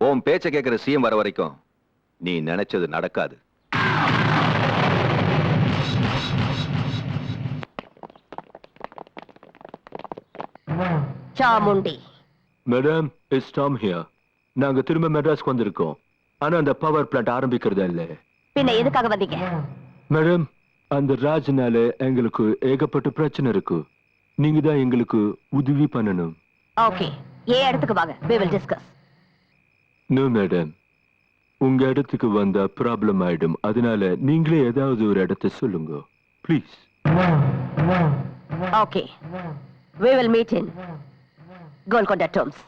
உன் பேச்ச கேட்கிற சிஎம் வர வரைக்கும் நீ நினைச்சது நடக்காது. Chamundi. Madam, it's Tom here. நாங்க திரும்ப மெட்ராஸ்க்கு வந்திருக்கோம். ஆனா அந்த பவர் பிளான்ட் ஆரம்பிக்கிறது இல்ல. பின்ன எதுக்காக வந்தீங்க? மேடம், அந்த ராஜ்னால எங்களுக்கு ஏகப்பட்ட பிரச்சனை இருக்கு. நீங்க தான் எங்களுக்கு உதவி பண்ணணும். ஓகே, ஏன் இடத்துக்கு வாங்க, we will discuss. No madam, உங்க இடத்துக்கு வந்தா ப்ராப்ளம் ஆயிடும். அதனால நீங்களே ஏதாவது ஒரு இடத்தை சொல்லுங்க please. Okay, we will meet in Golconda Tombs.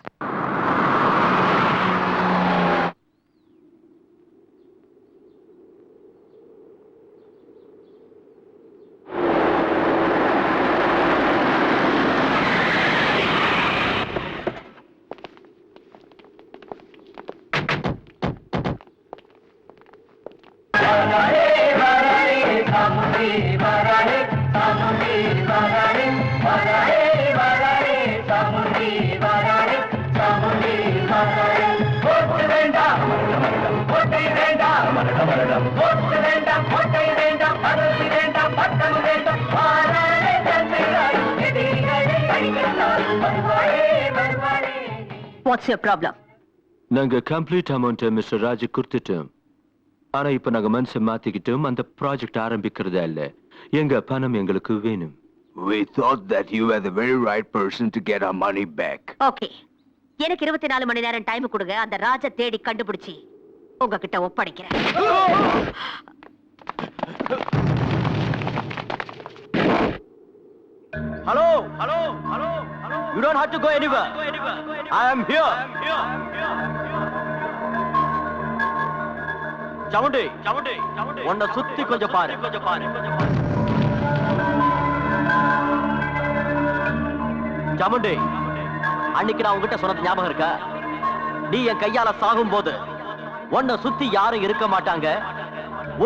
வரே வரே சாமுண்டி வரே வாட்ஸ் யுவர் ப்ராப்ளம்? நாங்க கம்ப்ளீட் அமௌண்ட் மிஸ்டர் ராஜ் கொடுத்துட்டோம். ஆனா இப்ப நாங்க மனசை மாத்திக்கிட்டோம். அந்த ப்ராஜெக்ட் ஆரம்பிக்கிறதா இல்ல. எங்க பணம் எங்களுக்கு வேணும். We thought that you were the very right person to get our money back. Okay, எனக்கு 24 மணி நேரம் டைம் கொடுங்க. அந்த ராஜ தேடி கண்டுபிடிச்சி உங்ககிட்ட ஒப்படைக்கிறேன். Hello hello hello hello, you don't have to go anywhere. I am here. சவுண்டி சவுண்டி சவுண்டி, உன்னை சுத்தி கொஞ்சம் பாரு. சவுண்டி, அன்னைக்கு நான் உங்ககிட்ட சொன்னது ஞாபகம் இருக்கா? நீ என் கையால சாகும் போது உன்னை சுத்தி யாரும் இருக்க மாட்டாங்க,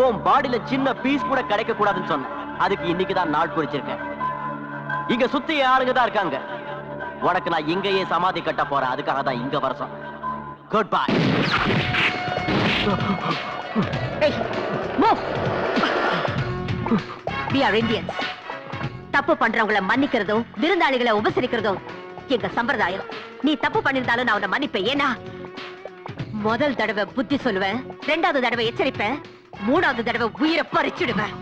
உன் பாடியில சின்ன பீஸ் கூட கிடைக்க கூடாதுன்னு சொன்ன. அதுக்கு இன்னைக்கு தான் நாள் குறிச்சிருக்கேன். இங்க சுத்தி ஆளுங்க தான் இருக்காங்க. உனக்கு நான் இங்கேயே சமாதி கட்ட போறேன். அதுக்காக தான் இங்க வர சொன்னேன். Good bye. We are Indians. தப்பு பண்றவங்கள மன்னிக்கிறதும் விருந்தாளிகளை உபசரிக்கிறதும் எங்க சம்பிரதாயம். நீ தப்பு பண்ணிருந்தாலும் நான் உன்னை மன்னிப்பேன். ஏன்னா முதல் தடவை புத்தி சொல்லுவேன், 2வது தடவை எச்சரிப்பேன், 3வது தடவை உயிரை பறிச்சிடுவேன்.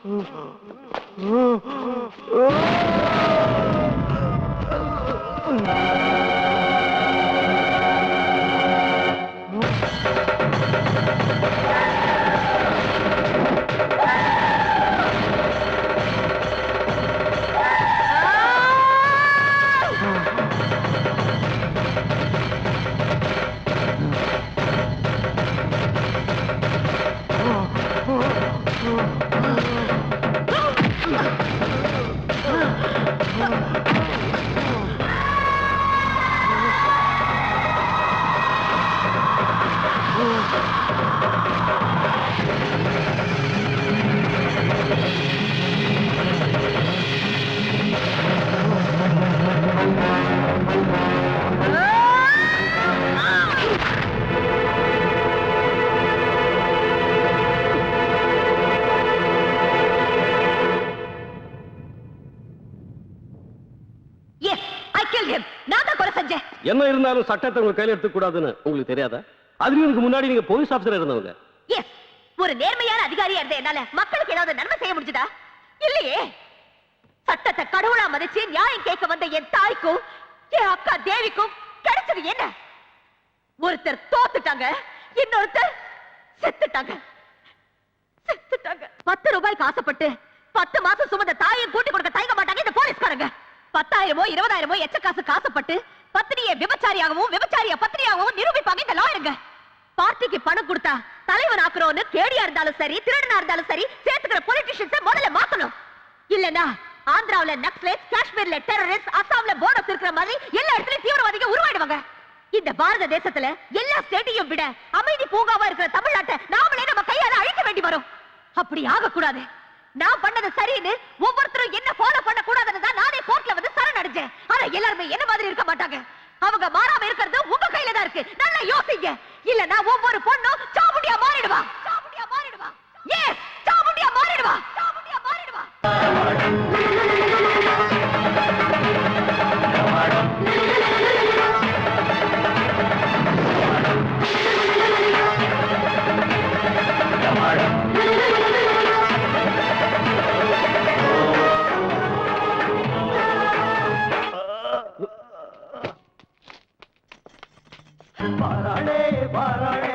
Yes, I killed him. நான் தான் கொலை செஞ்சேன். என்ன இருந்தாலும் சட்டத்தை உங்க கையில எடுத்துக்க கூடாதுன்னு உங்களுக்கு தெரியாதா? அதுக்கு முன்னாடி நீங்க போலீஸ் ஆபீசரா இருந்தவங்க. Yes, ஒரு நேர்மையான அதிகாரியா இருந்த என்னால மக்களுக்கு ஏதாவது நன்மை செய்ய முடிஞ்சதா? இல்லையே. சட்டத்தை கடவுளா மதிச்சு நியாயம் கேட்க வந்த என் தாய்க்கும் என் அக்கா தேவிக்கும் கிடைச்சது என்ன? ஒருத்தர் தோத்துட்டாங்க, இன்னொருத்தர் செத்துட்டாங்க. 10 ரூபாய்க்கு ஆசைப்பட்டு 10 மாசம் சுமந்த தாயை கூட்டி கொடுக்க தயங்க மாட்டாங்க இந்த போலீஸ்காரங்க. 10,000 20,000 எச்ச காசு காசப்பட்டு பத்தினியை விபச்சாரியாகவும் விபச்சாரிய பத்தினியாகவும் நிரூபிப்பாங்க இந்த லாயருங்க. பார்ட்டிக்கு பணம் கொடுத்தா தலைவன் ஆக்குறோன்னு கேடியா இருந்தாலும் சரி, திருடனா இருந்தாலும் சரி, சேர்த்துக்கிற பொலிட்டிஷியன்ஸை முதல்ல மாத்தணும். இல்லனா ஆந்திராவுல நக்சலைட்ஸ், காஷ்மீர்ல டெரரிஸ்ட், அசாம்ல போனஸ் இருக்கிற மாதிரி எல்லா இடத்துலயும் தீவிரவாதிகள் உருவாயிடுவாங்க. இந்த பாரத தேசத்துல எல்லா ஸ்டேட்டையும் விட அமைதி பூங்காவா இருக்கிற தமிழ்நாட்டை நாமளே நம்ம கையால அழிக்க வேண்டி வரும். அப்படி ஆகக்கூடாது. நான் பண்ணது சரின்னு ஒவ்வொருத்தரும் என்ன ஃபாலோ பண்ண கூடாதுன்னு தான் நானே கோர்ட்ல வந்து சரணடைஞ்சேன். ஆனா எல்லாருமே என்ன மாதிரி இருக்க மாட்டாங்க. அவங்க மாறாம இருக்கிறது உங்க கையில தான் இருக்கு. நல்லா யோசிங்க. இல்லனா ஒவ்வொரு பொண்ணும் சாமுண்டியா மாறிடுவா. சாமுண்டியா மாறிடுவா. எஸ், சாமுண்டியா மாறிடுவா. சாமுண்டியா மாறிடுவா. பாராளே பாராளே